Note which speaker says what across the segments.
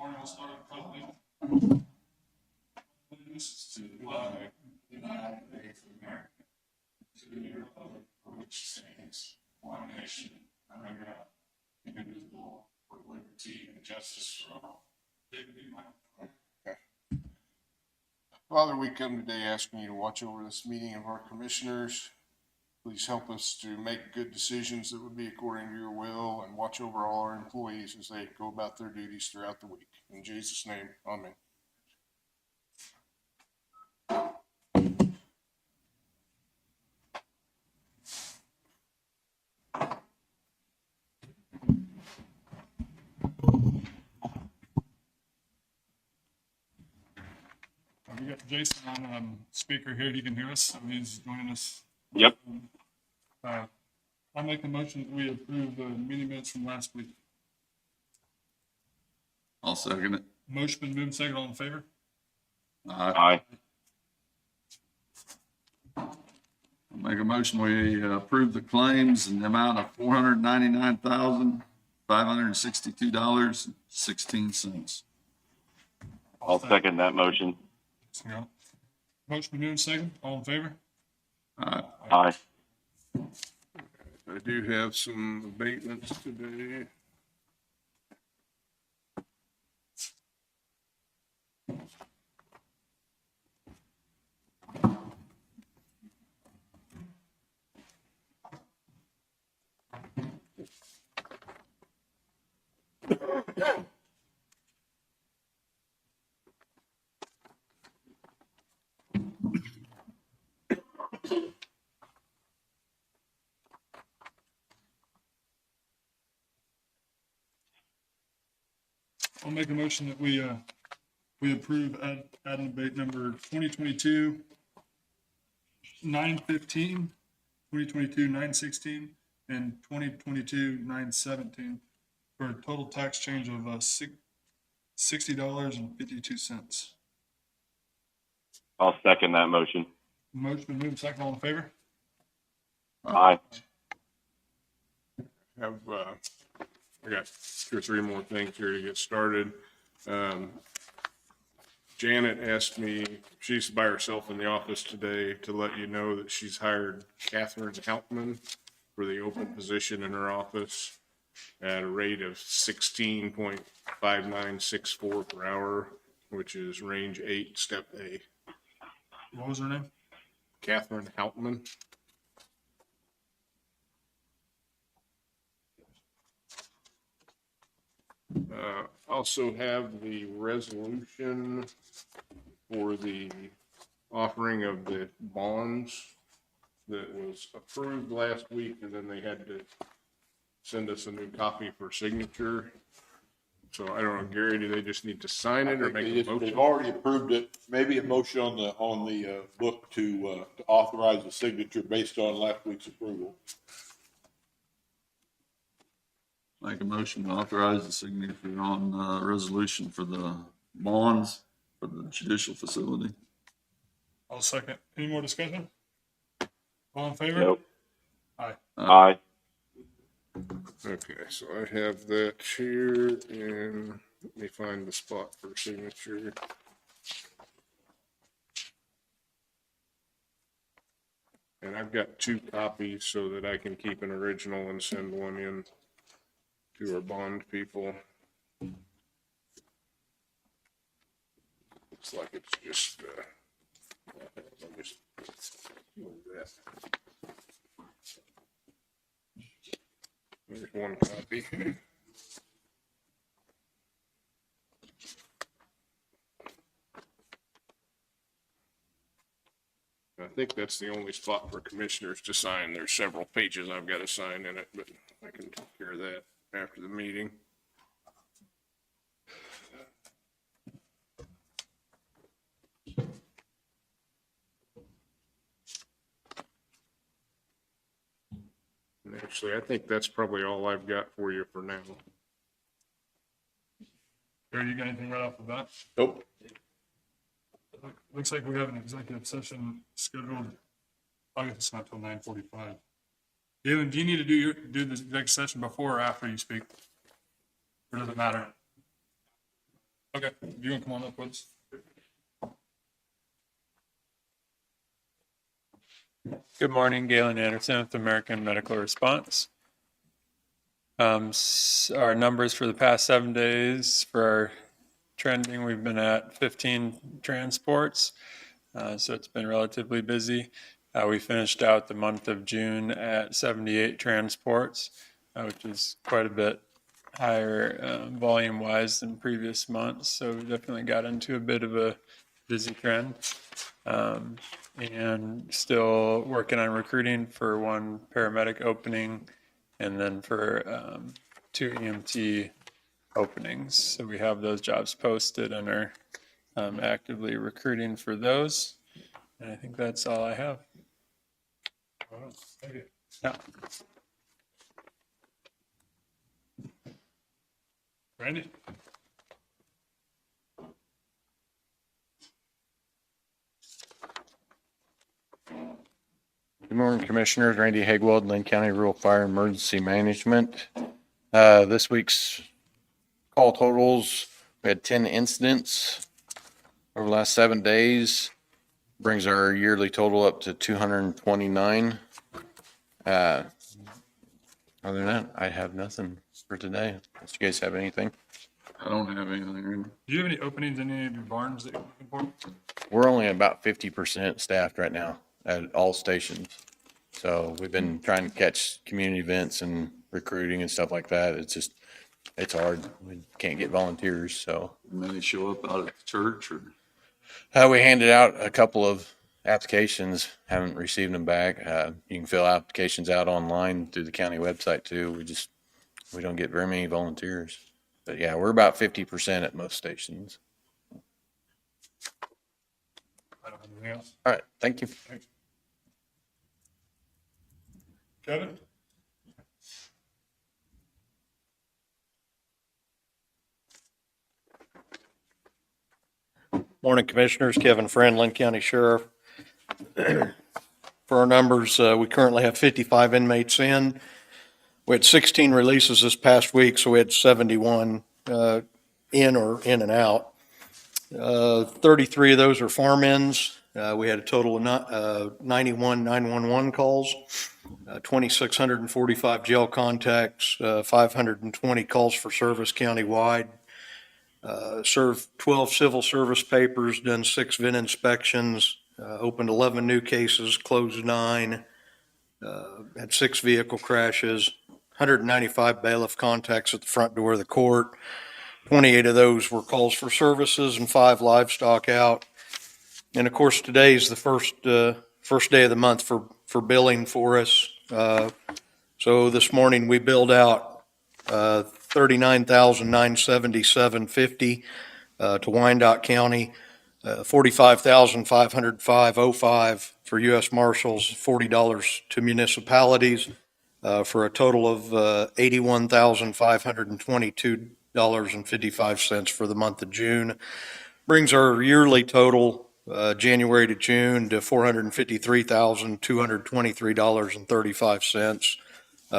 Speaker 1: Morning, we'll start with public. Allegiance to the flag of the United States of America, to the republic for which stands one nation, under God, indivisible, with liberty and justice for all.
Speaker 2: Father, we come today asking you to watch over this meeting of our commissioners. Please help us to make good decisions that would be according to your will, and watch over all our employees as they go about their duties throughout the week. In Jesus' name, amen.
Speaker 1: We got Jason on speaker here. He can hear us. He's joining us.
Speaker 3: Yep.
Speaker 1: I'll make a motion that we approve the meeting minutes from last week.
Speaker 4: I'll second it.
Speaker 1: Motion been moved, second, all in favor?
Speaker 3: Aye.
Speaker 4: I'll make a motion, we approve the claims in the amount of $499,562.16.
Speaker 3: I'll second that motion.
Speaker 1: Yeah. Motion been moved, second, all in favor?
Speaker 3: Aye.
Speaker 2: I do have some abatements today.
Speaker 1: I'll make a motion that we approve add and abate number 2022 915, 2022 916, and 2022 917 for a total tax change of $60.52.
Speaker 3: I'll second that motion.
Speaker 1: Motion been moved, second, all in favor?
Speaker 3: Aye.
Speaker 2: I got 2 or 3 more things here to get started. Janet asked me, she's by herself in the office today, to let you know that she's hired Catherine Hauptman for the open position in her office at a rate of 16.5964 per hour, which is range 8, step A.
Speaker 1: What was her name?
Speaker 2: Catherine Hauptman. Also have the resolution for the offering of the bonds that was approved last week, and then they had to send us a new copy for signature. So I don't know, Gary, do they just need to sign it or make a motion?
Speaker 5: They've already approved it. Maybe a motion on the book to authorize the signature based on last week's approval.
Speaker 4: Make a motion to authorize the signature on resolution for the bonds for the judicial facility.
Speaker 1: I'll second. Any more discussion? All in favor?
Speaker 3: Nope.
Speaker 1: Aye.
Speaker 3: Aye.
Speaker 2: Okay, so I have that here, and let me find the spot for signature. And I've got 2 copies so that I can keep an original and send one in to our bond people. Looks like it's just, let me just move that. There's 1 copy. I think that's the only spot for commissioners to sign. There's several pages I've got to sign in it, but I can take care of that after the meeting. And actually, I think that's probably all I've got for you for now.
Speaker 1: Gary, you got anything right off the bat?
Speaker 5: Nope.
Speaker 1: Looks like we have an executive session scheduled. I guess it's not till 9:45. Galen, do you need to do this executive session before or after you speak? Or does it matter?
Speaker 6: Okay, if you want to come on up with us. Good morning, Galen Anderson with American Medical Response. Our numbers for the past 7 days for our trending, we've been at 15 transports, so it's been relatively busy. We finished out the month of June at 78 transports, which is quite a bit higher volume-wise than previous months, so we definitely got into a bit of a busy trend. And still working on recruiting for one paramedic opening and then for 2 EMT openings. So we have those jobs posted and are actively recruiting for those. And I think that's all I have.
Speaker 1: Thank you.
Speaker 6: Yeah.
Speaker 1: Randy?
Speaker 7: Good morning, Commissioners. Randy Hagwald, Linn County Rural Fire Emergency Management. This week's call totals, we had 10 incidents over the last 7 days. Brings our yearly total up to 229. Other than that, I have nothing for today. Unless you guys have anything.
Speaker 4: I don't have anything.
Speaker 6: Do you have any openings in any of your barns that you're looking for?
Speaker 7: We're only about 50% staffed right now at all stations. So we've been trying to catch community events and recruiting and stuff like that. It's hard. We can't get volunteers, so.
Speaker 4: And they show up out at the church or?
Speaker 7: We handed out a couple of applications, haven't received them back. You can fill applications out online through the county website too. We don't get very many volunteers. But yeah, we're about 50% at most stations.
Speaker 1: I don't have anything else.
Speaker 7: All right, thank you.
Speaker 1: Kevin?
Speaker 8: Morning, Commissioners. Kevin Friend, Linn County Sheriff. For our numbers, we currently have 55 inmates in. We had 16 releases this past week, so we had 71 in or in and out. 33 of those are farm-ins. We had a total of 91 911 calls, 2,645 jail contacts, 520 calls for service countywide. Served 12 civil service papers, done 6 VIN inspections, opened 11 new cases, closed 9, had 6 vehicle crashes, 195 bailiff contacts at the front door of the court. 28 of those were calls for services and 5 livestock out. And of course, today's the first day of the month for billing for us. So this morning we billed out $39,977.50 to Wyandotte County, $45,505.05 for U.S. Marshals, $40 to municipalities, for a total of $81,522.55 for the month of June. Brings our yearly total January to June to $453,223.35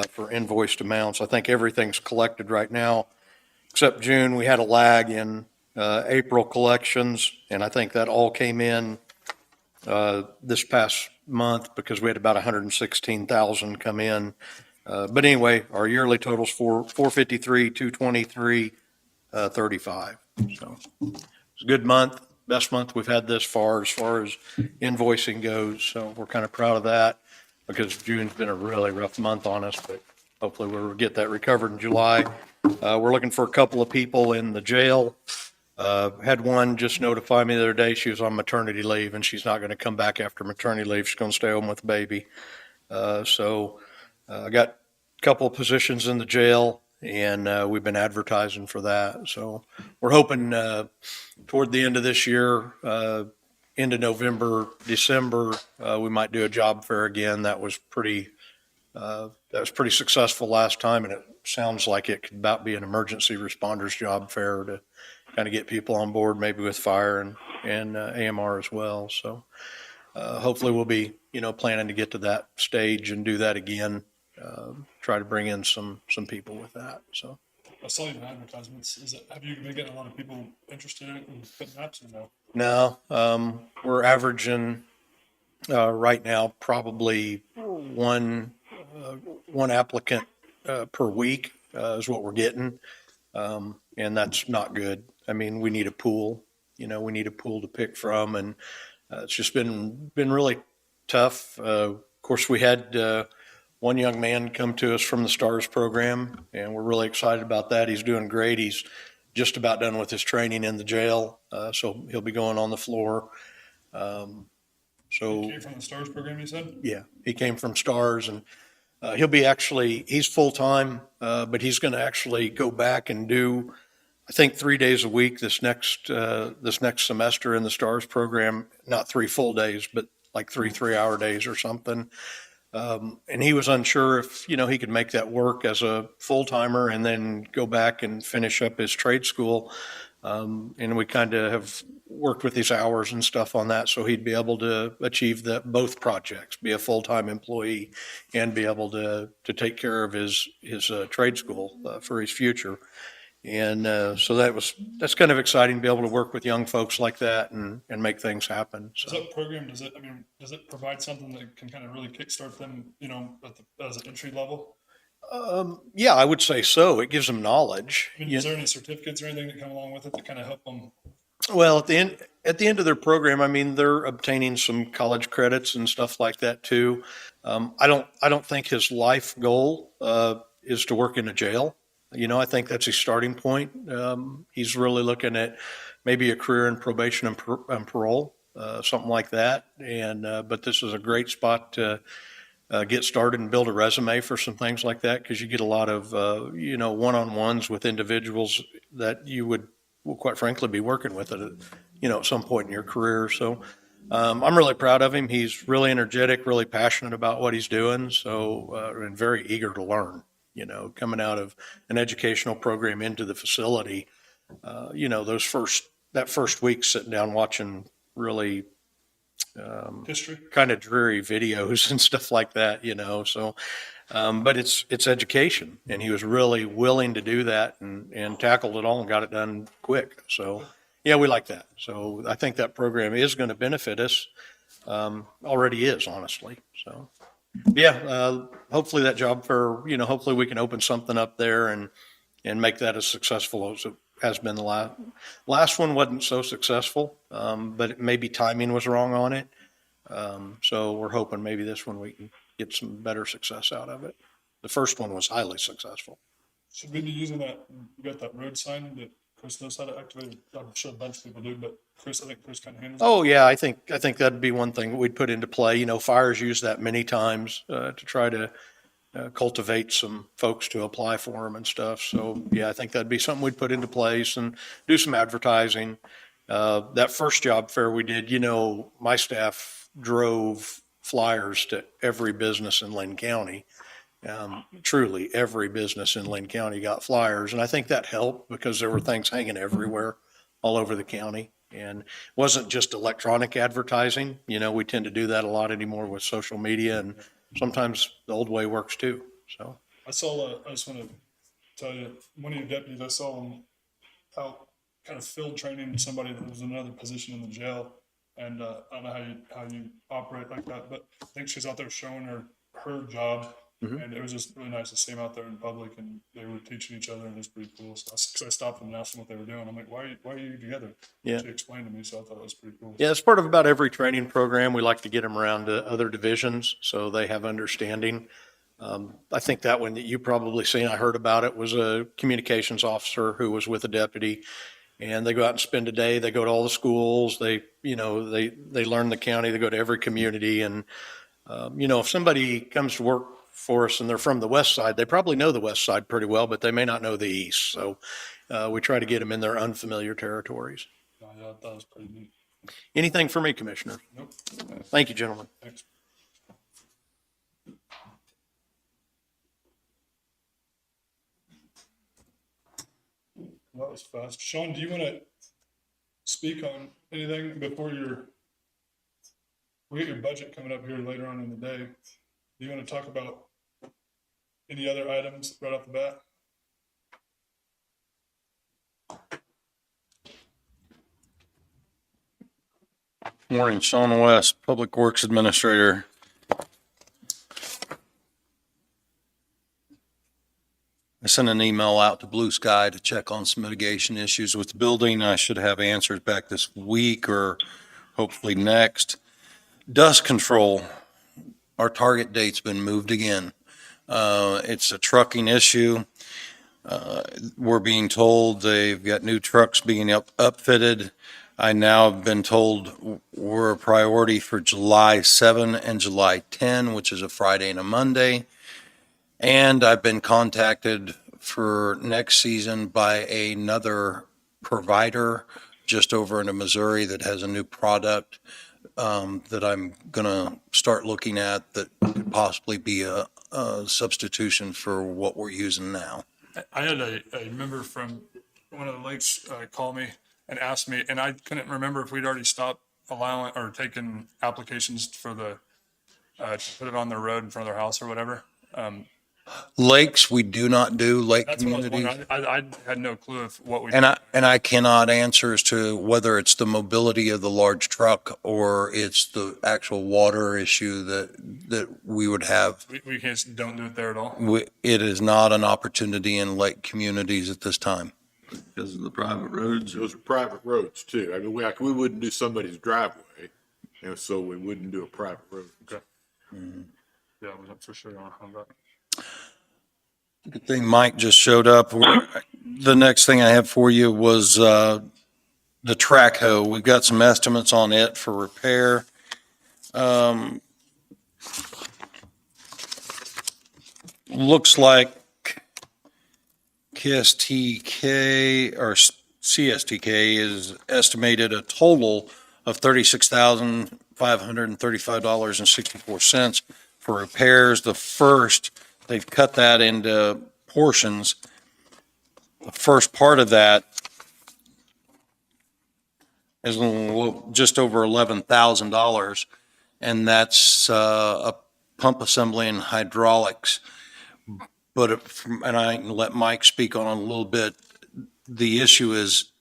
Speaker 8: for invoiced amounts. I think everything's collected right now, except June. We had a lag in April collections, and I think that all came in this past month because we had about 116,000 come in. But anyway, our yearly total's $453,223.35. So it's a good month, best month we've had this far as invoicing goes. So we're kind of proud of that because June's been a really rough month on us, but hopefully we'll get that recovered in July. We're looking for a couple of people in the jail. Had one just notify me the other day she was on maternity leave and she's not going to come back after maternity leave. She's going to stay home with the baby. So I got a couple of positions in the jail and we've been advertising for that. So we're hoping toward the end of this year, into November, December, we might do a job fair again. That was pretty successful last time, and it sounds like it could about be an emergency responders job fair to kind of get people on board, maybe with fire and AMR as well. So hopefully we'll be, planning to get to that stage and do that again. Try to bring in some people with that. So
Speaker 6: I saw your advertisements. Have you been getting a lot of people interested in it and putting apps or no?
Speaker 8: No, we're averaging, right now, probably one applicant, per week, is what we're getting. And that's not good. I mean, we need a pool, we need a pool to pick from, and it's just been really tough. Of course, we had one young man come to us from the STARS program, and we're really excited about that. He's doing great. He's just about done with his training in the jail, so he'll be going on the floor.
Speaker 6: You came from the STARS program, you said?
Speaker 8: Yeah, he came from STARS, and he's full-time, but he's going to actually go back and do, I think, 3 days a week this next semester in the STARS program. Not 3 full days, but like 3 3-hour days or something. And he was unsure if, he could make that work as a full-timer and then go back and finish up his trade school. And we kind of have worked with his hours and stuff on that, so he'd be able to achieve both projects, be a full-time employee and be able to take care of his trade school for his future. And so that's kind of exciting to be able to work with young folks like that and make things happen.
Speaker 6: Does that program, does it provide something that can kind of really kickstart them, as an entry level?
Speaker 8: Yeah, I would say so. It gives them knowledge.
Speaker 6: Is there any certificates or anything that come along with it that kind of help them?
Speaker 8: Well, at the end of their program, they're obtaining some college credits and stuff like that too. I don't think his life goal is to work in a jail. I think that's his starting point. He's really looking at maybe a career in probation and parole, something like that. But this is a great spot to get started and build a resume for some things like that, because you get a lot of one-on-ones with individuals that you would, well, quite frankly, be working with at some point in your career. So I'm really proud of him. He's really energetic, really passionate about what he's doing, and very eager to learn. Coming out of an educational program into the facility, that first week sitting down watching really
Speaker 6: History?
Speaker 8: kind of dreary videos and stuff like that, so, but it's education, and he was really willing to do that and tackled it all and got it done quick. So, yeah, we like that. So I think that program is going to benefit us, already is, honestly. So, yeah, hopefully that job fair, hopefully we can open something up there and make that as successful as it has been. The last one wasn't so successful, but maybe timing was wrong on it. So we're hoping maybe this one we can get some better success out of it. The first one was highly successful.
Speaker 6: Should we be using that, you got that road sign that Chris knows how to activate? I'm sure a bunch of people do, but I think Chris kind of handles it.
Speaker 8: Oh, yeah, I think that'd be one thing we'd put into play. Fires use that many times to try to cultivate some folks to apply for them and stuff. So, yeah, I think that'd be something we'd put into place and do some advertising. That first job fair we did, my staff drove flyers to every business in Linn County. Truly, every business in Linn County got flyers, and I think that helped because there were things hanging everywhere all over the county. And it wasn't just electronic advertising. We tend to do that a lot anymore with social media, and sometimes the old way works too. So
Speaker 6: I just want to tell you, one of your deputies, I saw him out kind of field training somebody that was in another position in the jail. And I don't know how you operate like that, but I think she's out there showing her job. Mm-hmm. And it was just really nice to see them out there in public, and they were teaching each other, and it was pretty cool. So I stopped them and asked them what they were doing. I'm like, why are you together?
Speaker 8: Yeah.
Speaker 6: She explained to me, so I thought it was pretty cool.
Speaker 8: Yeah, it's part of about every training program. We like to get them around to other divisions so they have understanding. I think that one that you probably seen, I heard about it, was a communications officer who was with a deputy, and they go out and spend a day. They go to all the schools. They learn the county. They go to every community, and if somebody comes to work for us and they're from the west side, they probably know the west side pretty well, but they may not know the east. So we try to get them in their unfamiliar territories.
Speaker 6: Yeah, that was pretty neat.
Speaker 8: Anything for me, Commissioner?
Speaker 6: Nope.
Speaker 8: Thank you, gentlemen.
Speaker 6: Thanks. That was fast. Sean, do you want to speak on anything before we get your budget coming up here later on in the day? Do you want to talk about any other items right off the bat?
Speaker 8: Morning, Sean West, Public Works Administrator. I sent an email out to Blue Sky to check on some mitigation issues with the building. I should have answers back this week or hopefully next. Dust control, our target date's been moved again. It's a trucking issue. We're being told they've got new trucks being upfitted. I now have been told we're a priority for July 7 and July 10, which is a Friday and a Monday. And I've been contacted for next season by another provider just over in Missouri that has a new product that I'm going to start looking at that could possibly be a substitution for what we're using now.
Speaker 6: I had a member from one of the lakes call me and ask me, and I couldn't remember if we'd already stopped allowing or taken applications for the to put it on their road in front of their house or whatever.
Speaker 8: Lakes, we do not do lake
Speaker 6: That's what I was
Speaker 8: communities.
Speaker 6: wondering. I had no clue if what we.
Speaker 8: And I cannot answer as to whether it's the mobility of the large truck or it's the actual water issue that we would have.
Speaker 6: We can't, don't do it there at all.
Speaker 8: It is not an opportunity in lake communities at this time.
Speaker 4: Because of the private roads.
Speaker 5: Those are private roads too. I mean, we wouldn't do somebody's driveway, and so we wouldn't do a private road.
Speaker 6: Okay. Yeah, I wasn't for sure on that.
Speaker 8: Good thing Mike just showed up. The next thing I have for you was the track hoe. We've got some estimates on it for repair. Looks like KSTK or CSTK is estimated a total of $36,535.64 for repairs. The first, they've cut that into portions. The first part of that is just over $11,000, and that's a pump assembly and hydraulics. But, and I can let Mike speak on it a little bit, the issue is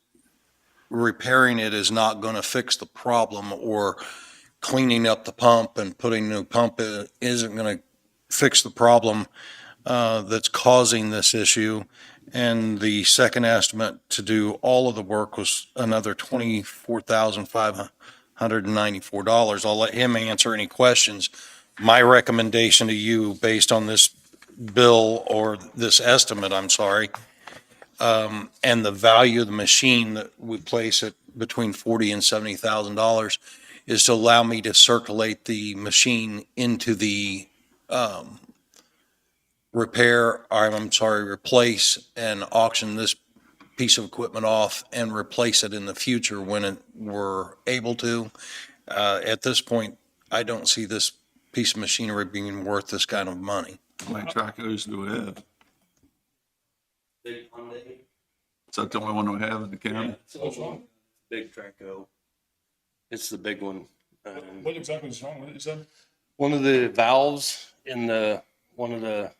Speaker 8: repairing it is not going to fix the problem, or cleaning up the pump and putting a new pump in isn't going to fix the problem that's causing this issue. And the second estimate to do all of the work was another $24,594. I'll let him answer any questions. My recommendation to you, based on this bill or this estimate, I'm sorry, and the value of the machine that we place at between $40,000 and $70,000, is to allow me to circulate the machine into the replace and auction this piece of equipment off and replace it in the future when we're able to. At this point, I don't see this piece of machinery being worth this kind of money.
Speaker 4: How many track hoes do we have? Is that the only one we have in the county?
Speaker 6: What's wrong?
Speaker 9: Big Traco. It's the big one.
Speaker 6: What exactly is wrong with it? You said?
Speaker 9: One of the valves in one of the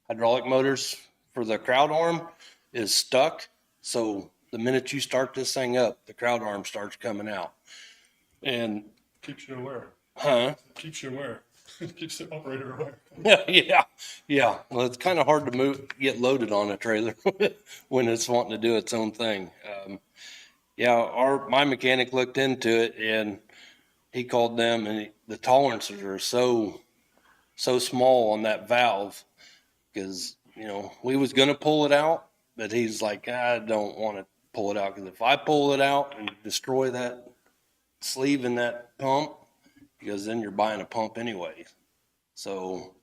Speaker 9: hydraulic motors for the crowd arm is stuck. So the minute you start this thing up, the crowd arm starts coming out. And
Speaker 6: Keeps you aware. Keeps you aware. Keeps the operator aware.
Speaker 9: yeah. Well, it's kind of hard to get loaded on a trailer when it's wanting to do its own thing. My mechanic looked into it, and he called them, and the tolerances are so small on that valve, because we was gonna pull it out, but he's like, I don't want to pull it out, because if I pull it out and destroy that sleeve in that pump, because then you're buying a pump anyway. So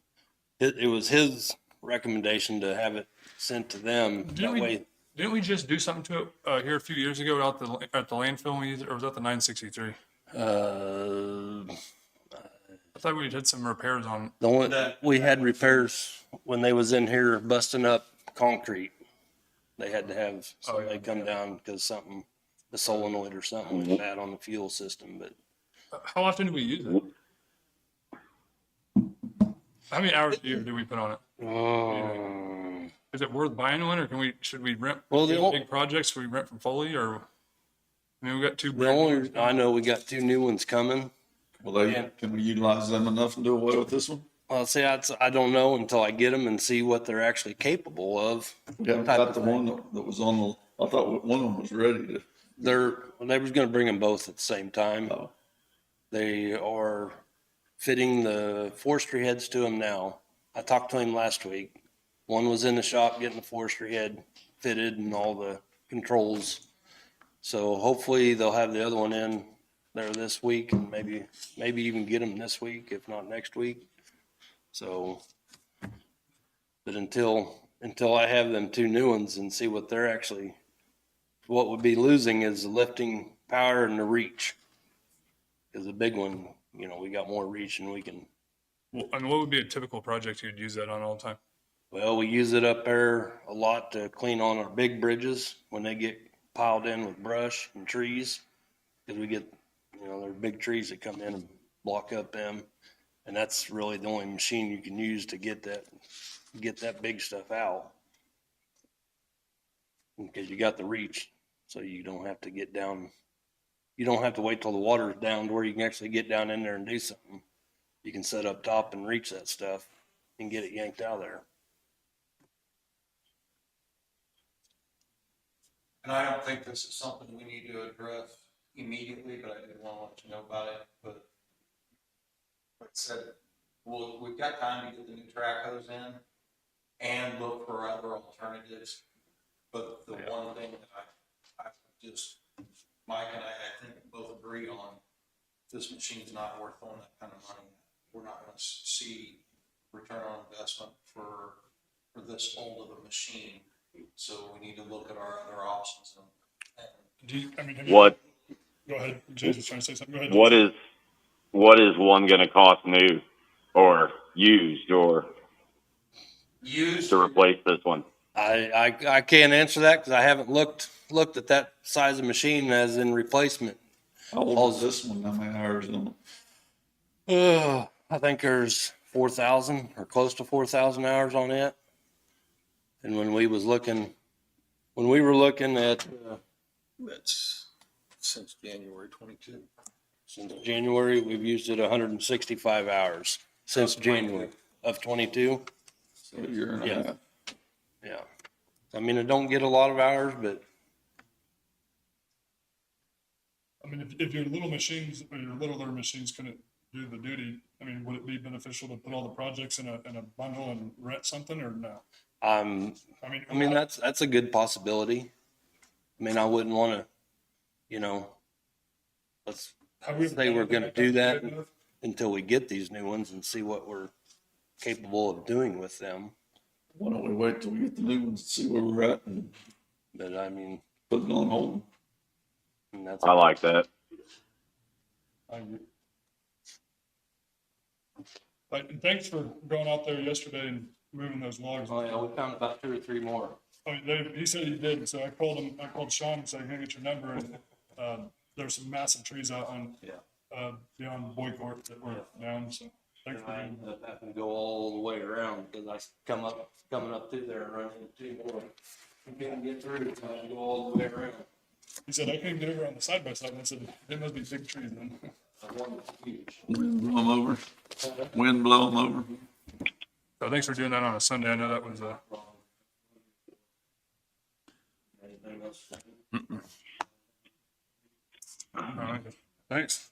Speaker 9: it was his recommendation to have it sent to them.
Speaker 6: Didn't we just do something to it here a few years ago out at the landfill? Or was that the 963? I thought we had some repairs on.
Speaker 9: The one we had repairs when they was in here busting up concrete. They had to have somebody come down because the solenoid or something was bad on the fuel system. But
Speaker 6: How often do we use it? How many hours a year do we put on it? is it worth buying one, or should we rent?
Speaker 9: Well,
Speaker 6: if we
Speaker 9: the
Speaker 6: have
Speaker 9: o-
Speaker 6: big projects, we rent from Foley, or, I mean, we got two.
Speaker 9: The
Speaker 6: brand new ones
Speaker 9: only, I
Speaker 6: coming.
Speaker 9: know we got 2 new ones coming.
Speaker 4: Well,
Speaker 9: Yeah.
Speaker 4: can we utilize them enough and do away with this one?
Speaker 9: Well, see, I don't know until I get them and see what they're actually capable of.
Speaker 4: We haven't
Speaker 9: Type
Speaker 4: got
Speaker 9: of
Speaker 4: the
Speaker 9: thing.
Speaker 4: one that was on the, I thought one of them was ready to.
Speaker 9: They was going to bring them both at the same time.
Speaker 4: Oh.
Speaker 9: They are fitting the forestry heads to them now. I talked to him last week. One was in the shop getting the forestry head fitted and all the controls. So hopefully they'll have the other one in there this week and maybe even get them this week, if not next week. So, but until I have them 2 new ones and see what they're actually, what would be losing is the lifting power and the reach. Because the big one, we got more reach and we can,
Speaker 6: Well, I mean, what would be a typical project you'd use that on all the time?
Speaker 9: well, we use it up there a lot to clean on our big bridges when they get piled in with brush and trees. Because we get, there are big trees that come in and block up them. And that's really the only machine you can use to get that big stuff out. Because you got the reach, so you don't have to get down. You don't have to wait till the water's down to where you can actually get down in there and do something. You can set up top and reach that stuff and get it yanked out of there.
Speaker 10: And I don't think this is something we need to address immediately, but I did want to let you know about it. But like I said, we've got time to get the new track hose in and look for other alternatives. But the one thing that I just, Mike and I think both agree on, this machine's not worth throwing that kind of money. We're not going to see return on investment for this old of a machine. So we need to look at our other options.
Speaker 6: Do you, I mean,
Speaker 3: What,
Speaker 6: Go ahead. James was trying to say something. Go ahead.
Speaker 3: what is one gonna cost new or used or
Speaker 10: Used,
Speaker 3: to replace this one?
Speaker 9: I can't answer that because I haven't looked at that size of machine as in replacement.
Speaker 4: How old is this one? How many hours on it?
Speaker 9: I think there's 4,000 or close to 4,000 hours on it. And when we were looking at,
Speaker 10: that's since January 22.
Speaker 9: since January, we've used it 165 hours since January of 22.
Speaker 4: So a year and a
Speaker 9: Yeah.
Speaker 4: half.
Speaker 9: Yeah. I mean, I don't get a lot of hours, but
Speaker 6: I mean, if your little machines, or your littler machines couldn't do the duty, I mean, would it be beneficial to put all the projects in a bundle and rent something, or no?
Speaker 9: I
Speaker 6: I
Speaker 9: mean, that's a good possibility. I mean, I wouldn't want to, let's
Speaker 6: have we
Speaker 9: say we're going to do that
Speaker 6: enough?
Speaker 9: until we get these new ones and see what we're capable of doing with them.
Speaker 4: Why don't we wait till we get the new ones and see where we're at and
Speaker 9: But I mean,
Speaker 4: put it on hold?
Speaker 9: that's,
Speaker 3: I like that.
Speaker 6: I agree. But, and thanks for going out there yesterday and moving those logs.
Speaker 9: oh yeah, we found about 2 or 3 more.
Speaker 6: I mean, he said he did, so I called Sean and said, can I get your number? And, there's some massive trees out on, beyond Boy Court that were down, so thanks for
Speaker 9: I
Speaker 6: doing
Speaker 9: ended up having to go all the way around because I coming up through there and running into 2 more. We couldn't get through, so I had to go all the way around.
Speaker 6: He said, I couldn't get over on the side by side, and I said, they must be big trees then.
Speaker 9: The one was huge.
Speaker 4: Wind blow them over? Wind blow them over?
Speaker 6: So thanks for doing that on a Sunday. I know that was,
Speaker 9: Anything else?
Speaker 6: all right. Thanks.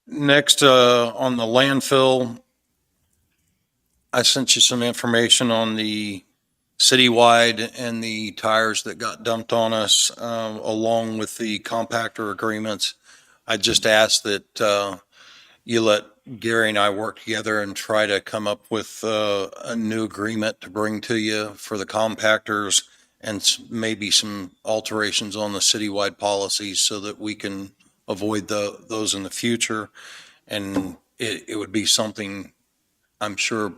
Speaker 8: Next, on the landfill, I sent you some information on the citywide and the tires that got dumped on us, along with the compactor agreements. I just asked that, you let Gary and I work together and try to come up with, a new agreement to bring to you for the compactors and maybe some alterations on the citywide policies so that we can avoid those in the future. And it would be something, I'm sure,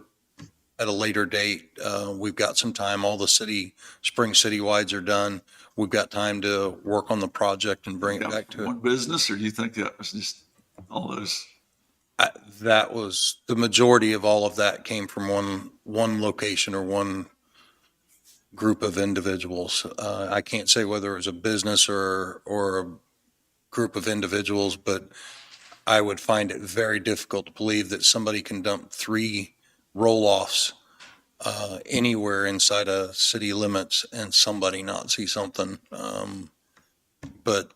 Speaker 8: at a later date. We've got some time. All the spring citywides are done. We've got time to work on the project and bring it back to it.
Speaker 4: One business, or do you think that was just all those
Speaker 8: That was, the majority of all of that came from one location or one group of individuals. I can't say whether it was a business or a group of individuals, but I would find it very difficult to believe that somebody can dump 3 roll-offs anywhere inside of city limits and somebody not see something. But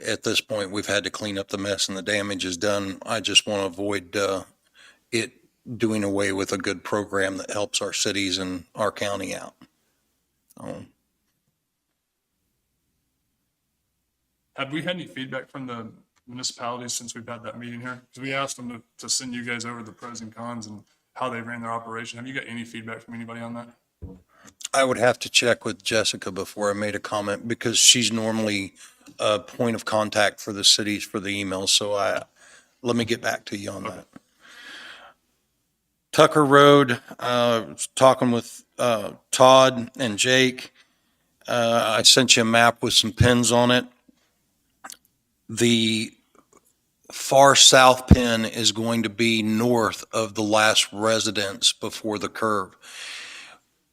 Speaker 8: at this point, we've had to clean up the mess and the damage is done. I just want to avoid it doing away with a good program that helps our cities and our county out.
Speaker 6: Have we had any feedback from the municipalities since we've had that meeting here? Because we asked them to send you guys over the pros and cons and how they ran their operation. Have you got any feedback from anybody on that?
Speaker 8: I would have to check with Jessica before I made a comment because she's normally a point of contact for the cities for the emails. So let me get back to you on that. Tucker Road, talking with Todd and Jake. I sent you a map with some pins on it. The far south pin is going to be north of the last residence before the curve.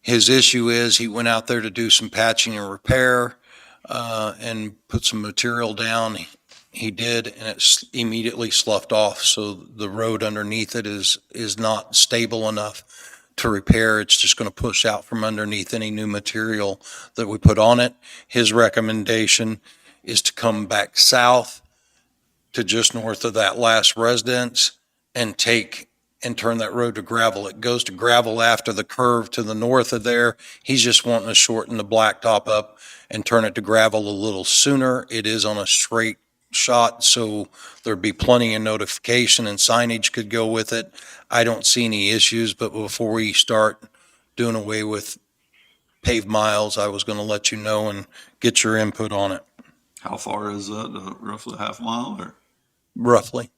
Speaker 8: His issue is he went out there to do some patching and repair and put some material down. He did, and it immediately sloughed off. So the road underneath it is not stable enough to repair. It's just going to push out from underneath any new material that we put on it. His recommendation is to come back south to just north of that last residence and turn that road to gravel. It goes to gravel after the curve to the north of there. He's just wanting to shorten the blacktop up and turn it to gravel a little sooner. It is on a straight shot, so there'd be plenty of notification and signage could go with it. I don't see any issues, but before we start doing away with paved miles, I was going to let you know and get your input on it.
Speaker 4: How far is that? Roughly half mile or?
Speaker 8: Roughly.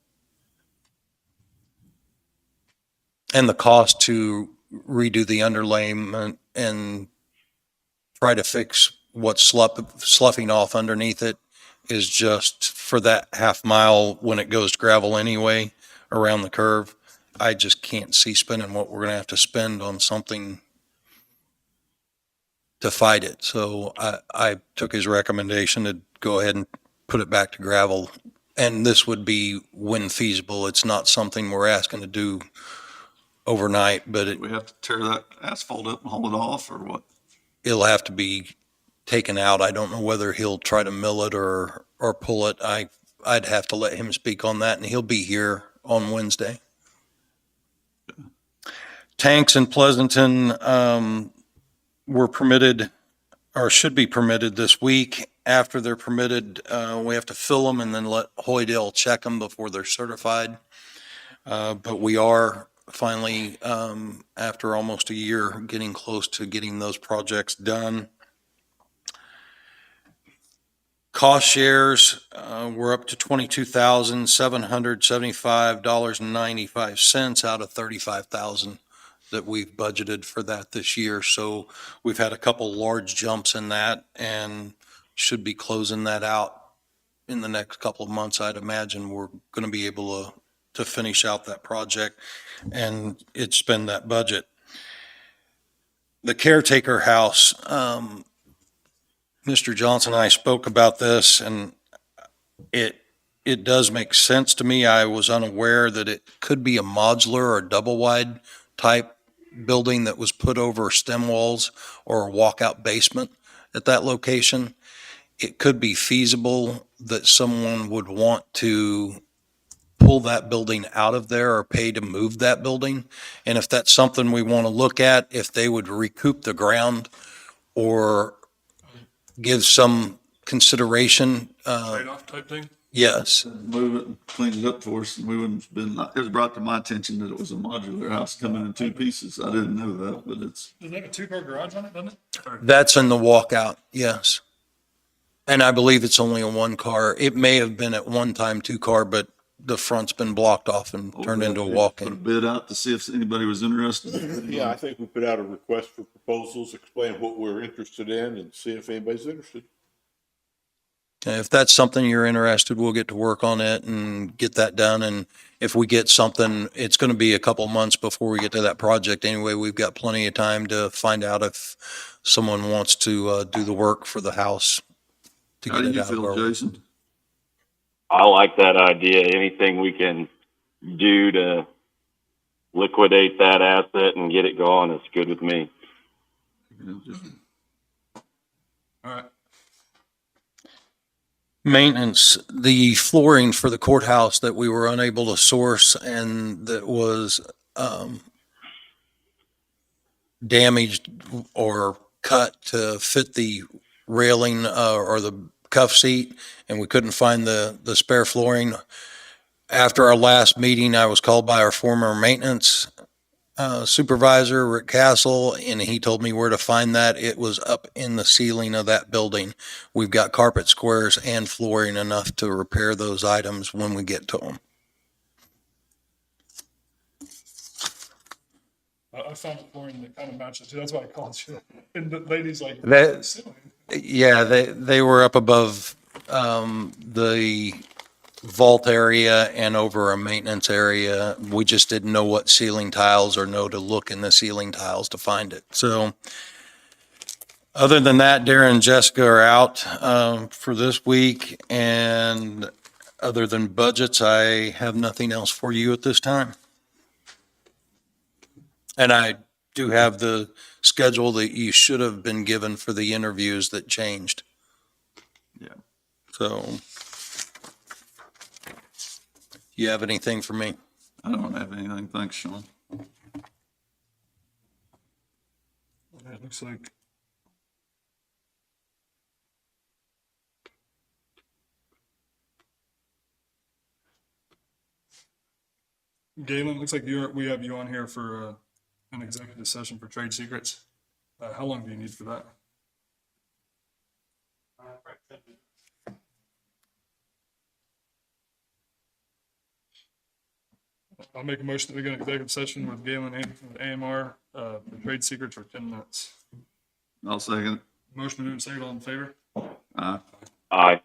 Speaker 8: And the cost to redo the underlayment and try to fix what's sloughing off underneath it is just for that half mile when it goes to gravel anyway around the curve. I just can't see spending what we're going to have to spend on something to fight it. So I took his recommendation to go ahead and put it back to gravel. And this would be when feasible. It's not something we're asking to do overnight, but
Speaker 4: We have to tear that asphalt up and haul it off or what?
Speaker 8: it'll have to be taken out. I don't know whether he'll try to mill it or pull it. I'd have to let him speak on that, and he'll be here on Wednesday. Tanks in Pleasanton were permitted or should be permitted this week. After they're permitted, we have to fill them and then let Hoydale check them before they're certified. But we are finally, after almost a year, getting close to getting those projects done. Cost shares, we're up to $22,775.95 out of $35,000 that we've budgeted for that this year. So we've had a couple large jumps in that and should be closing that out in the next couple of months. I'd imagine we're going to be able to finish out that project and spend that budget. The caretaker house, Mr. Johnson and I spoke about this, and it does make sense to me. I was unaware that it could be a modular or double wide type building that was put over stem walls or a walkout basement at that location. It could be feasible that someone would want to pull that building out of there or pay to move that building. And if that's something we want to look at, if they would recoup the ground or give some consideration.
Speaker 6: Trade-off type thing?
Speaker 8: Yes.
Speaker 4: Move it and clean it up for us and we wouldn't have been, it was brought to my attention that it was a modular house coming in 2 pieces. I didn't know that, but it's.
Speaker 6: Does it have a 2-car garage on it, doesn't it? Or-
Speaker 8: That's in the walkout, yes. And I believe it's only a 1-car. It may have been at one time 2-car, but the front's been blocked off and turned into a
Speaker 4: Put a
Speaker 8: walk-in.
Speaker 4: bid out to see if anybody was interested.
Speaker 5: Yeah, I think we put out a request for proposals, explain what we're interested in and see if anybody's interested.
Speaker 8: If that's something you're interested, we'll get to work on it and get that done. And if we get something, it's going to be a couple months before we get to that project anyway. We've got plenty of time to find out if someone wants to do the work for the house to
Speaker 4: How
Speaker 8: get
Speaker 4: do
Speaker 8: it
Speaker 4: you
Speaker 8: out of
Speaker 4: feel,
Speaker 8: our way.
Speaker 4: Jason?
Speaker 3: I like that idea. Anything we can do to liquidate that asset and get it gone is good with me.
Speaker 6: All right.
Speaker 8: Maintenance, the flooring for the courthouse that we were unable to source and that was damaged or cut to fit the railing or the cuff seat, and we couldn't find the spare flooring. After our last meeting, I was called by our former maintenance supervisor, Rick Castle, and he told me where to find that. It was up in the ceiling of that building. We've got carpet squares and flooring enough to repair those items when we get to them.
Speaker 6: I found the flooring that kind of matches too. That's why I called you. And the lady's like,
Speaker 8: That-
Speaker 6: ceiling.
Speaker 8: Yeah, they were up above the vault area and over a maintenance area. We just didn't know what ceiling tiles or know to look in the ceiling tiles to find it. So other than that, Darren and Jessica are out for this week. And other than budgets, I have nothing else for you at this time. And I do have the schedule that you should have been given for the interviews that changed.
Speaker 4: Yeah.
Speaker 8: So, you have anything for me?
Speaker 4: I don't have anything. Thanks, Sean.
Speaker 6: It looks like. Galen, looks like we have you on here for an executive session for trade secrets. How long do you need for that? I'll make a motion that we get an executive session with Galen and with AMR for trade secrets for 10 minutes.
Speaker 4: I'll second.
Speaker 6: Motion and second, all in favor?
Speaker 4: Aye.
Speaker 3: Aye.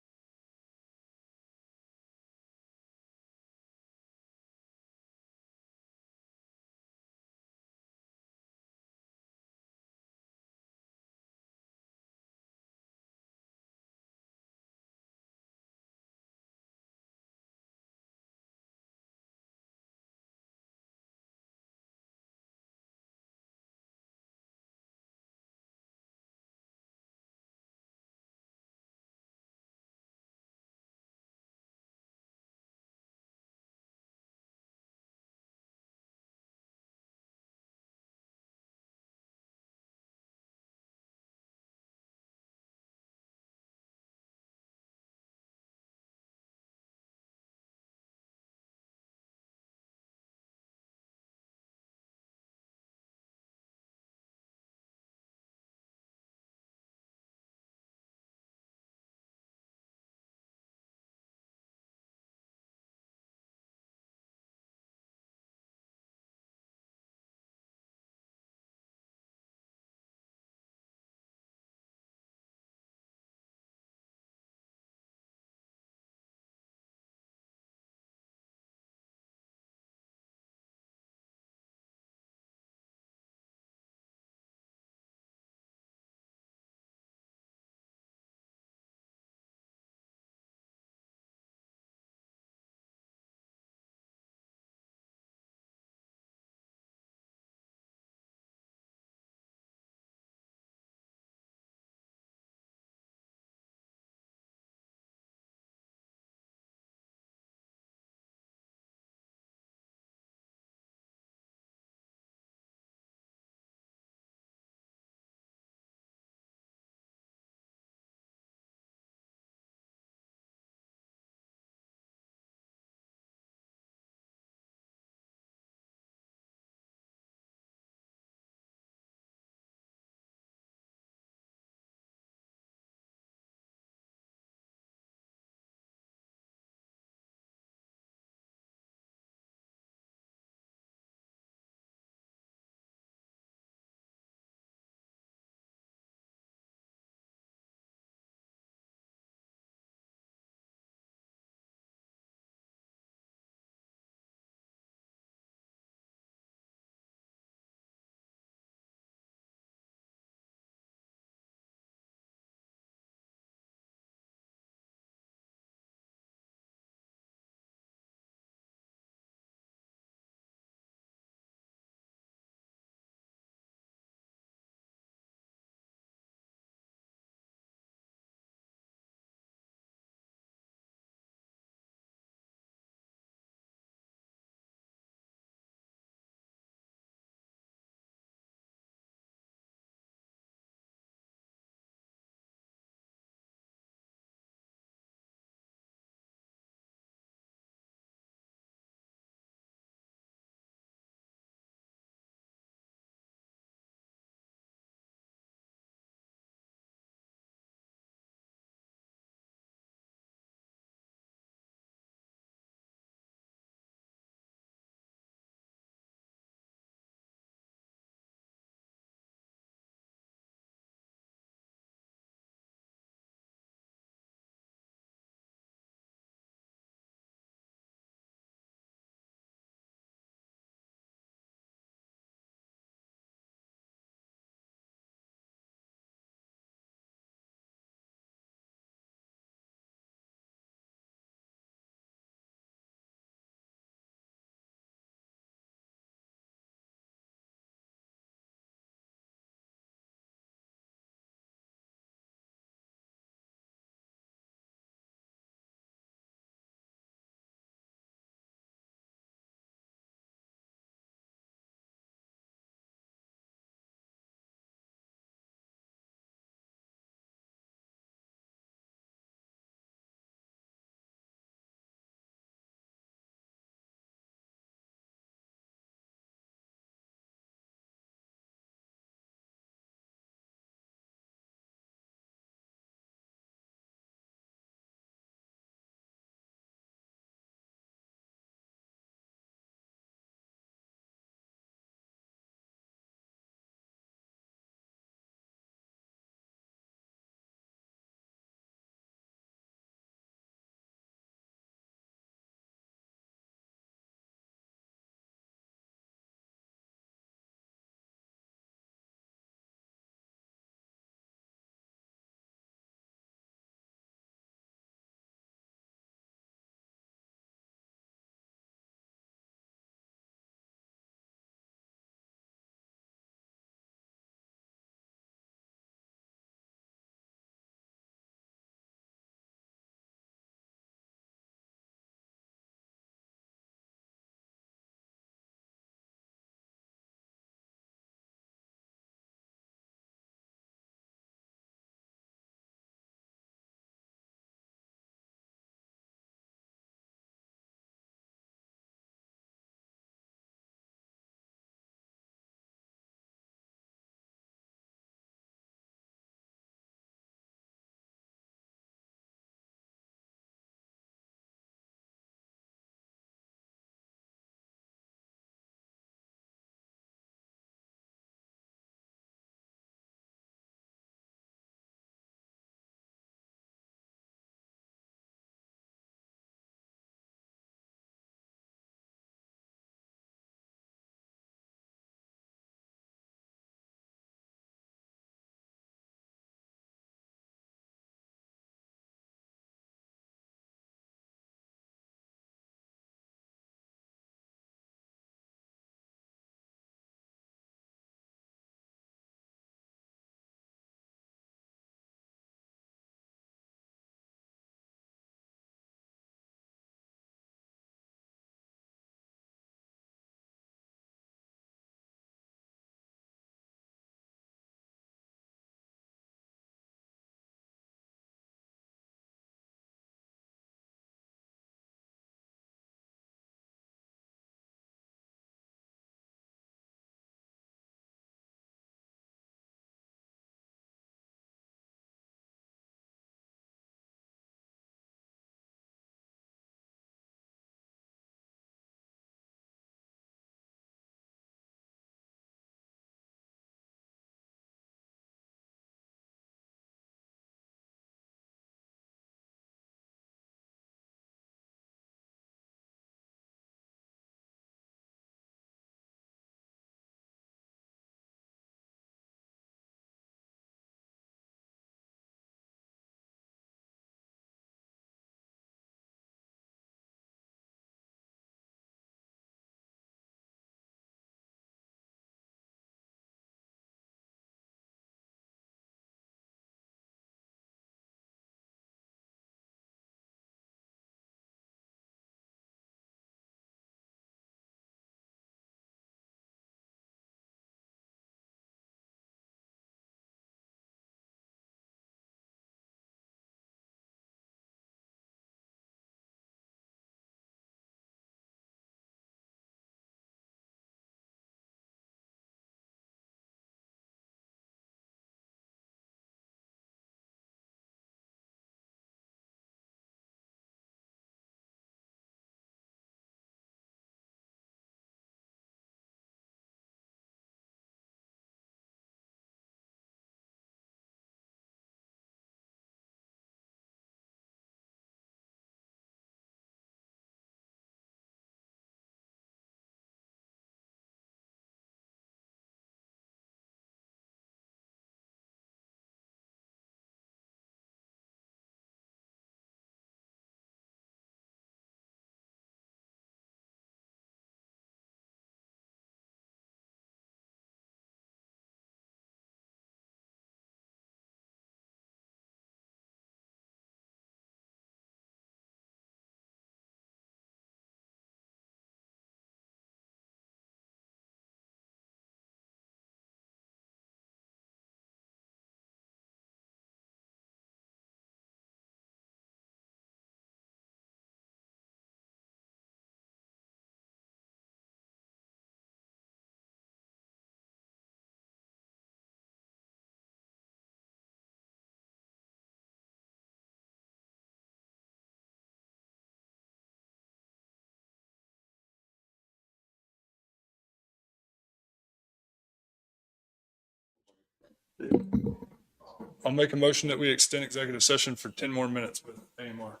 Speaker 6: I'll make a motion that we extend executive session for 10 more minutes with AMR.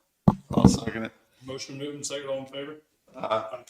Speaker 4: I'll second it.
Speaker 6: Motion moved and second, all in favor?
Speaker 4: Aye.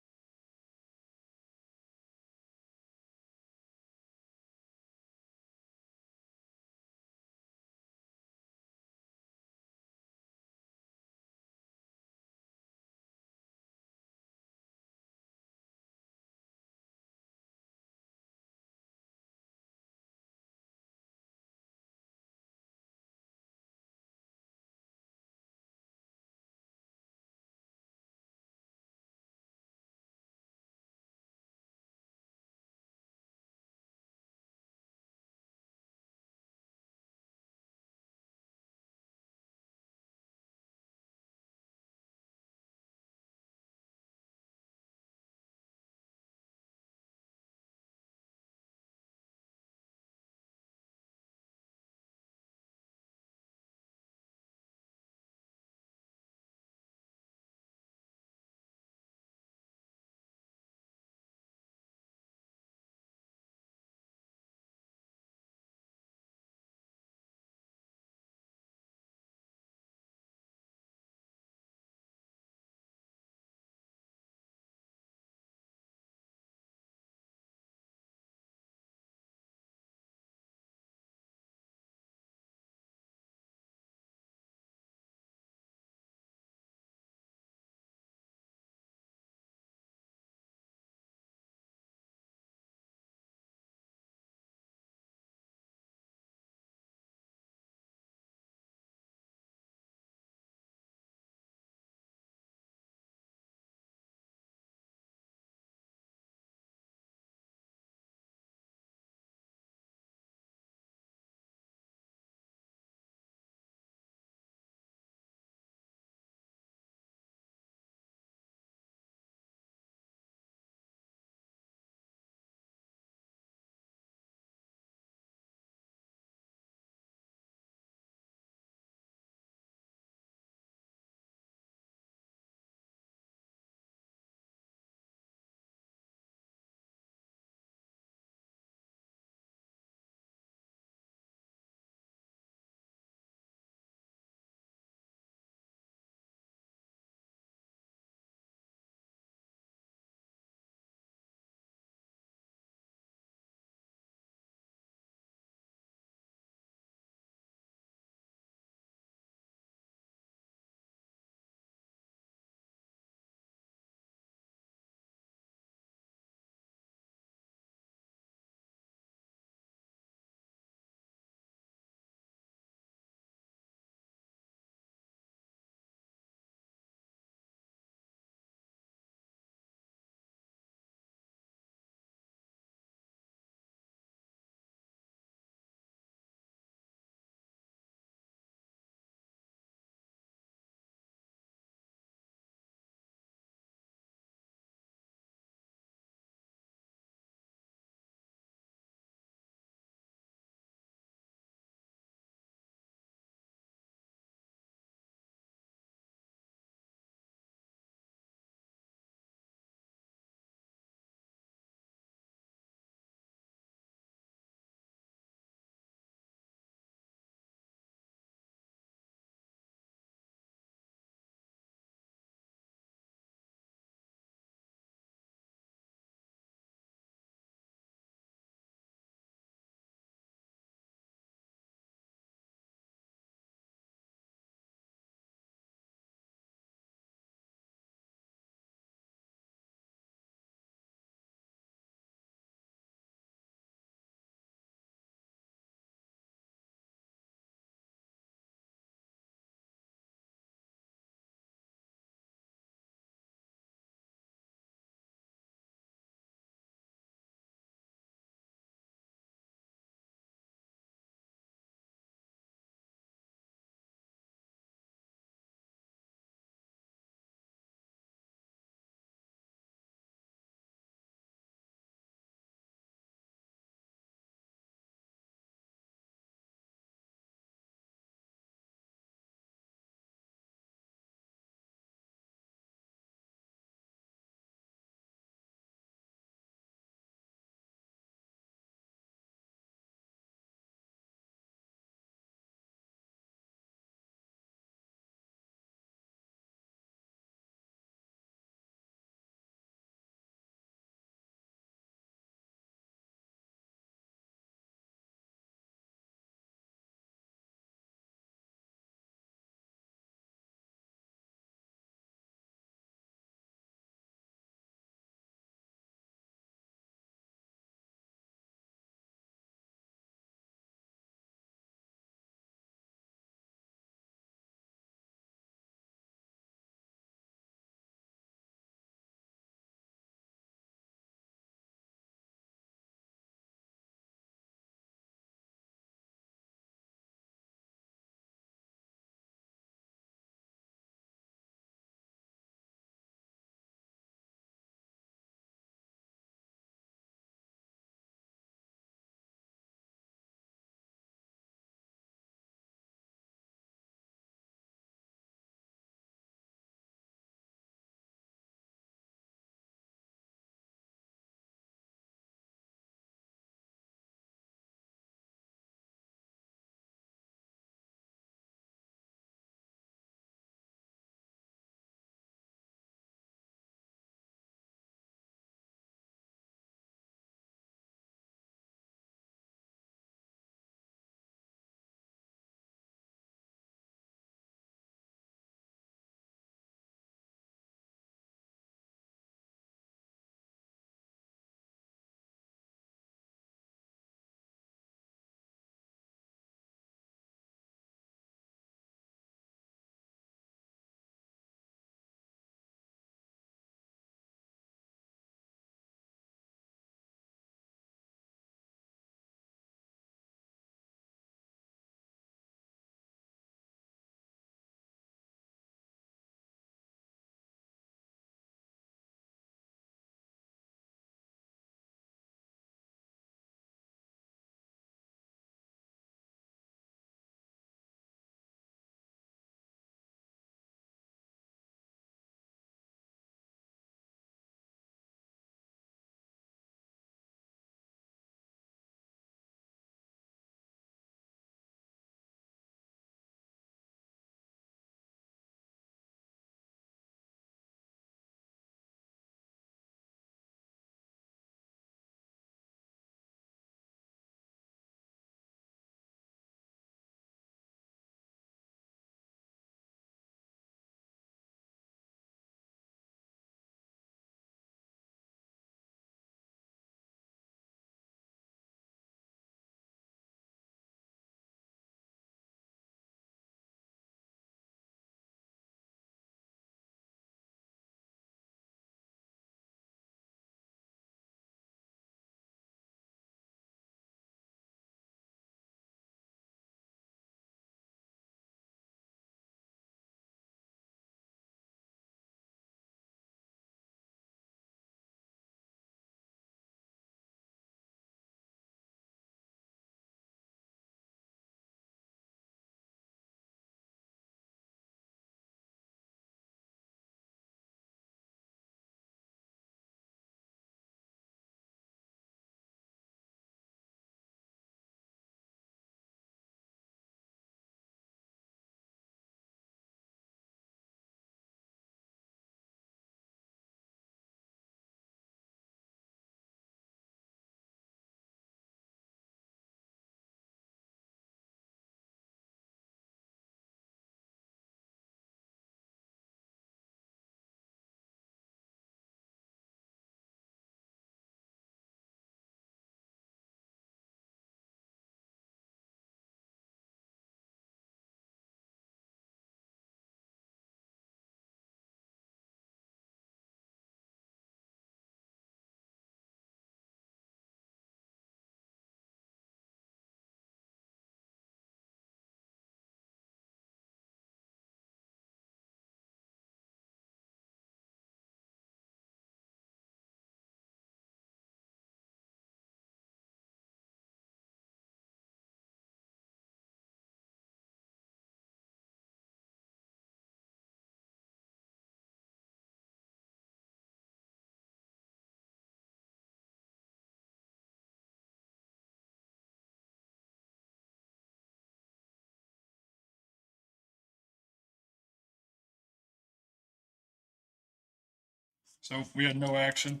Speaker 6: So we had no action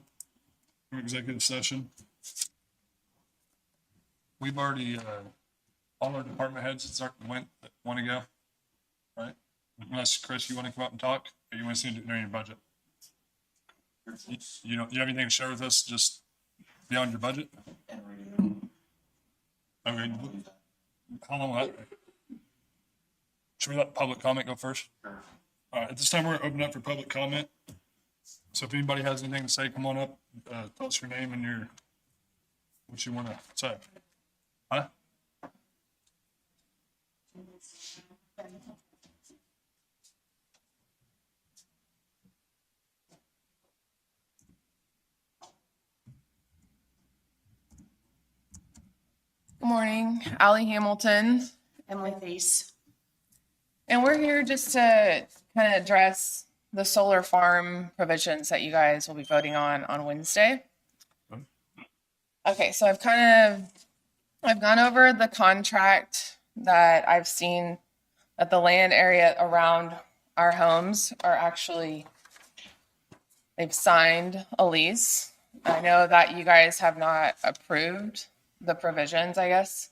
Speaker 6: from executive session. We've already, all our department heads want to go, right? Unless, Chris, you want to come up and talk, or you want to see it during your budget? You don't, you have anything to share with us just beyond your budget? Okay. How long will that take? Should we let public comment go first? All right, at this time, we're opening up for public comment. So if anybody has anything to say, come on up, tell us your name and what you want to say. Huh?
Speaker 11: Good morning, Allie Hamilton, Emily Face. And we're here just to kind of address the solar farm provisions that you guys will be voting on Wednesday. Okay, so I've gone over the contract that I've seen that the land area around our homes are actually, they've signed a lease. I know that you guys have not approved the provisions, I guess,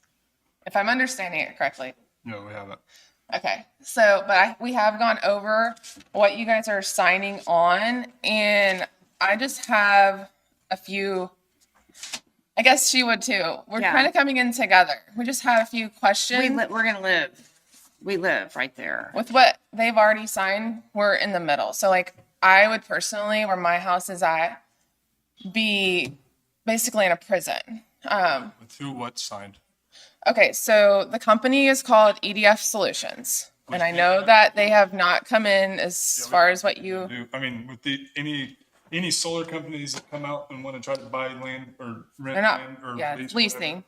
Speaker 11: if I'm understanding it correctly.
Speaker 6: No, we haven't.
Speaker 11: Okay, so, but we have gone over what you guys are signing on, and I just have a few, I guess she would too. We're
Speaker 12: Yeah.
Speaker 11: kind of coming in together. We just have a few questions.
Speaker 12: We're gonna live. We live right there.
Speaker 11: With what they've already signed, we're in the middle. So like, I would personally, where my house is at, be basically in a prison.
Speaker 6: With who, what signed?
Speaker 11: Okay, so the company is called EDF Solutions, and I know that they have not come in as far as what you,
Speaker 6: I mean, with any solar companies that come out and want to try to buy land or rent
Speaker 11: they're not,
Speaker 6: land or
Speaker 11: yeah,
Speaker 6: lease,
Speaker 11: leasing.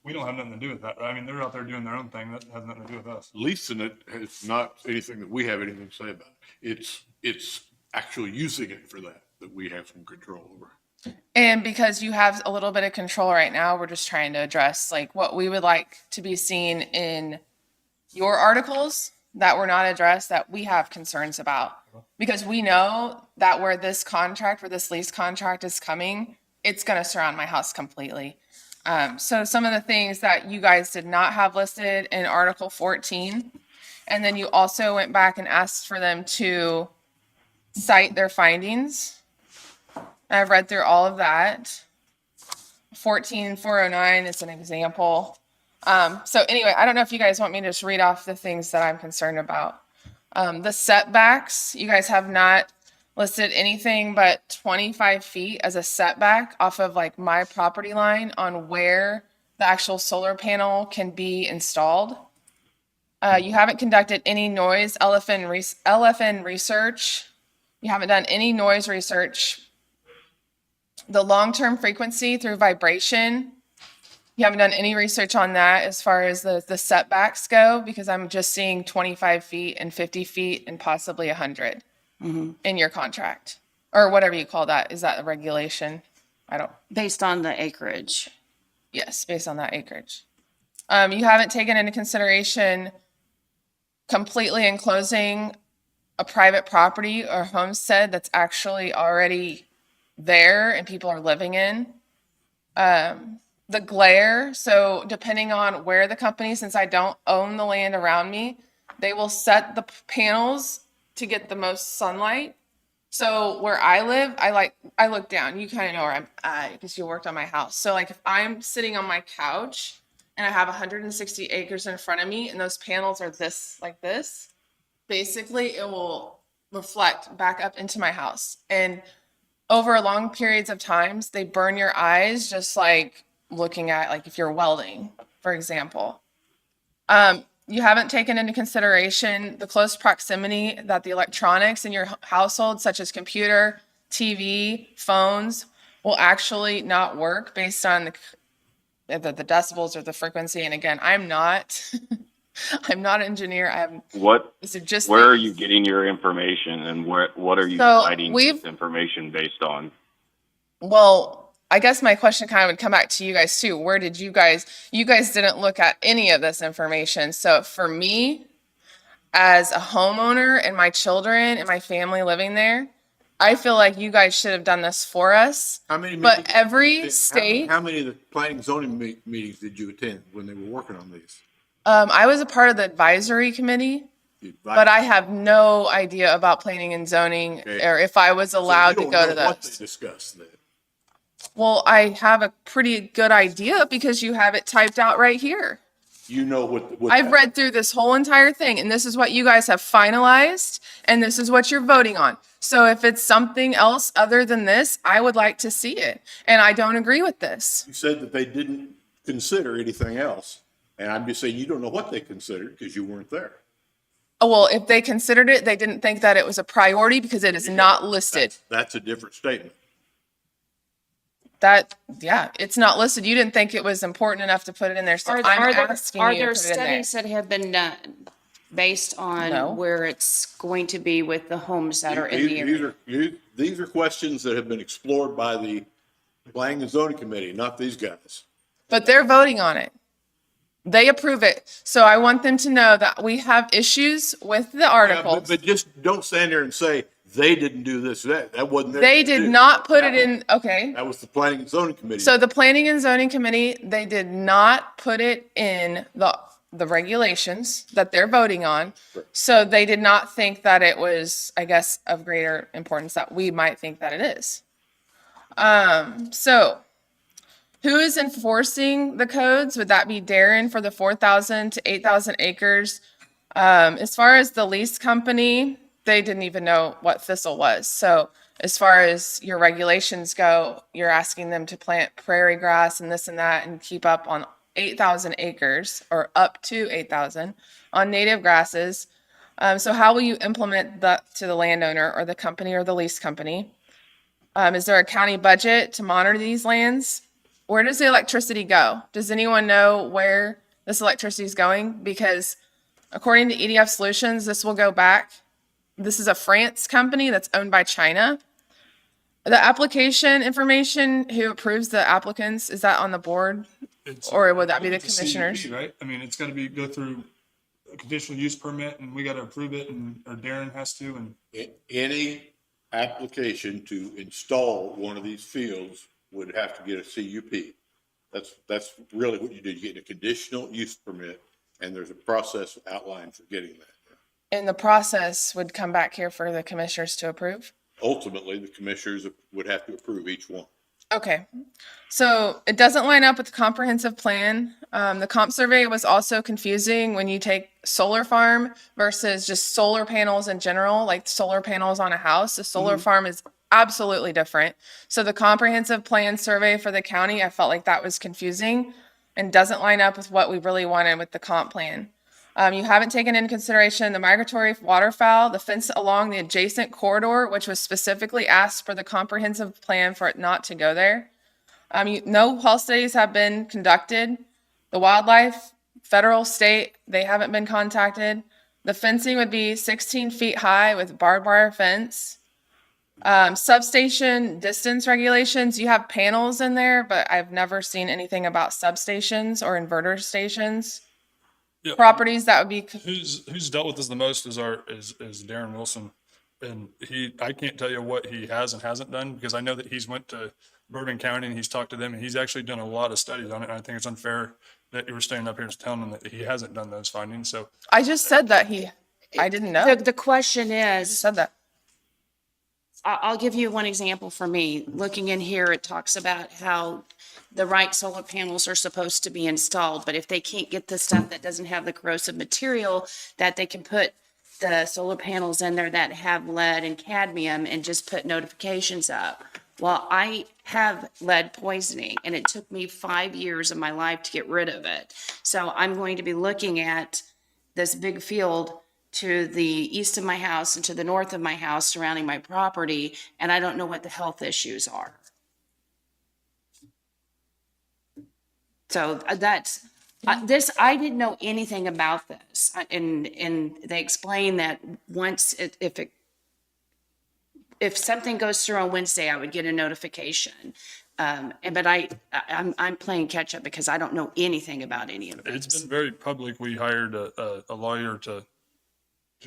Speaker 6: we don't have nothing to do with that, right? I mean, they're out there doing their own thing. That has nothing to do with us.
Speaker 5: Leasing it is not anything that we have anything to say about. It's actually using it for that we have some control over.
Speaker 11: And because you have a little bit of control right now, we're just trying to address like what we would like to be seen in your articles that were not addressed that we have concerns about. Because we know that where this lease contract is coming, it's going to surround my house completely. So some of the things that you guys did not have listed in Article 14, and then you also went back and asked for them to cite their findings. I've read through all of that. 14.409 is an example. So anyway, I don't know if you guys want me to just read off the things that I'm concerned about. The setbacks, you guys have not listed anything but 25 feet as a setback off of like my property line on where the actual solar panel can be installed. You haven't conducted any noise LFN research. You haven't done any noise research. The long-term frequency through vibration, you haven't done any research on that as far as the setbacks go, because I'm just seeing 25 feet and 50 feet and possibly 100 in your contract, or whatever you call that. Is that a regulation?
Speaker 12: Based on the acreage.
Speaker 11: Yes, based on that acreage. You haven't taken into consideration completely enclosing a private property or homestead that's actually already there and people are living in. The glare, so depending on where the company, since I don't own the land around me, they will set the panels to get the most sunlight. So where I live, I look down. You kind of know where I'm at because you worked on my house. So like if I'm sitting on my couch and I have 160 acres in front of me and those panels are like this, basically it will reflect back up into my house. And over long periods of times, they burn your eyes, just like looking at, like if you're welding, for example. You haven't taken into consideration the close proximity that the electronics in your household, such as computer, TV, phones, will actually not work based on the decibels or the frequency. And again, I'm not an engineer.
Speaker 3: Where are you getting your information, and what are you citing this information based on?
Speaker 11: Well, I guess my question kind of would come back to you guys too. Where did you guys didn't look at any of this information. So for me, as a homeowner and my children and my family living there, I feel like you guys should have done this for us.
Speaker 5: How many
Speaker 11: But
Speaker 5: meetings-
Speaker 11: every state,
Speaker 5: How many of the planning and zoning meetings did you attend when they were working on these?
Speaker 11: I was a part of the advisory committee, but I have no idea about planning and zoning
Speaker 5: Okay.
Speaker 11: or if I was
Speaker 5: So you
Speaker 11: allowed to
Speaker 5: don't
Speaker 11: go
Speaker 5: know
Speaker 11: to
Speaker 5: what
Speaker 11: those.
Speaker 5: they discussed then.
Speaker 11: Well, I have a pretty good idea because you have it typed out right here.
Speaker 5: You know what.
Speaker 11: I've read through this whole entire thing, and this is what you guys have finalized, and this is what you're voting on. So if it's something else other than this, I would like to see it. And I don't agree with this.
Speaker 5: You said that they didn't consider anything else. And I'm just saying you don't know what they considered because you weren't there.
Speaker 11: Oh, well, if they considered it, they didn't think that it was a priority because it is not listed.
Speaker 5: That's a different statement.
Speaker 11: Yeah, it's not listed. You didn't think it was important enough to put it in there. So I'm asking you to
Speaker 12: there
Speaker 11: put it in there.
Speaker 12: studies that have been done based
Speaker 11: No.
Speaker 12: on where it's going to be with the homes that are in the area?
Speaker 5: These are questions that have been explored by the Planning and Zoning Committee, not these guys.
Speaker 11: But they're voting on it. They approve it. So I want them to know that we have issues with the
Speaker 5: Yeah,
Speaker 11: articles.
Speaker 5: but just don't stand there and say, they didn't do this, that wasn't their.
Speaker 11: They did not put it in, okay.
Speaker 5: That was the Planning and Zoning Committee.
Speaker 11: So the Planning and Zoning Committee, they did not put it in the regulations that they're voting on. So they did not think that it was, I guess, of greater importance that we might think that it is. So who is enforcing the codes? Would that be Darren for the 4,000 to 8,000 acres? As far as the lease company, they didn't even know what thistle was. So as far as your regulations go, you're asking them to plant prairie grass and this and that and keep up on 8,000 acres or up to 8,000 on native grasses. So how will you implement that to the landowner or the company or the lease company? Is there a county budget to monitor these lands? Where does the electricity go? Does anyone know where this electricity is going? Because according to EDF Solutions, this will go back. This is a France company that's owned by China. The application information, who approves the applicants, is that on the board? Or would that be the
Speaker 6: It's a
Speaker 11: commissioners?
Speaker 6: CUP, right? I mean, it's gotta go through a conditional use permit and we gotta approve it or Darren has to and.
Speaker 5: Any application to install one of these fields would have to get a CUP. That's really what you do. You get a conditional use permit and there's a process outlined for getting that.
Speaker 11: And the process would come back here for the commissioners to approve?
Speaker 5: Ultimately, the commissioners would have to approve each one.
Speaker 11: Okay, so it doesn't line up with the comprehensive plan. The comp survey was also confusing when you take solar farm versus just solar panels in general, like solar panels on a house. A solar farm is absolutely different. So the comprehensive plan survey for the county, I felt like that was confusing and doesn't line up with what we really wanted with the comp plan. You haven't taken into consideration the migratory waterfowl, the fence along the adjacent corridor, which was specifically asked for the comprehensive plan for it not to go there. No health studies have been conducted. The wildlife, federal, state, they haven't been contacted. The fencing would be 16 feet high with barbed wire fence. Substation distance regulations, you have panels in there, but I've never seen anything about substations or inverter stations.
Speaker 6: Yeah.
Speaker 11: Properties that would be,
Speaker 6: Who's dealt with this the most is Darren Wilson. And I can't tell you what he has and hasn't done because I know that he's went to Bourbon County and he's talked to them and he's actually done a lot of studies on it. And I think it's unfair that you were standing up here and telling him that he hasn't done those findings. So
Speaker 11: I just said that I didn't know.
Speaker 12: The question
Speaker 11: I just
Speaker 12: is,
Speaker 11: said that.
Speaker 12: I'll give you one example for me. Looking in here, it talks about how the right solar panels are supposed to be installed, but if they can't get the stuff that doesn't have the corrosive material, that they can put the solar panels in there that have lead and cadmium and just put notifications up. Well, I have lead poisoning and it took me 5 years of my life to get rid of it. So I'm going to be looking at this big field to the east of my house and to the north of my house surrounding my property, and I don't know what the health issues are. So that's, I didn't know anything about this. And they explained that once, if something goes through on Wednesday, I would get a notification. But I'm playing catch up because I don't know anything about any of this.
Speaker 6: it's been very public. We hired a lawyer to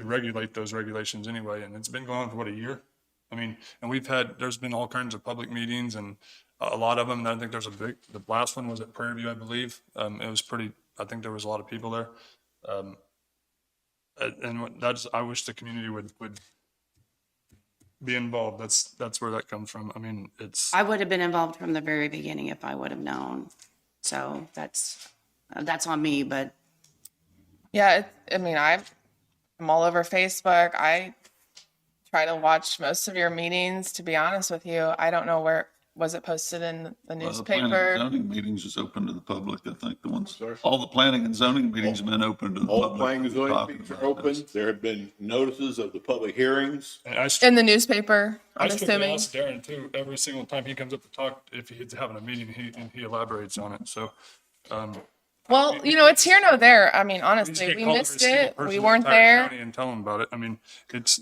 Speaker 6: regulate those regulations anyway. And it's been going on for a year? I mean, and there's been all kinds of public meetings and a lot of them. And I think the last one was at Prairie View, I believe. It was I think there was a lot of people there. I wish the community would be involved. That's where that comes from. I mean,
Speaker 12: I would have been involved from the very beginning if I would have known. So that's on me, but
Speaker 11: Yeah, I mean, I'm all over Facebook. I try to watch most of your meetings, to be honest with you. I don't know where, was it posted in the
Speaker 4: Planning and
Speaker 11: newspaper?
Speaker 4: zoning meetings is open to the public, I think,
Speaker 5: Sorry?
Speaker 4: all the planning and zoning meetings have been open to the
Speaker 5: All
Speaker 4: public.
Speaker 5: planning and zoning
Speaker 4: Talking
Speaker 5: meetings are
Speaker 4: about
Speaker 5: open.
Speaker 4: this.
Speaker 5: There have been notices of the public hearings.
Speaker 6: And I
Speaker 11: In the newspaper, I'm
Speaker 6: strictly
Speaker 11: assuming.
Speaker 6: ask Darren too, every single time he comes up to talk, if he's having a meeting, he elaborates on it. So,
Speaker 11: Well, it's here, no there. I mean,
Speaker 6: we just
Speaker 11: honestly,
Speaker 6: can't
Speaker 11: we
Speaker 6: call every
Speaker 11: missed
Speaker 6: single
Speaker 11: it.
Speaker 6: person
Speaker 11: We
Speaker 6: in the
Speaker 11: weren't
Speaker 6: entire
Speaker 11: there.
Speaker 6: county and tell them about it. I mean,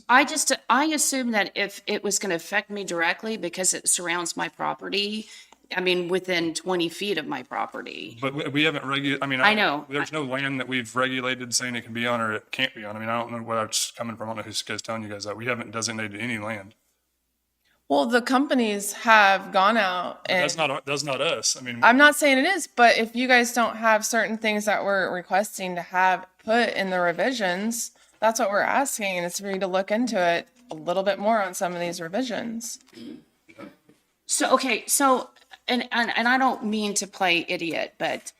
Speaker 12: I assume that if it was going to affect me directly because it surrounds my property, I mean, within 20 feet of my property.
Speaker 6: but we haven't I mean,
Speaker 12: I know.
Speaker 6: there's no land that we've regulated saying it can be on or it can't be on. I mean, I don't know where that's coming from. I don't know who's guys telling you guys that. We haven't designated any land.
Speaker 11: Well, the companies have gone out
Speaker 6: But
Speaker 11: and
Speaker 6: that's not us. I mean,
Speaker 11: I'm not saying it is, but if you guys don't have certain things that we're requesting to have put in the revisions, that's what we're asking, and it's for you to look into it a little bit more on some of these revisions.
Speaker 12: So, okay, so, and I don't mean to play idiot, but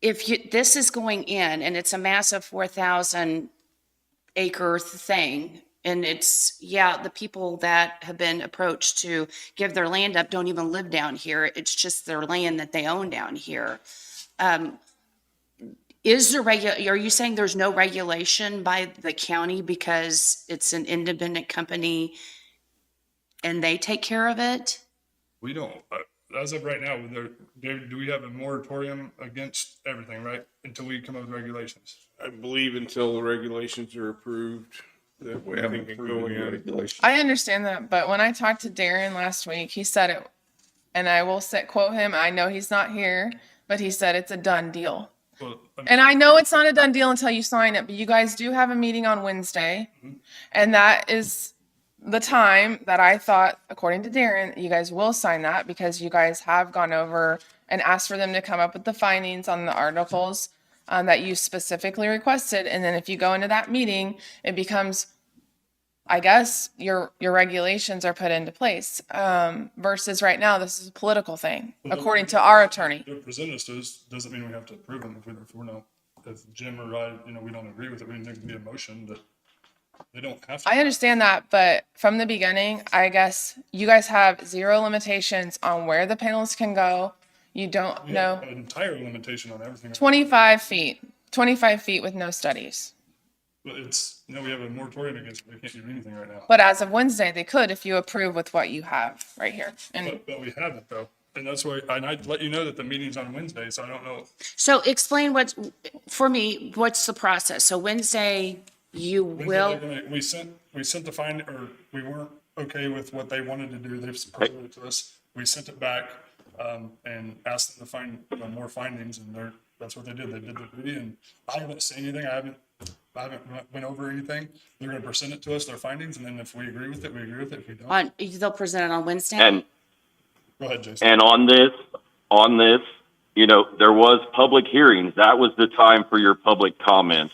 Speaker 12: this is going in and it's a massive 4,000 acre thing, and it's, the people that have been approached to give their land up don't even live down here. It's just their land that they own down here. Are you saying there's no regulation by the county because it's an independent company and they take care of it?
Speaker 6: we don't, as of right now, David, do we have a moratorium against everything, right? Until we come up with regulations?
Speaker 2: I believe until the regulations are approved, that
Speaker 4: We
Speaker 2: we
Speaker 4: haven't
Speaker 2: can go
Speaker 4: approved any
Speaker 2: in.
Speaker 4: regulations.
Speaker 11: I understand that, but when I talked to Darren last week, he said it, and I will quote him. I know he's not here, but he said it's a done deal.
Speaker 6: Well, I mean,
Speaker 11: And I know it's not a done deal until you sign it, but you guys do have a meeting on Wednesday. And that is the time that I thought, according to Darren, you guys will sign that because you guys have gone over and asked for them to come up with the findings on the articles that you specifically requested. And then if you go into that meeting, it becomes, I guess, your regulations are put into place. Versus right now, this is a political thing, according to our attorney.
Speaker 6: they're presented us to us, doesn't mean we have to approve them if Jim or I, we don't agree with it, we need to be a motion that they don't have to.
Speaker 11: I understand that, but from the beginning, I guess you guys have zero limitations on where the panels can go. You don't
Speaker 6: We
Speaker 11: know,
Speaker 6: have an entire limitation on everything.
Speaker 11: 25 feet with no studies.
Speaker 6: But we have a moratorium against it. We can't do anything right now.
Speaker 11: But as of Wednesday, they could if you approve with what you have right here. And
Speaker 6: But we haven't though. And that's why, and I'd let you know that the meeting's on Wednesday, so I don't know.
Speaker 12: So explain for me, what's the process? So Wednesday, you will,
Speaker 6: We sent or we weren't okay with what they wanted to do. They've presented it to us. We sent it back, and asked them to find more findings, and that's what they did. They did the duty, and I haven't seen anything. I haven't went over anything. They're gonna present it to us, their findings, and then if we agree with it, we agree with it. If we don't,
Speaker 12: they'll present it on Wednesday?
Speaker 3: And
Speaker 6: go ahead, Jason.
Speaker 3: And on this, there was public hearings. That was the time for your public comments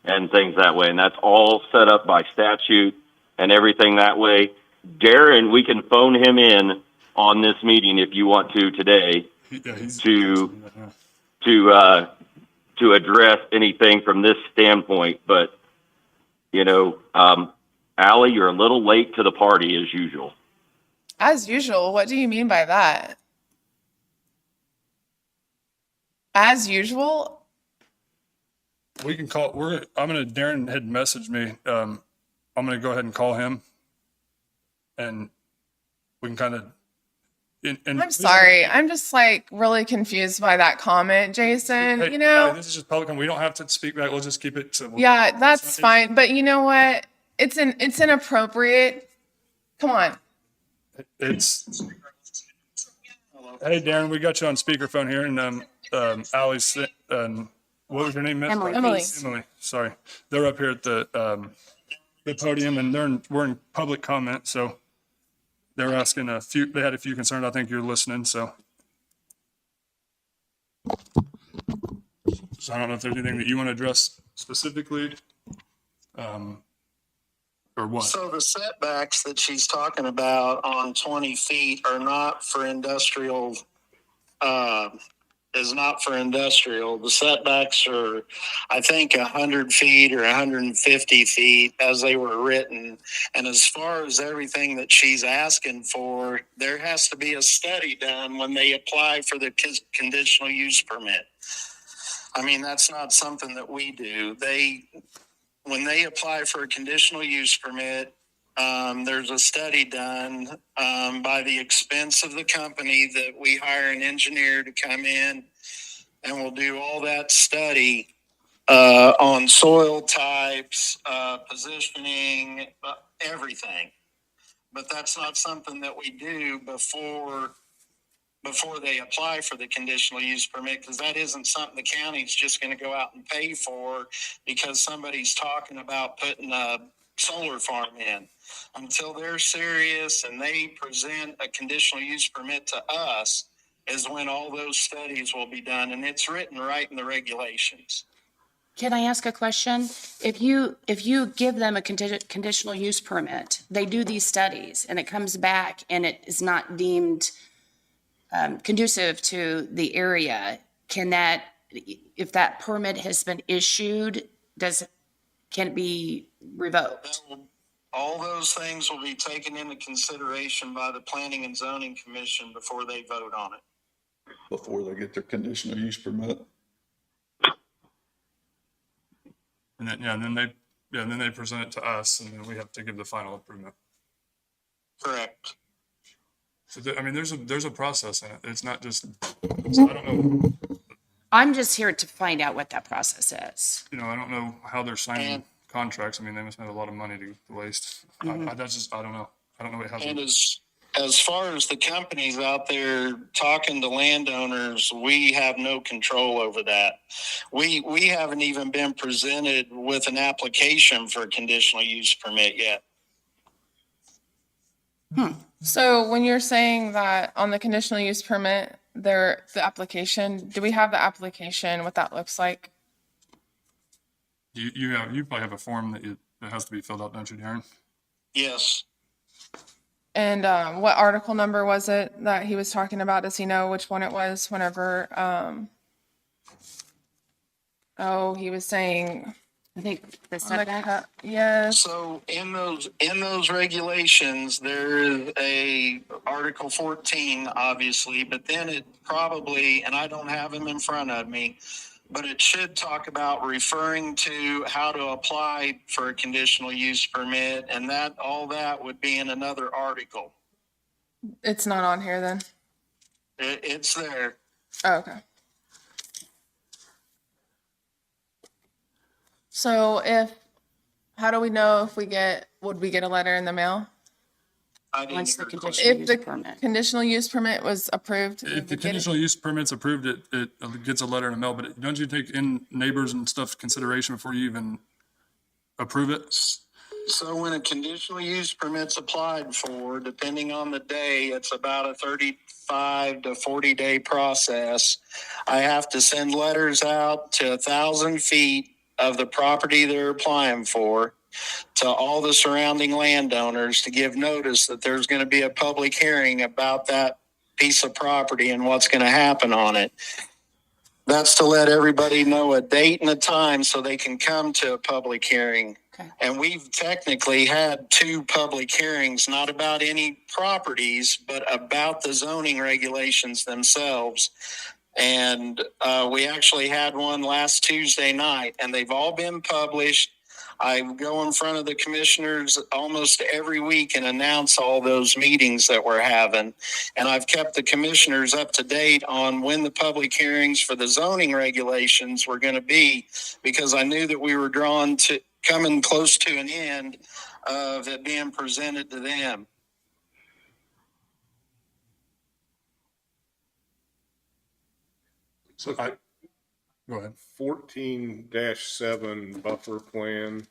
Speaker 3: and things that way. And that's all set up by statute and everything that way. Darren, we can phone him in on this meeting if you want to today to address anything from this standpoint. But, Allie, you're a little late to the party as usual.
Speaker 11: as usual, what do you mean by that? As usual?
Speaker 6: We can call, Darren had messaged me. I'm gonna go ahead and call him. And we can kind of.
Speaker 11: I'm sorry. I'm just really confused by that comment, Jason.
Speaker 6: Hey, this is just public, and we don't have to speak back. We'll just keep it civil.
Speaker 11: Yeah, that's fine. But you know what? It's inappropriate. Come on.
Speaker 6: Hey, Darren, we got you on speakerphone here, and Allie's, what was your name, Miss?
Speaker 12: Emily.
Speaker 11: Emily.
Speaker 6: Emily, sorry. They're up here at the the podium and we're in public comment, so they were asking they had a few concerns. I think you're listening, so. So I don't know if there's anything that you want to address specifically. Or what?
Speaker 13: So the setbacks that she's talking about on 20 feet are not for industrial, is not for industrial. The setbacks are, I think, 100 feet or 150 feet as they were written. And as far as everything that she's asking for, there has to be a study done when they apply for the conditional use permit. I mean, that's not something that we do. When they apply for a conditional use permit, there's a study done by the expense of the company that we hire an engineer to come in and we'll do all that study on soil types, positioning, everything. But that's not something that we do before they apply for the conditional use permit, because that isn't something the county's just going to go out and pay for because somebody's talking about putting a solar farm in. Until they're serious and they present a conditional use permit to us is when all those studies will be done, and it's written right in the regulations.
Speaker 12: Can I ask a question? If you give them a conditional use permit, they do these studies and it comes back and it is not deemed conducive to the area, if that permit has been issued, can it be revoked?
Speaker 13: All those things will be taken into consideration by the Planning and Zoning Commission before they vote on it.
Speaker 4: Before they get their conditional use permit.
Speaker 6: And then they present it to us, and then we have to give the final approval.
Speaker 13: Correct.
Speaker 6: So there's a process in it. It's not just. So I don't know.
Speaker 12: I'm just here to find out what that process is.
Speaker 6: I don't know how they're signing contracts. They must have a lot of money to waste.
Speaker 12: Mm-hmm.
Speaker 6: I don't know. I don't know what it has.
Speaker 13: And as far as the companies out there talking to landowners, we have no control over that. We haven't even been presented with an application for a conditional use permit yet.
Speaker 11: So when you're saying that on the conditional use permit, the application, do we have the application, what that looks like?
Speaker 6: You probably have a form that has to be filled out, don't you, Darren?
Speaker 13: Yes.
Speaker 11: And what article number was it that he was talking about? Does he know which one it was whenever, he was saying.
Speaker 12: I think the setback.
Speaker 11: Yes.
Speaker 13: So in those regulations, there is a Article 14, obviously, but then it probably, and I don't have them in front of me, but it should talk about referring to how to apply for a conditional use permit, and all that would be in another article.
Speaker 11: It's not on here then?
Speaker 13: It's there.
Speaker 11: Oh, okay. So how do we know if would we get a letter in the mail?
Speaker 12: Once the
Speaker 11: If
Speaker 12: conditional use
Speaker 11: the
Speaker 12: permit.
Speaker 11: conditional use permit was approved?
Speaker 6: If the conditional use permit's approved, it gets a letter in the mail, but don't you take in neighbors and stuff consideration before you even approve it?
Speaker 13: So when a conditional use permit's applied for, depending on the day, it's about a 35 to 40-day process. I have to send letters out to 1,000 feet of the property they're applying for to all the surrounding landowners to give notice that there's going to be a public hearing about that piece of property and what's going to happen on it. That's to let everybody know a date and a time so they can come to a public hearing.
Speaker 12: Okay.
Speaker 13: And we've technically had 2 public hearings, not about any properties, but about the zoning regulations themselves. And we actually had one last Tuesday night, and they've all been published. I go in front of the commissioners almost every week and announce all those meetings that we're having. And I've kept the commissioners up to date on when the public hearings for the zoning regulations were going to be, because I knew that we were coming close to an end of it being presented to them.
Speaker 2: So
Speaker 6: Go ahead.
Speaker 2: 14-7 buffer plan.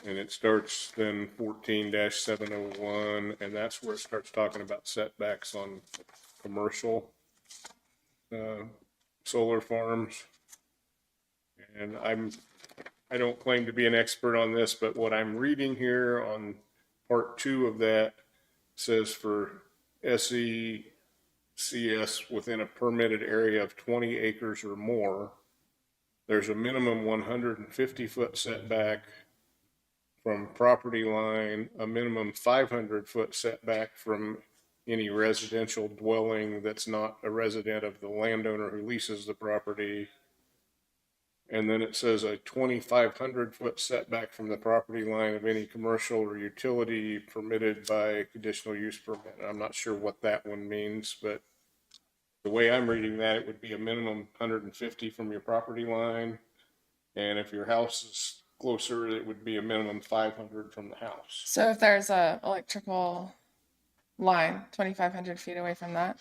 Speaker 2: And it starts then 14-701, and that's where it starts talking about setbacks on commercial solar farms. And I don't claim to be an expert on this, but what I'm reading here on part 2 of that says for SECS within a permitted area of 20 acres or more, there's a minimum 150-foot setback from property line, a minimum 500-foot setback from any residential dwelling that's not a resident of the landowner who leases the property. And then it says a 2,500-foot setback from the property line of any commercial or utility permitted by conditional use permit. I'm not sure what that one means, but the way I'm reading that, it would be a minimum 150 from your property line. And if your house is closer, it would be a minimum 500 from the house.
Speaker 11: So if there's a electrical line 2,500 feet away from that.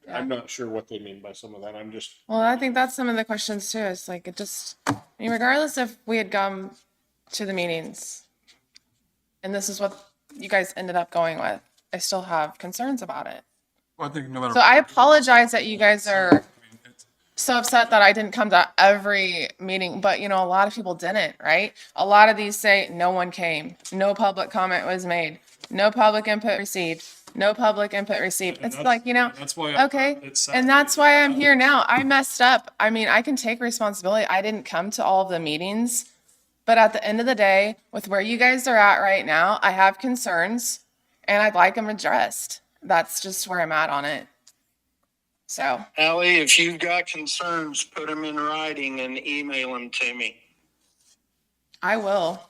Speaker 2: I'm not sure what they mean by some of that. I'm just.
Speaker 11: Well, I think that's some of the questions too. It's like, I mean, regardless if we had gone to the meetings and this is what you guys ended up going with, I still have concerns about it.
Speaker 6: Well, I think no matter.
Speaker 11: So I apologize that you guys are so upset that I didn't come to every meeting, but a lot of people didn't, right? A lot of these say no one came, no public comment was made, no public input received, no public input received. It's like,
Speaker 6: That's why.
Speaker 11: okay.
Speaker 6: It's sad.
Speaker 11: And that's why I'm here now. I messed up. I mean, I can take responsibility. I didn't come to all of the meetings, but at the end of the day, with where you guys are at right now, I have concerns and I'd like them addressed. That's just where I'm at on it. So,
Speaker 13: Allie, if you've got concerns, put them in writing and email them to me.
Speaker 11: I will.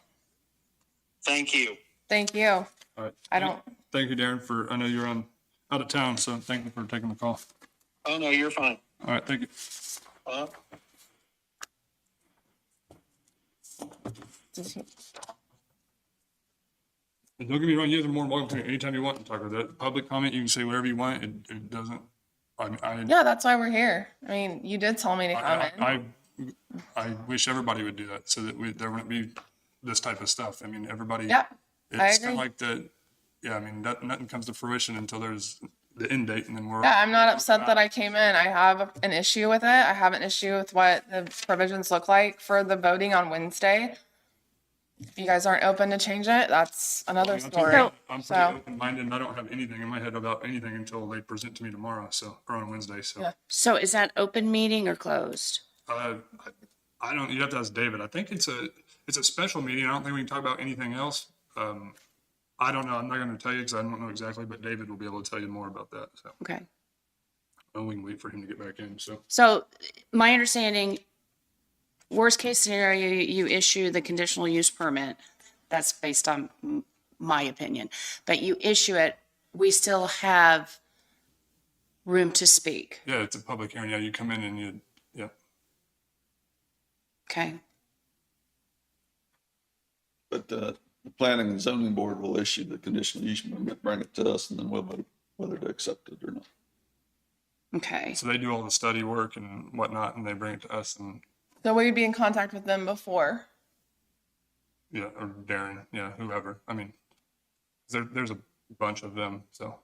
Speaker 13: Thank you.
Speaker 11: Thank you.
Speaker 6: All right.
Speaker 11: I don't.
Speaker 6: Thank you, Darren, I know you're out of town, so thank you for taking the call.
Speaker 13: Oh, no, you're fine.
Speaker 6: All right, thank you. And don't get me wrong, you guys are more than welcome to anytime you want to talk about that. Public comment, you can say whatever you want. It doesn't,
Speaker 11: Yeah, that's why we're here. I mean, you did tell me to come in.
Speaker 6: I wish everybody would do that so that there wouldn't be this type of stuff. I mean, everybody.
Speaker 11: Yeah, I
Speaker 6: It's kind
Speaker 11: agree.
Speaker 6: of like the, yeah, I mean, nothing comes to fruition until there's the end date and then we're.
Speaker 11: Yeah, I'm not upset that I came in. I have an issue with it. I have an issue with what the provisions look like for the voting on Wednesday. If you guys aren't open to change it, that's another story.
Speaker 6: I'm pretty
Speaker 11: So,
Speaker 6: open-minded and I don't have anything in my head about anything until they present to me tomorrow, or on Wednesday, so.
Speaker 11: Yeah.
Speaker 12: So is that open meeting or closed?
Speaker 6: I don't, you have to ask David. I think it's a special meeting. I don't think we can talk about anything else. I don't know. I'm not going to tell you because I don't know exactly, but David will be able to tell you more about that, so.
Speaker 12: Okay.
Speaker 6: And we can wait for him to get back in, so.
Speaker 12: So my understanding, worst case scenario, you issue the conditional use permit. That's based on my opinion. But you issue it, we still have room to speak.
Speaker 6: Yeah, it's a public hearing. Yeah, you come in and yeah.
Speaker 12: Okay.
Speaker 4: But the planning and zoning board will issue the conditional use permit, bring it to us, and then we'll vote whether to accept it or not.
Speaker 12: Okay.
Speaker 6: So they do all the study work and whatnot, and they bring it to us and,
Speaker 11: so we'd be in contact with them before.
Speaker 6: yeah, or Darren, yeah, whoever. I mean, there's a bunch of them, so.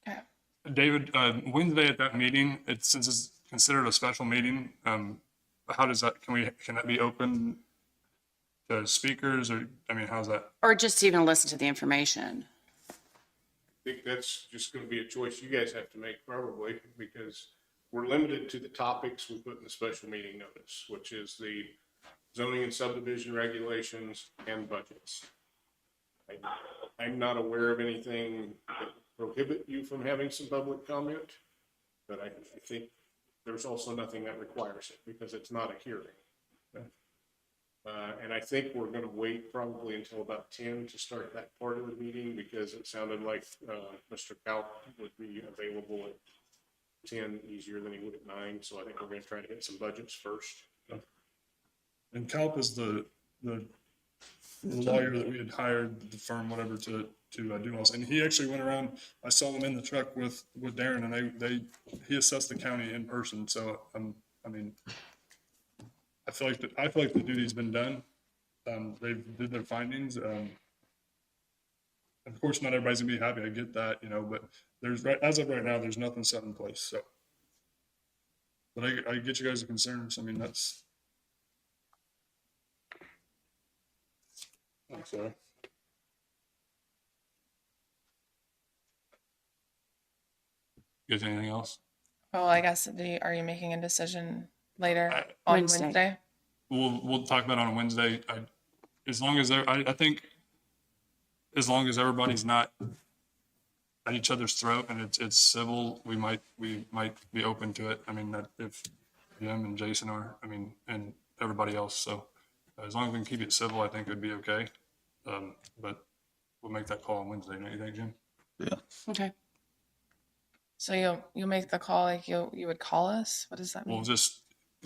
Speaker 11: Okay.
Speaker 6: David, Wednesday at that meeting, since it's considered a special meeting, how does that, can that be open to speakers or, I mean, how's that?
Speaker 12: Or just even listen to the information.
Speaker 2: I think that's just going to be a choice you guys have to make probably, because we're limited to the topics we put in the special meeting notice, which is the zoning and subdivision regulations and budgets. I'm not aware of anything that prohibit you from having some public comment, but I think there's also nothing that requires it because it's not a hearing. And I think we're going to wait probably until about 10 to start that part of the meeting because it sounded like Mr. Kalk would be available at 10 easier than he would at 9. So I think we're going to try to hit some budgets first.
Speaker 6: And Kalp is the lawyer that we had hired, the firm, whatever, to do all this. And he actually went around, I saw him in the truck with Darren and he assessed the county in person. So, I mean, I feel like the duty's been done. They've did their findings. Of course, not everybody's gonna be happy. I get that, but as of right now, there's nothing set in place. So, but I get you guys' concerns. I mean, that's. I'm sorry. You guys, anything else?
Speaker 11: Well, I guess, are you making a decision later on
Speaker 12: Wednesday.
Speaker 11: Wednesday?
Speaker 6: We'll talk about it on Wednesday. As long as I think, as long as everybody's not at each other's throat and it's civil, we might be open to it. I mean, that if Jim and Jason are, I mean, and everybody else. So as long as we can keep it civil, I think it'd be okay. But we'll make that call on Wednesday. Don't you think, Jim?
Speaker 4: Yeah.
Speaker 12: Okay.
Speaker 11: So you'll make the call, like you would call us? What does that mean?
Speaker 6: We'll just.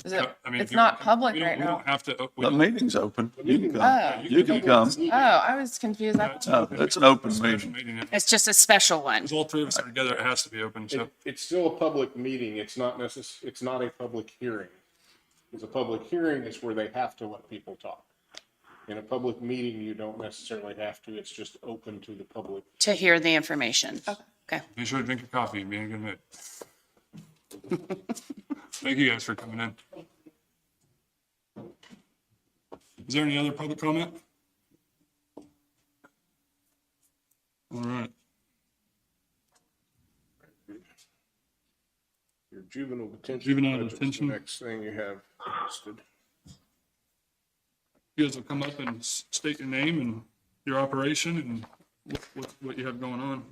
Speaker 11: Is it,
Speaker 6: I mean,
Speaker 11: it's not public right
Speaker 6: We
Speaker 11: now.
Speaker 6: don't have to.
Speaker 4: The meeting's open. You can come.
Speaker 11: Oh.
Speaker 4: You can come.
Speaker 11: Oh, I was confused.
Speaker 4: No, it's an open meeting.
Speaker 12: It's just a special one.
Speaker 6: As all three of us are together, it has to be open. So
Speaker 2: It's still a public meeting. It's not it's not a public hearing. It's a public hearing is where they have to let people talk. In a public meeting, you don't necessarily have to. It's just open to the public.
Speaker 12: To hear the information. Okay.
Speaker 6: be sure to drink your coffee and be in a good mood. Thank you guys for coming in. Is there any other public comment? All right.
Speaker 2: Your juvenile detention.
Speaker 6: Juvenile
Speaker 2: budget's the
Speaker 6: detention.
Speaker 2: Next thing you have listed.
Speaker 6: You guys will come up and state your name and your operation and what you have going on.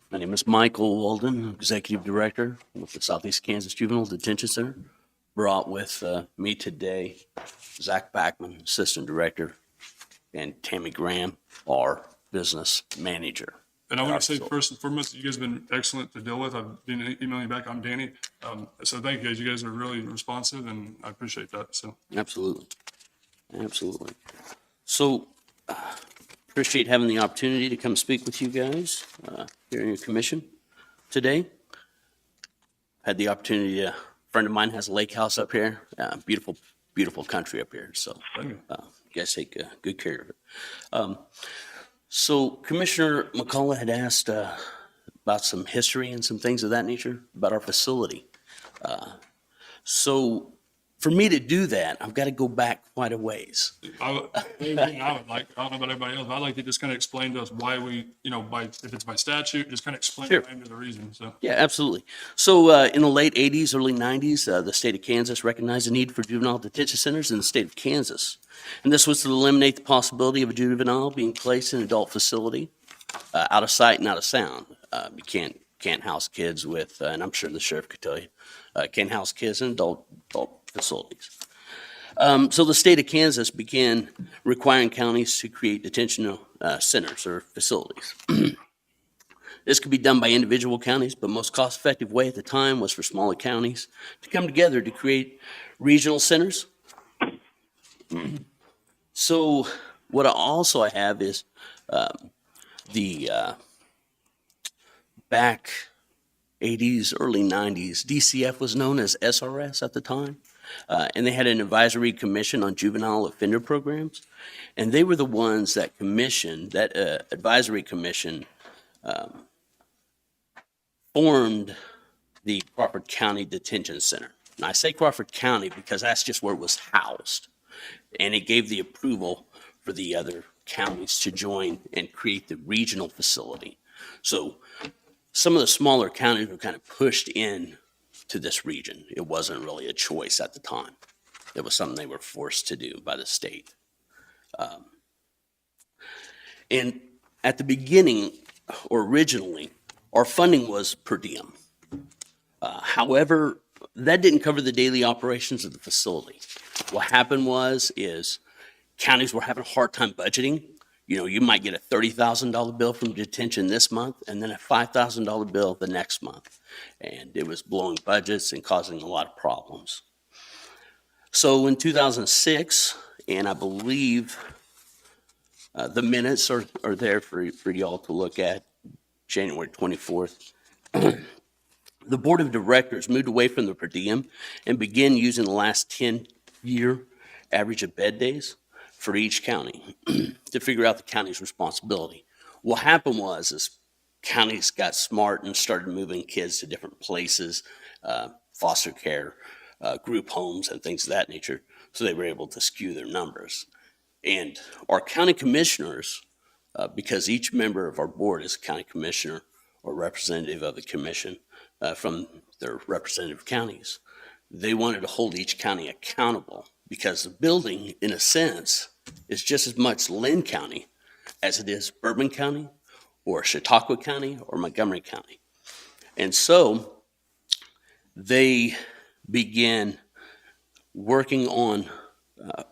Speaker 14: My name is Michael Walden, Executive Director with the Southeast Kansas Juvenile Detention Center. Brought with me today, Zach Backman, Assistant Director, and Tammy Graham, our Business Manager.
Speaker 6: And I want to say first and foremost, you guys have been excellent to deal with. I've been emailing back. I'm Danny. So thank you guys. You guys are really responsive and I appreciate that. So
Speaker 14: Absolutely. So appreciate having the opportunity to come speak with you guys here in your commission today. Had the opportunity a friend of mine has a lake house up here. Beautiful country up here. So you guys take good care of it. So Commissioner McCullough had asked about some history and some things of that nature about our facility. So for me to do that, I've got to go back quite a ways.
Speaker 6: I would like, I don't know about everybody else, but I'd like to just kind of explain to us why we, if it's by statute, just kind of explain
Speaker 14: Sure.
Speaker 6: the reason. So.
Speaker 14: Yeah, absolutely. So in the late 80s, early 90s, the state of Kansas recognized the need for juvenile detention centers in the state of Kansas. And this was to eliminate the possibility of a juvenile being placed in an adult facility out of sight and out of sound. You can't house kids with, and I'm sure the sheriff could tell you, can't house kids in adult facilities. So the state of Kansas began requiring counties to create detention centers or facilities. This could be done by individual counties, but most cost-effective way at the time was for smaller counties to come together to create regional centers. So what I have is the back 80s, early 90s, DCF was known as SRS at the time, and they had an advisory commission on juvenile offender programs, and they were the ones that commissioned, that advisory commission formed the Crawford County Detention Center. And I say Crawford County because that's just where it was housed, and it gave the approval for the other counties to join and create the regional facility. So some of the smaller counties were kind of pushed in to this region. It wasn't really a choice at the time. It was something they were forced to do by the state. And at the beginning, or originally, our funding was per diem. However, that didn't cover the daily operations of the facility. What happened is counties were having a hard time budgeting. You might get a $30,000 bill from detention this month and then a $5,000 bill the next month. And it was blowing budgets and causing a lot of problems. So in 2006, and I believe The minutes are there for y'all to look at, January 24th. The Board of Directors moved away from the per diem and began using the last 10-year average of bed days for each county to figure out the county's responsibility. What happened was counties got smart and started moving kids to different places, foster care, group homes, and things of that nature, so they were able to skew their numbers. And our county commissioners, because each member of our board is a county commissioner or representative of the commission from their representative counties, they wanted to hold each county accountable because the building, in a sense, is just as much Linn County as it is Bourbon County or Chautauqua County or Montgomery County. And so they began working on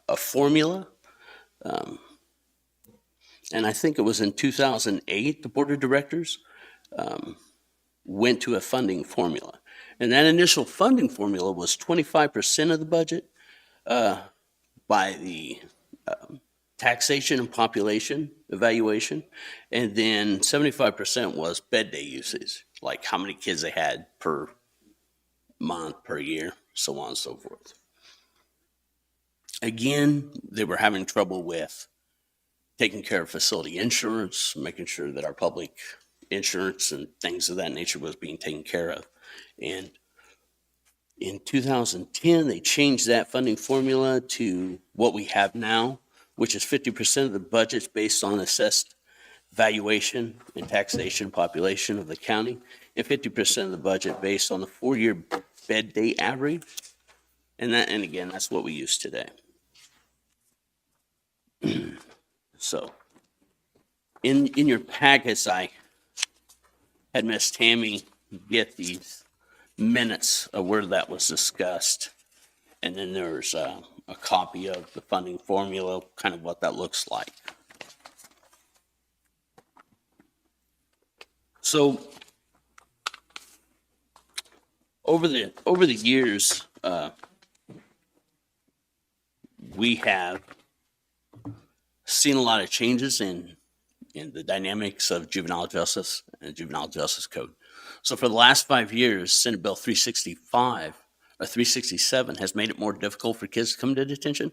Speaker 14: a formula. And I think it was in 2008, the Board of Directors went to a funding formula. And that initial funding formula was 25% of the budget by the taxation and population evaluation, and then 75% was bed day usage, like how many kids they had per month, per year, so on and so forth. Again, they were having trouble with taking care of facility insurance, making sure that our public insurance and things of that nature was being taken care of. And in 2010, they changed that funding formula to what we have now, which is 50% of the budget's based on assessed valuation and taxation population of the county, and 50% of the budget based on the 4-year bed day average. And again, that's what we use today. So in your packets, I had Miss Tammy get these minutes of where that was discussed. And then there's a copy of the funding formula, kind of what that looks like. So over the years, we have seen a lot of changes in the dynamics of juvenile justice and juvenile justice code. So for the last 5 years, Senate Bill 365 or 367 has made it more difficult for kids to come to detention.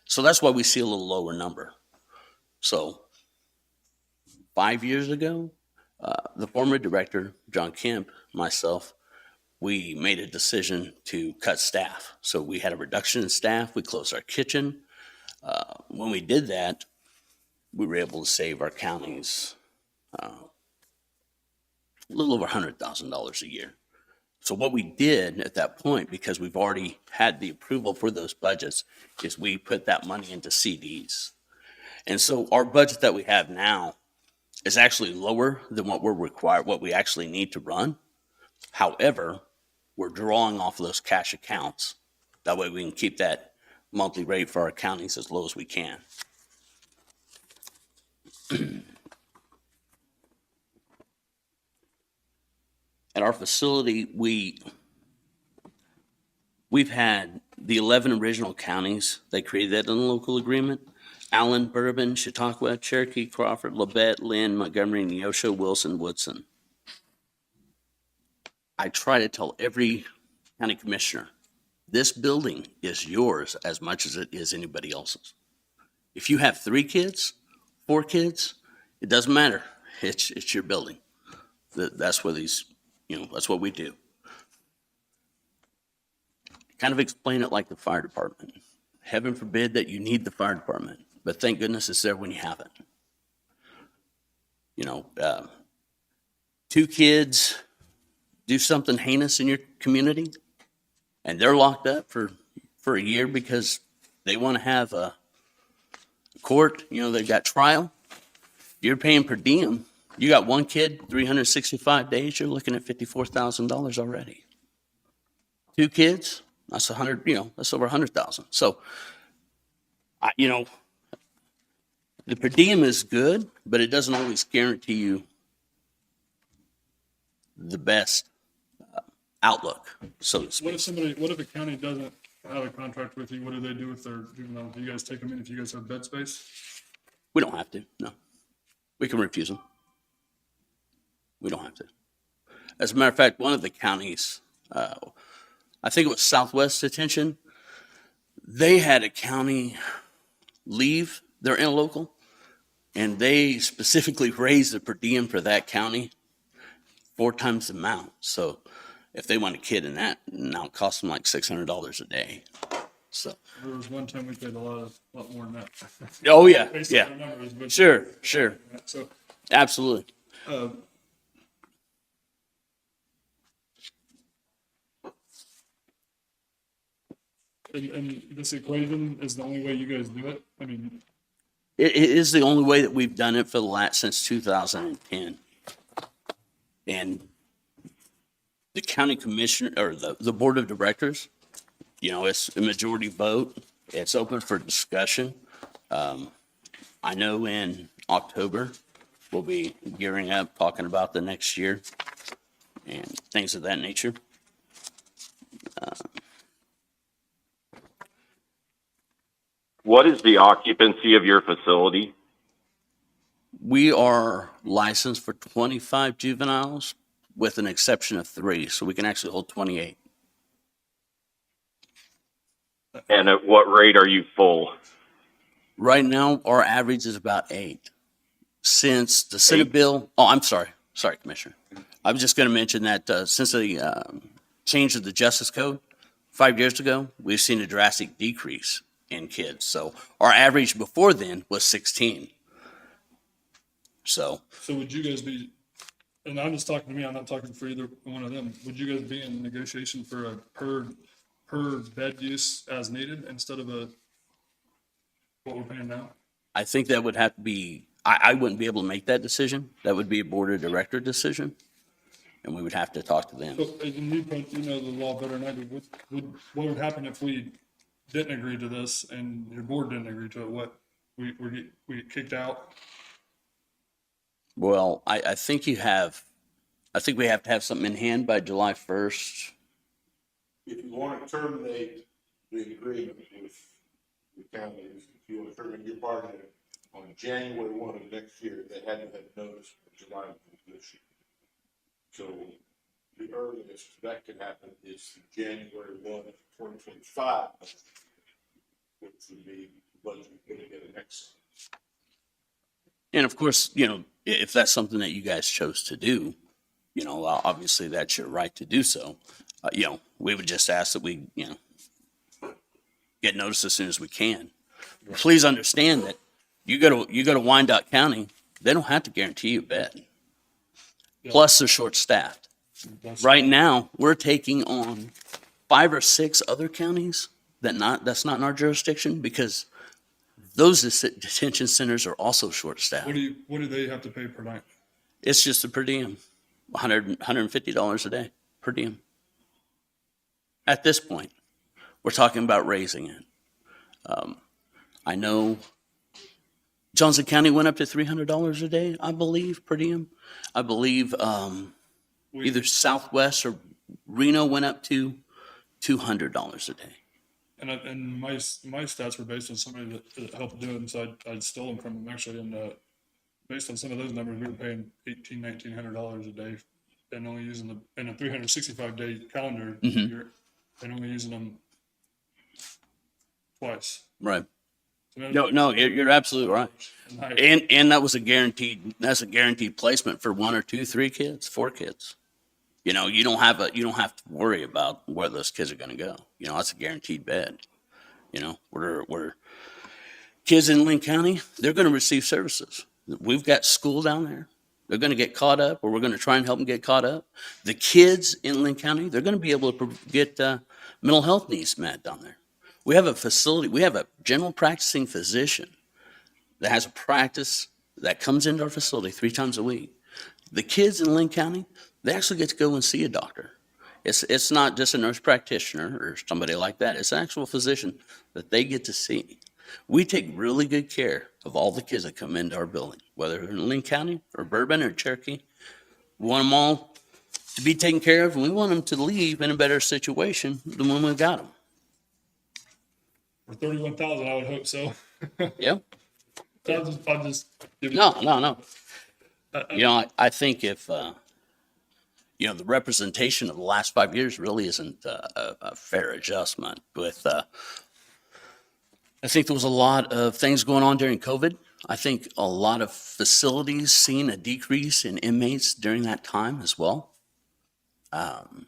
Speaker 14: So that's why we see a little lower number. So 5 years ago, the former director, John Kemp, myself, we made a decision to cut staff. So we had a reduction in staff. We closed our kitchen. When we did that, we were able to save our counties a little over $100,000 a year. So what we did at that point, because we've already had the approval for those budgets, is we put that money into CDs. And so our budget that we have now is actually lower than what we're required, what we actually need to run. However, we're drawing off of those cash accounts. That way we can keep that monthly rate for our counties as low as we can. At our facility, we've had the 11 original counties that created that in the local agreement: Allen, Bourbon, Chautauqua, Cherokee, Crawford, Labette, Linn, Montgomery, Neosho, Wilson, Woodson. I try to tell every county commissioner, this building is yours as much as it is anybody else's. If you have 3 kids, 4 kids, it doesn't matter. It's your building. That's what that's what we do. Kind of explain it like the fire department. Heaven forbid that you need the fire department, but thank goodness it's there when you have it. 2 kids do something heinous in your community, and they're locked up for a year because they want to have a court, they've got trial. You're paying per diem. You got 1 kid, 365 days, you're looking at $54,000 already. 2 kids, that's that's over 100,000. So, the per diem is good, but it doesn't always guarantee you the best outlook, so to speak.
Speaker 15: What if a county doesn't have a contract with you? What do they do with their juveniles? Do you guys take them in if you guys have bed space?
Speaker 14: We don't have to, no. We can refuse them. We don't have to. As a matter of fact, one of the counties, I think it was Southwest Detention, they had a county leave their interlocal, and they specifically raised the per diem for that county 4 times the amount. So if they want a kid in that, now it costs them like $600 a day. So.
Speaker 6: There was one time we paid a lot more than that.
Speaker 14: Oh yeah,
Speaker 6: Based
Speaker 14: yeah.
Speaker 6: on the numbers, but-
Speaker 14: Sure.
Speaker 6: So,
Speaker 14: Absolutely.
Speaker 6: and this equation is the only way you guys do it? I mean,
Speaker 14: It is the only way that we've done it for the last, since 2010. And the county commissioner, or the board of directors, you know, it's a majority vote. It's open for discussion. I know in October, we'll be gearing up, talking about the next year and things of that nature.
Speaker 3: What is the occupancy of your facility?
Speaker 14: We are licensed for 25 juveniles with an exception of 3, so we can actually hold 28.
Speaker 3: And at what rate are you full?
Speaker 14: Right now, our average is about 8. Since the Senate bill, I'm sorry, Commissioner. I was just going to mention that since the change of the Justice Code 5 years ago, we've seen a drastic decrease in kids. So our average before then was 16. So
Speaker 6: would you guys be, and I'm just talking to me, I'm not talking for either one of them, would you guys be in negotiation for a per bed use as needed instead of what we're paying now?
Speaker 14: I think that would have to be, I wouldn't be able to make that decision. That would be a board of director decision, and we would have to talk to them.
Speaker 6: So, and you know the law better than I do. What would happen if we didn't agree to this and your board didn't agree to it? What, we get kicked out?
Speaker 14: Well, I think we have to have something in hand by July 1st.
Speaker 5: If you want to terminate the agreement with the counties, if you want to terminate your bargaining on January 1 of next year, they had to have notice for July of this year. So the earliest that can happen is January 1 of 2025, which would be budget going to get an next.
Speaker 14: And of course, you know, if that's something that you guys chose to do, you know, obviously that's your right to do so. You know, we would just ask that we, you know, get notice as soon as we can. Please understand that you go to Wyandotte County, they don't have to guarantee you a bed. Plus, they're short-staffed. Right now, we're taking on 5 or 6 other counties that's not in our jurisdiction because those detention centers are also short-staffed.
Speaker 6: What do they have to pay per night?
Speaker 14: It's just a per diem, $150 a day per diem. At this point, we're talking about raising it. I know Johnson County went up to $300 a day, I believe, per diem. I believe either Southwest or Reno went up to $200 a day.
Speaker 6: And my stats were based on somebody that helped do it, and so I'd stole them from them actually. And based on some of those numbers, we were paying $1,900 a day, and only using in a 365-day calendar year, and only using them twice.
Speaker 14: Right.
Speaker 6: So
Speaker 14: No, you're absolutely right. And that was a guaranteed placement for 1 or 2, 3 kids, 4 kids. You know, you don't have to worry about where those kids are going to go. You know, that's a guaranteed bed. You know, we're kids in Linn County, they're going to receive services. We've got school down there. They're going to get caught up, or we're going to try and help them get caught up. The kids in Linn County, they're going to be able to get mental health needs met down there. We have a facility. We have a general practicing physician that has a practice that comes into our facility 3 times a week. The kids in Linn County, they actually get to go and see a doctor. It's not just a nurse practitioner or somebody like that. It's an actual physician that they get to see. We take really good care of all the kids that come into our building, whether they're in Linn County or Bourbon or Cherokee. We want them all to be taken care of, and we want them to leave in a better situation than when we got them.
Speaker 6: For 31,000, I would hope so.
Speaker 14: Yep.
Speaker 6: I'll just give you.
Speaker 14: No. You know, I think if, you know, the representation of the last 5 years really isn't a fair adjustment with, I think there was a lot of things going on during COVID. I think a lot of facilities seen a decrease in inmates during that time as well. And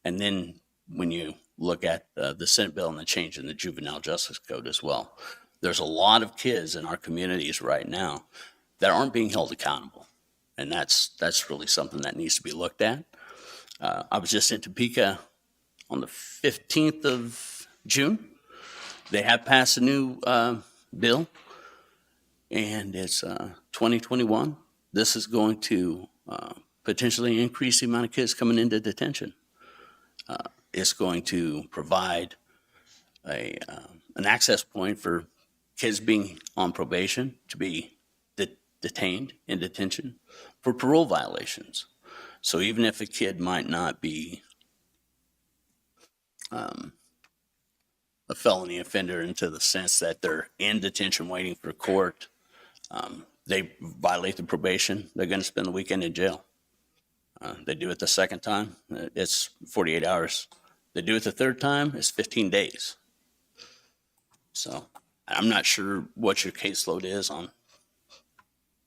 Speaker 14: then when you look at the Senate bill and the change in the juvenile justice code as well, there's a lot of kids in our communities right now that aren't being held accountable. And that's really something that needs to be looked at. I was just in Topeka on the 15th of June. They have passed a new bill, and it's 2021. This is going to potentially increase the amount of kids coming into detention. It's going to provide an access point for kids being on probation to be detained in detention for parole violations. So even if a kid might not be a felony offender into the sense that they're in detention waiting for court, they violate the probation, they're going to spend the weekend in jail. They do it the second time, it's 48 hours. They do it the third time, it's 15 days. So I'm not sure what your caseload is on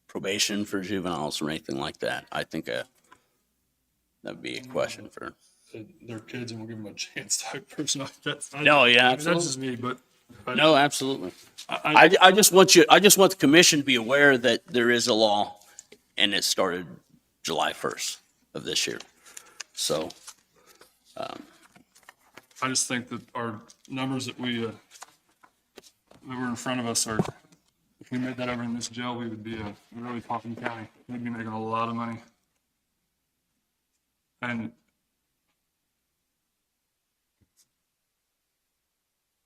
Speaker 14: probation for juveniles or anything like that. I think that'd be a question for.
Speaker 6: They're kids and we'll give them a chance type person.
Speaker 14: No, yeah,
Speaker 6: I mean,
Speaker 14: absolutely.
Speaker 6: that's just me, but.
Speaker 14: No, absolutely. I just want the commission to be aware that there is a law and it started July 1st of this year. So.
Speaker 6: I just think that our numbers that that were in front of us are, if we made that over in this jail, we would be a really popping county. We'd be making a lot of money. And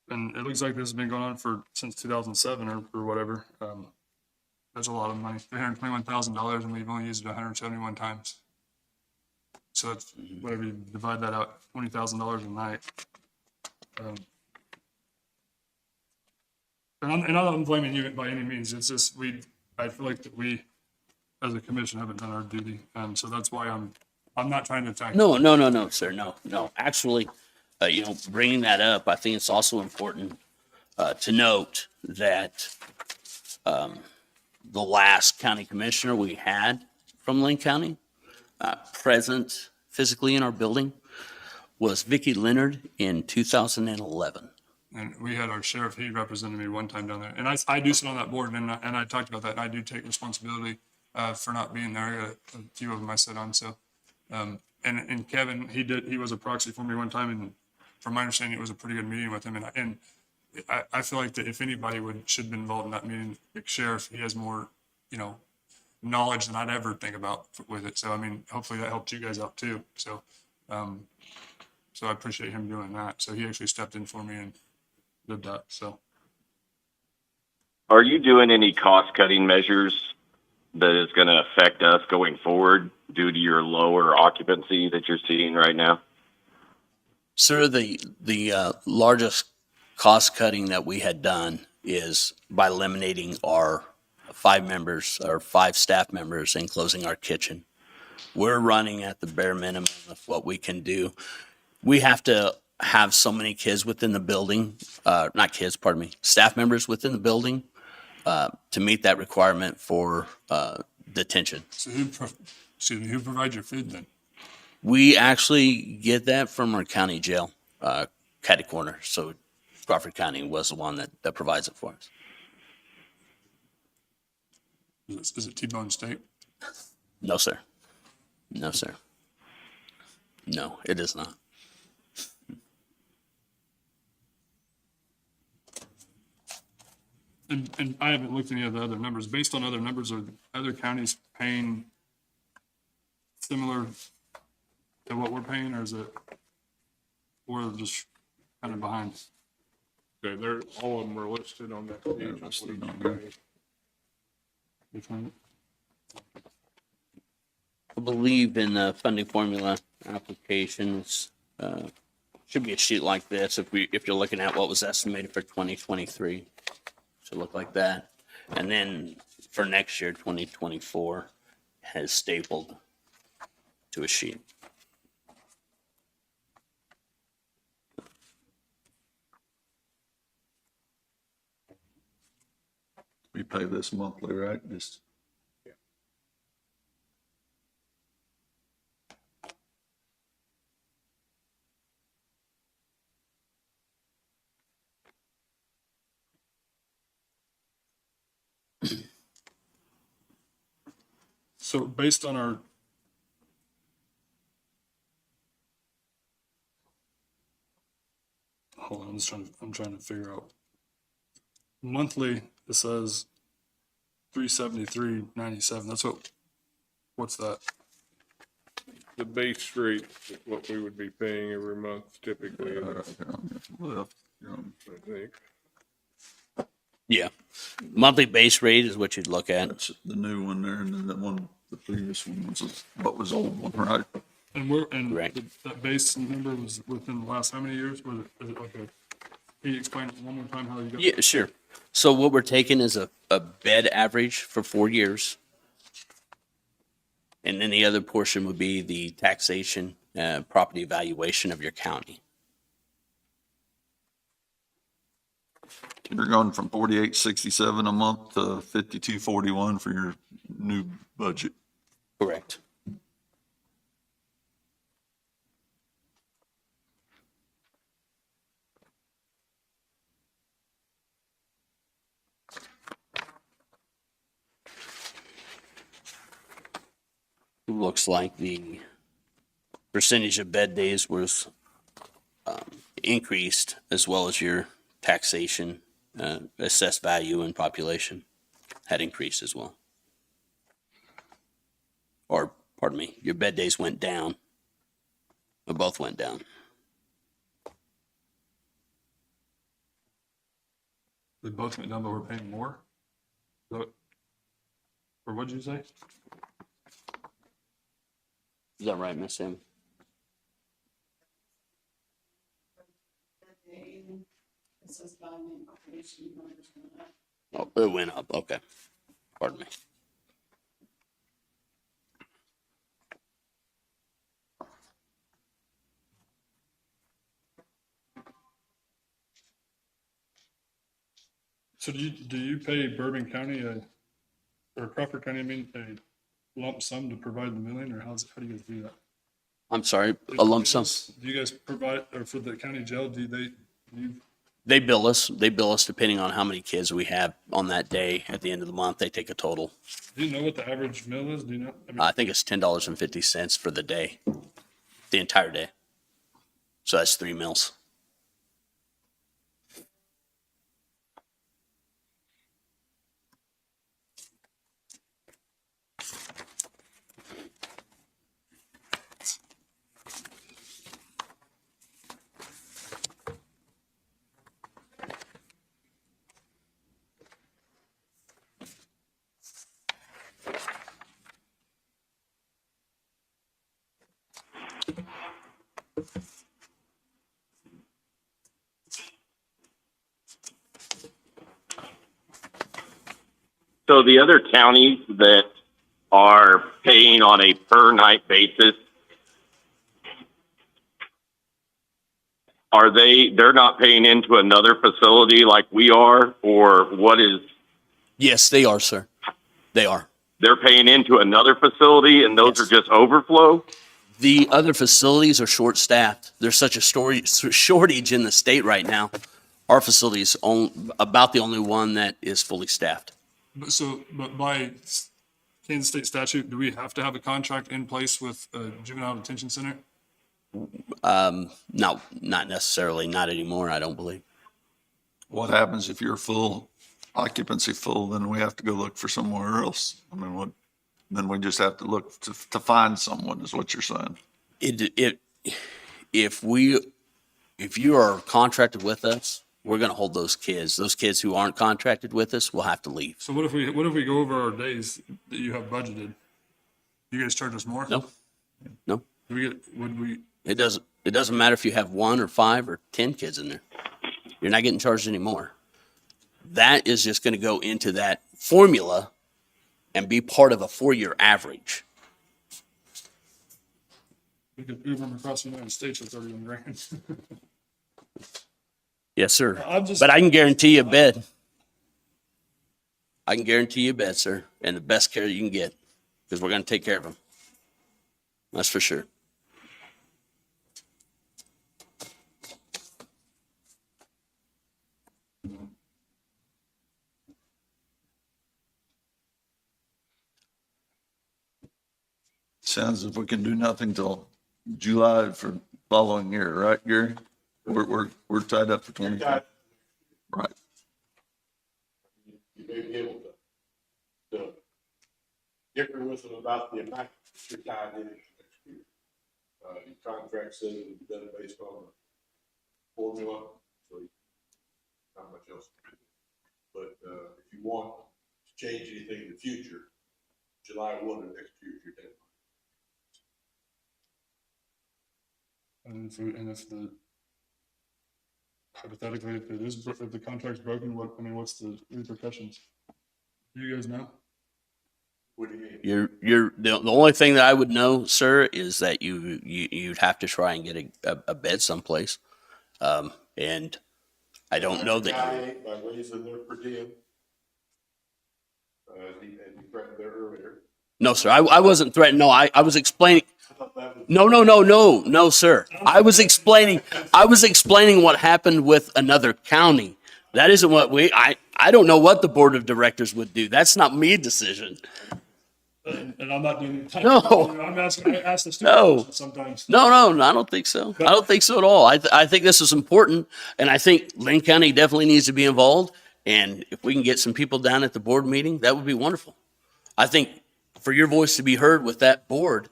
Speaker 6: it looks like this has been going on since 2007 or whatever. That's a lot of money, $321,000, and we've only used it 171 times. So that's whatever you divide that out, $20,000 a night. And I'm not blaming you by any means. It's just I feel like that we, as a commission, haven't done our duty, and so that's why I'm not trying to attack.
Speaker 14: No, sir, no. Actually, you know, bringing that up, I think it's also important to note that the last county commissioner we had from Linn County, present physically in our building, was Vicki Leonard in 2011.
Speaker 6: And we had our sheriff, he represented me one time down there. And I do sit on that board, and I talked about that, and I do take responsibility for not being there. I got a few of them I sit on, so. And Kevin, he was a proxy for me one time, and from my understanding, it was a pretty good meeting with him. And I feel like that if anybody should be involved in that meeting, the sheriff, he has more, you know, knowledge than I'd ever think about with it. So, I mean, hopefully that helped you guys out too. So, so I appreciate him doing that. So he actually stepped in for me and did that. So.
Speaker 3: Are you doing any cost-cutting measures that is going to affect us going forward due to your lower occupancy that you're seeing right now?
Speaker 14: Sir, the largest cost cutting that we had done is by eliminating our 5 staff members and closing our kitchen. We're running at the bare minimum of what we can do. We have to have so many kids within the building, staff members within the building to meet that requirement for detention.
Speaker 6: So who provides your food then?
Speaker 14: We actually get that from our county jail, Catty Corner. So Crawford County was the one that provides it for us.
Speaker 6: Is it T-bone steak?
Speaker 14: No, sir. No, sir. No, it is not.
Speaker 6: And I haven't looked at any of the other numbers. Based on other numbers, are other counties paying similar to what we're paying, or is it, we're just kind of behind?
Speaker 2: Okay, all of them are listed on that page.
Speaker 4: listed on there.
Speaker 14: I believe in the funding formula applications, should be a sheet like this if you're looking at what was estimated for 2023. Should look like that. And then for next year, 2024, has stapled to a sheet.
Speaker 4: We pay this monthly, right? Just.
Speaker 6: So based on our, hold on, I'm trying to figure out. Monthly, it says 373.97. What's that?
Speaker 2: The base rate is what we would be paying every month typically, I think.
Speaker 14: Yeah. Monthly base rate is what you'd look at.
Speaker 4: That's the new one there, and then that one, the previous one was what was old one, right?
Speaker 6: And
Speaker 14: Correct.
Speaker 6: that base number was within the last how many years? Is it okay? Can you explain one more time how you got?
Speaker 14: Yeah, sure. So what we're taking is a bed average for 4 years. And then the other portion would be the taxation, property valuation of your county.
Speaker 4: You're going from 48.67 a month to 52.41 for your new budget.
Speaker 14: Correct. Looks like the percentage of bed days was increased, as well as your taxation, assessed value and population had increased as well. Or, pardon me, your bed days went down. Or both went down.
Speaker 6: They both went down, but we're paying more? Or what'd you say?
Speaker 14: Is that right, Miss Sam? Oh, it went up. Okay. Pardon me.
Speaker 6: So do you pay Bourbon County or Crawford County, I mean, a lump sum to provide the milling, or how do you guys do that?
Speaker 14: I'm sorry, a lump sum.
Speaker 6: Do you guys provide, or for the county jail, do you?
Speaker 14: They bill us. They bill us depending on how many kids we have on that day. At the end of the month, they take a total.
Speaker 6: Do you know what the average mill is? Do you know?
Speaker 14: I think it's $10.50 for the day, the entire day. So that's 3 meals.
Speaker 3: So the other counties that are paying on a per night basis, they're not paying into another facility like we are, or what is?
Speaker 14: Yes, they are, sir. They are.
Speaker 3: They're paying into another facility, and those
Speaker 14: Yes.
Speaker 3: are just overflow?
Speaker 14: The other facilities are short-staffed. There's such a shortage in the state right now. Our facility is about the only one that is fully staffed.
Speaker 6: But by Kansas state statute, do we have to have a contract in place with a juvenile detention center?
Speaker 14: No, not necessarily. Not anymore, I don't believe.
Speaker 4: What happens if you're full occupancy full, then we have to go look for somewhere else? I mean, then we just have to look to find someone, is what you're saying?
Speaker 14: If you are contracted with us, we're going to hold those kids. Those kids who aren't contracted with us will have to leave.
Speaker 6: So what if we go over our days that you have budgeted? You guys charge us more?
Speaker 14: No.
Speaker 6: Would we?
Speaker 14: It doesn't matter if you have 1 or 5 or 10 kids in there. You're not getting charged anymore. That is just going to go into that formula and be part of a 4-year average.
Speaker 6: We could move them across the United States with 31 grand.
Speaker 14: Yes, sir.
Speaker 6: I'm just-
Speaker 14: But I can guarantee you a bed. I can guarantee you a bed, sir, and the best care you can get, because we're going to take care of them. That's for sure.
Speaker 4: Sounds as if we can do nothing till July for following year, right, Gary? We're tied up for 20. Right.
Speaker 5: You may be able to differ with them about the amount that you're tied in next year. Your contract says it's done based on a formula, so not much else. But, if you want to change anything in the future, July 1 of next year is your deadline.
Speaker 6: And if the, hypothetically, if the contract's broken, what's the repercussions? Do you guys know?
Speaker 5: What do you mean?
Speaker 14: You're the only thing that I would know, sir, is that you'd have to try and get a bed someplace. And I don't know that.
Speaker 5: Retaliate by raising their per diem. As he threatened there earlier.
Speaker 14: No, sir. I wasn't threatening. No, I was explaining. No, sir. I was explaining what happened with another county. That isn't what I don't know what the board of directors would do. That's not me decision.
Speaker 6: And I'm not doing.
Speaker 14: No.
Speaker 6: I'm asking. I ask the
Speaker 14: No.
Speaker 6: students sometimes.
Speaker 14: No, I don't think so. I don't think so at all. I think this is important, and I think Linn County definitely needs to be involved. And if we can get some people down at the board meeting, that would be wonderful. I think for your voice to be heard with that board,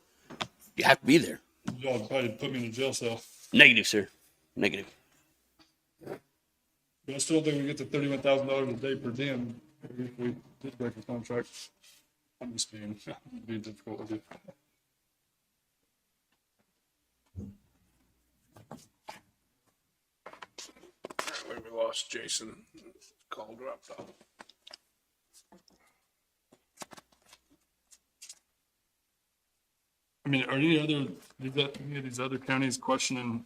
Speaker 14: you have to be there.
Speaker 6: Y'all probably put me in a jail cell.
Speaker 14: Negative, sir. Negative.
Speaker 6: But I still think we get to $31,000 a day per diem if we did break the contract. I'm just being difficult with you.
Speaker 2: Apparently we lost Jason. Call dropped off.
Speaker 6: I mean, are any of these other counties questioning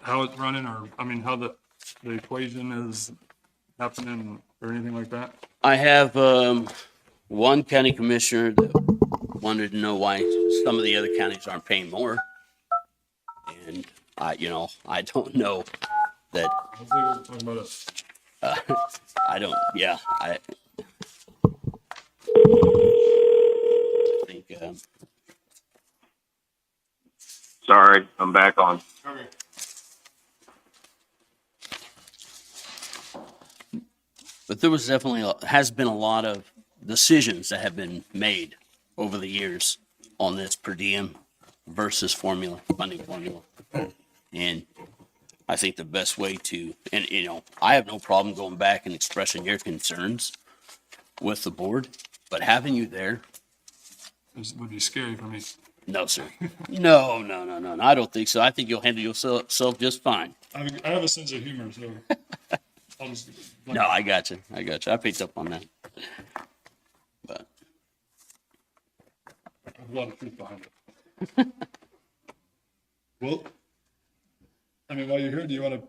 Speaker 6: how it's running, or, I mean, how the equation is happening or anything like that?
Speaker 14: I have one county commissioner that wanted to know why some of the other counties aren't paying more. And I don't know that.
Speaker 6: Hopefully we'll talk about it.
Speaker 14: I don't, yeah, I think,
Speaker 3: Sorry, I'm back on.
Speaker 14: but there was definitely, has been a lot of decisions that have been made over the years on this per diem versus funding formula. And I think the best way to, and I have no problem going back and expressing your concerns with the board, but having you there.
Speaker 6: This would be scary for me.
Speaker 14: No, sir. No. I don't think so. I think you'll handle yourself just fine.
Speaker 6: I have a sense of humor, so I'll just.
Speaker 14: No, I got you. I picked up on that. But
Speaker 6: There's a lot of truth behind it. Well, I mean, while you're here, do you want to?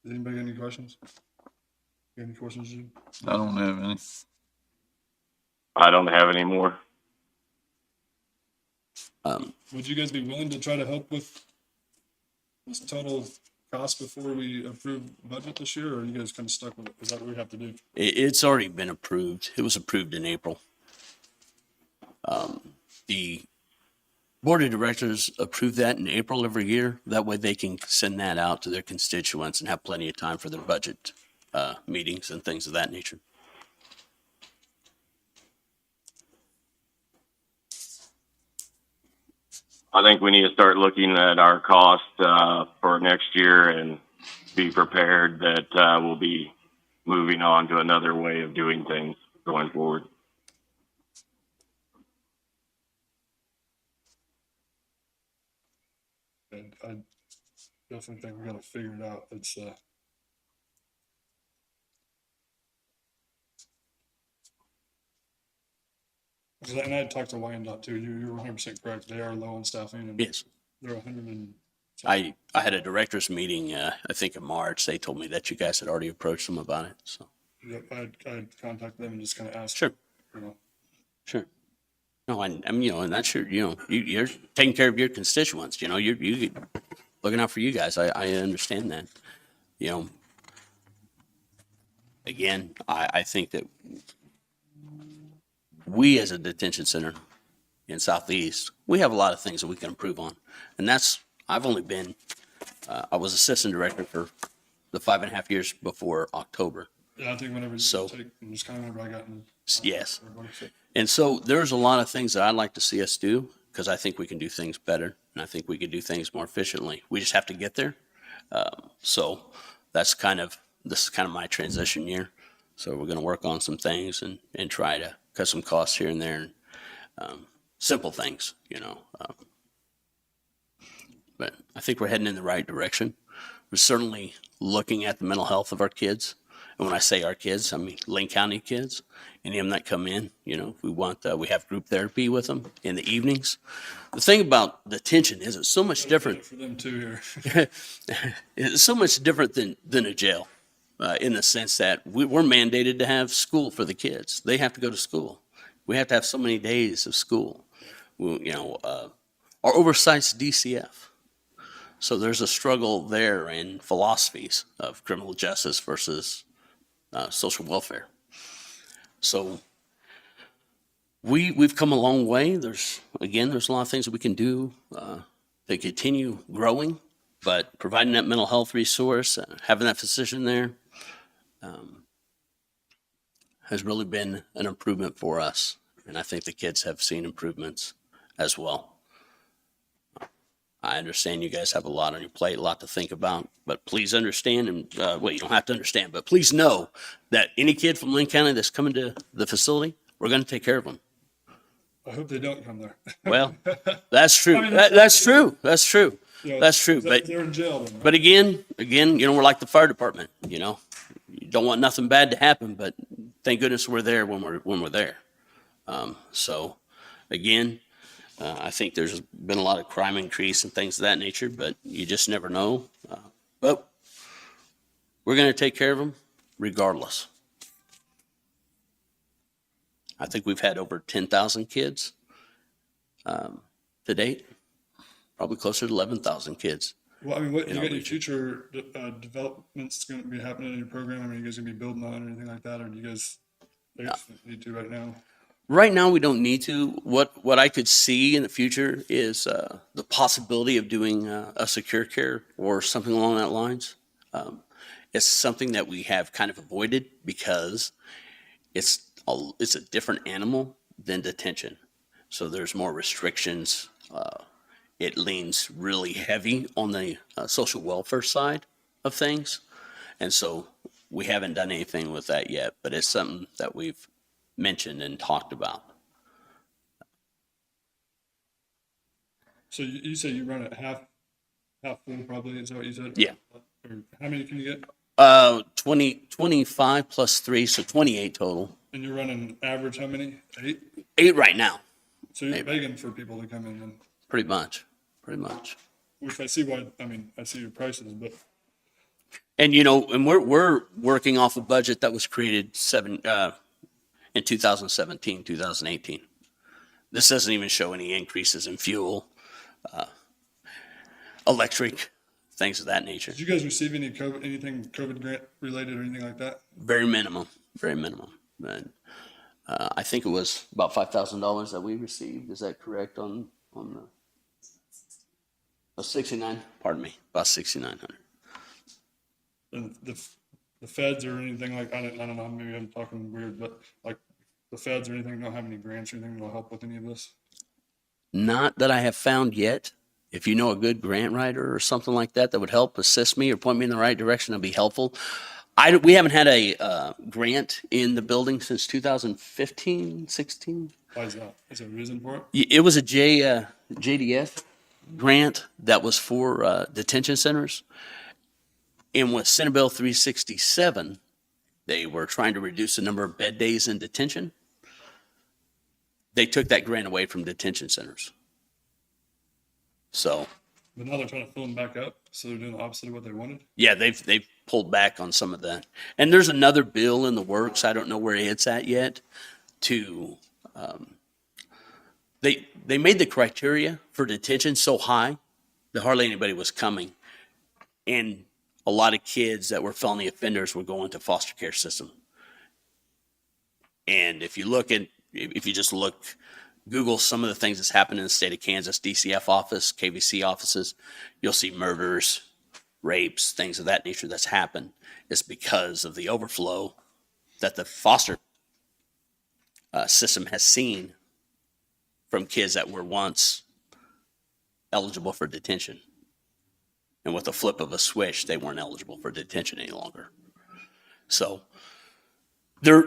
Speaker 6: Does anybody got any questions? Got any questions? Jim?
Speaker 4: I don't have any.
Speaker 3: I don't have any more.
Speaker 6: Would you guys be willing to try to help with this total cost before we approve budget this year, or are you guys kind of stuck with it? Is that what we have to do?
Speaker 14: it's already been approved. It was approved in April. The board of directors approve that in April every year. That way they can send that out to their constituents and have plenty of time for their budget meetings and things of that nature.
Speaker 3: I think we need to start looking at our cost for next year and be prepared that we'll be moving on to another way of doing things going forward.
Speaker 6: And definitely think we gotta figure it out. It's, and I had talked to Wyandotte too. You're 100% correct. They are low on staffing and
Speaker 14: Yes.
Speaker 6: they're 100 and.
Speaker 14: I had a director's meeting, I think in March. They told me that you guys had already approached them about it, so.
Speaker 6: Yep, I'd contact them and just kind of ask.
Speaker 14: Sure.
Speaker 6: You know,
Speaker 14: Sure. No, I mean, and that's your, you're taking care of your constituents, you're looking out for you guys. I understand that, Again, I think that we as a detention center in Southeast, we have a lot of things that we can improve on. And I've only been, I was assistant director for the 5.5 years before October.
Speaker 6: yeah, I think whenever you
Speaker 14: So-
Speaker 6: take, just kind of whenever I got in.
Speaker 14: Yes.
Speaker 6: Everybody, so.
Speaker 14: And so there's a lot of things that I'd like to see us do because I think we can do things better and I think we can do things more efficiently. We just have to get there. So this is kind of my transition year. So we're going to work on some things and try to cut some costs here and there. And, simple things, but I think we're heading in the right direction. We're certainly looking at the mental health of our kids. And when I say our kids, I mean Linn County kids. Any of them that come in, we have group therapy with them in the evenings. The thing about detention is it's so much different.
Speaker 6: For them too here.
Speaker 14: It's so much different than a jail, in the sense that we're mandated to have school for the kids. They have to go to school. We have to have so many days of school. Our oversight's DCF. So there's a struggle there in philosophies of criminal justice versus social welfare. So we've come a long way. There's a lot of things that we can do to continue growing, but providing that mental health resource, having that physician there, has really been an improvement for us. And I think the kids have seen improvements as well. I understand you guys have a lot on your plate, a lot to think about, but please understand, and you don't have to understand, but please know that any kid from Linn County that's coming to the facility, we're going to take care of them.
Speaker 6: I hope they don't come there.
Speaker 14: Well, that's true.
Speaker 6: I mean,
Speaker 14: That's true. That's true. That's true.
Speaker 6: But they're in jail. Then, right?
Speaker 14: But again, we're like the fire department. You don't want nothing bad to happen, but thank goodness we're there when we're there. So, again. I think there's been a lot of crime increase and things of that nature, but you just never know. But we're going to take care of them regardless. I think we've had over 10,000 kids to date, probably closer to 11,000 kids.
Speaker 6: Well, I mean, what you got any future developments going to be happening in your program? I mean, you guys going to be building on it or anything like that, or do you guys need to right now?
Speaker 14: Right now, we don't need to. What I could see in the future is the possibility of doing a secure care or something along that lines. It's something that we have kind of avoided because it's a different animal than detention. So there's more restrictions. It leans really heavy on the social welfare side of things. And so we haven't done anything with that yet, but it's something that we've mentioned and talked about.
Speaker 6: So you say you run it half full, probably, is that what you said?
Speaker 14: Yeah.
Speaker 6: Or how many can you get?
Speaker 14: 25 plus 3, so 28 total.
Speaker 6: And you're running average how many? 8?
Speaker 14: 8 right now.
Speaker 6: So you're begging for people to come in then?
Speaker 14: Pretty much.
Speaker 6: Which I see I see your prices, but.
Speaker 14: And and we're working off a budget that was created in 2017, 2018. This doesn't even show any increases in fuel, electric, things of that nature.
Speaker 6: Did you guys receive anything COVID grant related or anything like that?
Speaker 14: Very minimum. But, I think it was about $5,000 that we received. Is that correct on the 69? Pardon me, about 6,900.
Speaker 6: And the feds or anything like, I don't know, maybe I'm talking weird, but like the feds or anything don't have any grants or anything that'll help with any of this?
Speaker 14: Not that I have found yet. If you know a good grant writer or something like that would help assist me or point me in the right direction, that'd be helpful. We haven't had a grant in the building since 2015, 16.
Speaker 6: Why is that? Is there a reason for it?
Speaker 14: It was a JDF grant that was for detention centers. And with Senate Bill 367, they were trying to reduce the number of bed days in detention. They took that grant away from detention centers. So,
Speaker 6: But now they're trying to fill them back up, so they're doing the opposite of what they wanted.
Speaker 14: yeah, they've pulled back on some of that. And there's another bill in the works. I don't know where it's at yet. They made the criteria for detention so high that hardly anybody was coming, and a lot of kids that were felony offenders were going to foster care system. And if you just Google some of the things that's happened in the state of Kansas, DCF office, KVC offices, you'll see murders, rapes, things of that nature that's happened. It's because of the overflow that the foster system has seen from kids that were once eligible for detention. And with the flip of a switch, they weren't eligible for detention any longer. So they're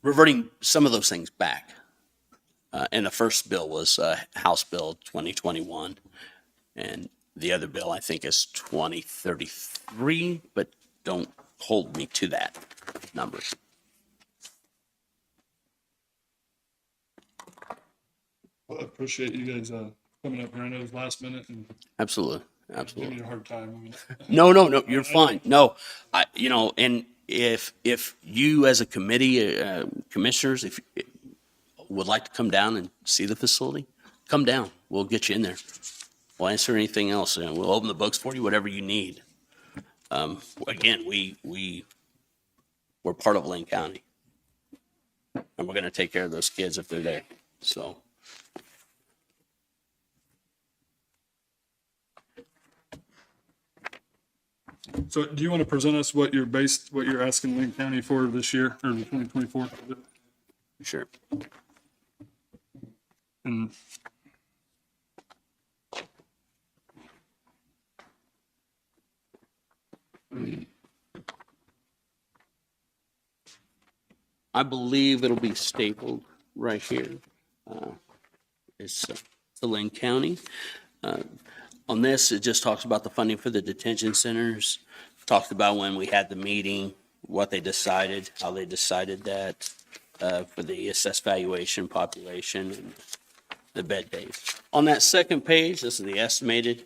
Speaker 14: reverting some of those things back. And the first bill was House Bill 2021. And the other bill, I think, is 2033, but don't hold me to that number.
Speaker 6: Well, I appreciate you guys coming up here. I know it was last minute and
Speaker 14: Absolutely.
Speaker 6: giving
Speaker 14: Absolutely.
Speaker 6: you a hard time. I mean,
Speaker 14: No, you're fine. No, and if you as a committee, commissioners, if you would like to come down and see the facility, come down. We'll get you in there. We'll answer anything else, and we'll open the books for you, whatever you need. Again, we're part of Linn County, and we're going to take care of those kids if they're there. So.
Speaker 6: so do you want to present us what you're asking Linn County for this year or 2024?
Speaker 14: Sure.
Speaker 6: And
Speaker 14: I believe it'll be stapled right here. It's the Linn County. On this, it just talks about the funding for the detention centers, talked about when we had the meeting, what they decided, how they decided that for the assessed valuation population and the bed days. On that second page, this is the estimated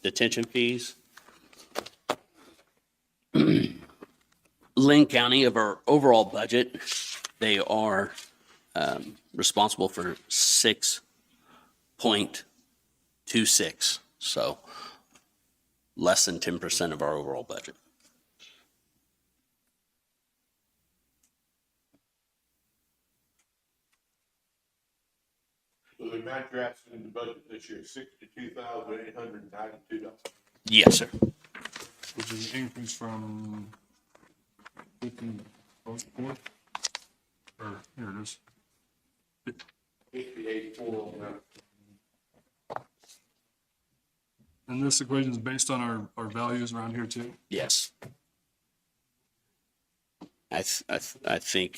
Speaker 14: detention fees. Linn County, of our overall budget, they are responsible for 6.26, so less than 10% of our overall budget.
Speaker 5: So the amount you're asking in the budget this year is $62,892.
Speaker 14: Yes, sir.
Speaker 6: which is an increase from 15.4. Or here it is.
Speaker 5: 58,409.
Speaker 6: And this equation is based on our values around here too?
Speaker 14: Yes. I think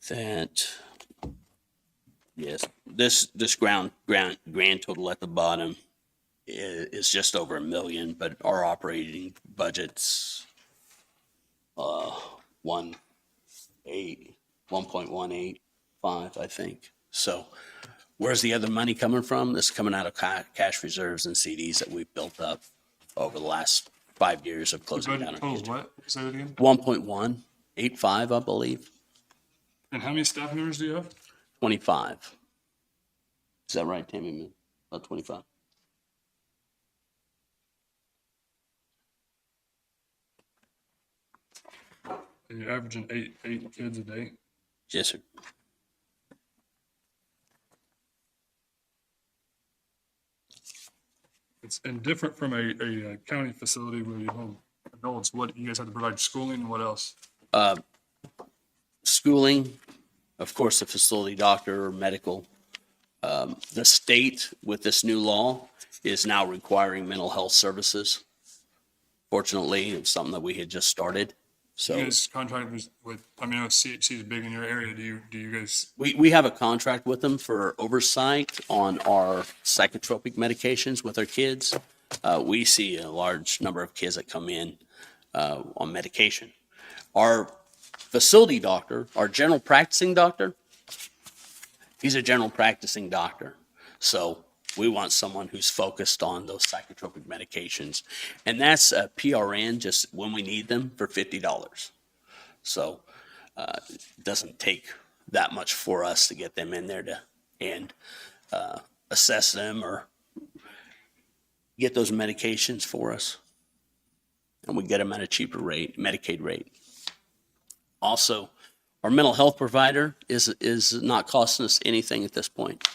Speaker 14: that, yes, this grand total at the bottom is just over $1 million, but our operating budget's 1.185, I think. So where's the other money coming from? This is coming out of cash reserves and CDs that we've built up over the last 5 years of
Speaker 6: The
Speaker 14: closing down.
Speaker 6: budget totals what? Say that again?
Speaker 14: 1.185, I believe.
Speaker 6: And how many staff members do you have?
Speaker 14: 25. Is that right, Tammy? About 25.
Speaker 6: And you're averaging eight kids a day?
Speaker 14: Yes, sir.
Speaker 6: It's and different from a county facility where you hold adults. What you guys have to provide schooling and what else?
Speaker 14: Schooling, of course, the facility doctor or medical. The state with this new law is now requiring mental health services. Fortunately, it's something that we had just started
Speaker 6: You
Speaker 14: So
Speaker 6: guys contract with, I mean, I know CHC is big in your area. Do you guys,
Speaker 14: we have a contract with them for oversight on our psychotropic medications with our kids. We see a large number of kids that come in on medication. Our facility doctor, our general practicing doctor, he's a general practicing doctor. So we want someone who's focused on those psychotropic medications. And that's a PRN just when we need them for $50. So it doesn't take that much for us to get them in there to and assess them or get those medications for us. And we get them at a cheaper rate, Medicaid rate. Also, our mental health provider is not costing us anything at this point.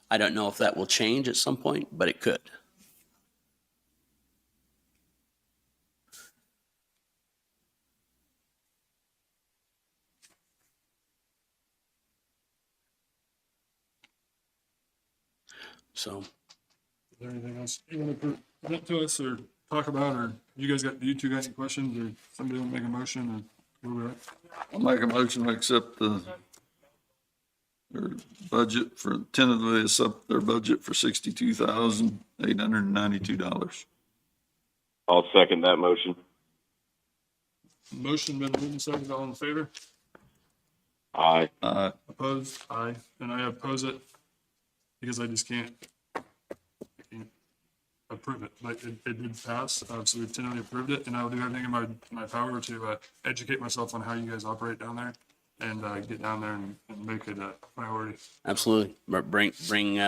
Speaker 14: I don't know if that will change at some point, but it could. So,
Speaker 6: is there anything else you want to present to us or talk about, or you two got any questions, or somebody want to make a motion, or where we're at?
Speaker 4: I'll make a motion to accept their budget for, tentatively accept their budget for $62,892.
Speaker 3: I'll second that motion.
Speaker 6: Motion been moved and seconded. All in favor?
Speaker 3: Aye.
Speaker 6: Opposed? Aye. And I oppose it because I just can't approve it. Like it did pass, so we've tentatively approved it, and I will do everything in my power to educate myself on how you guys operate down there, and get down there and make it a priority.
Speaker 14: absolutely. Bring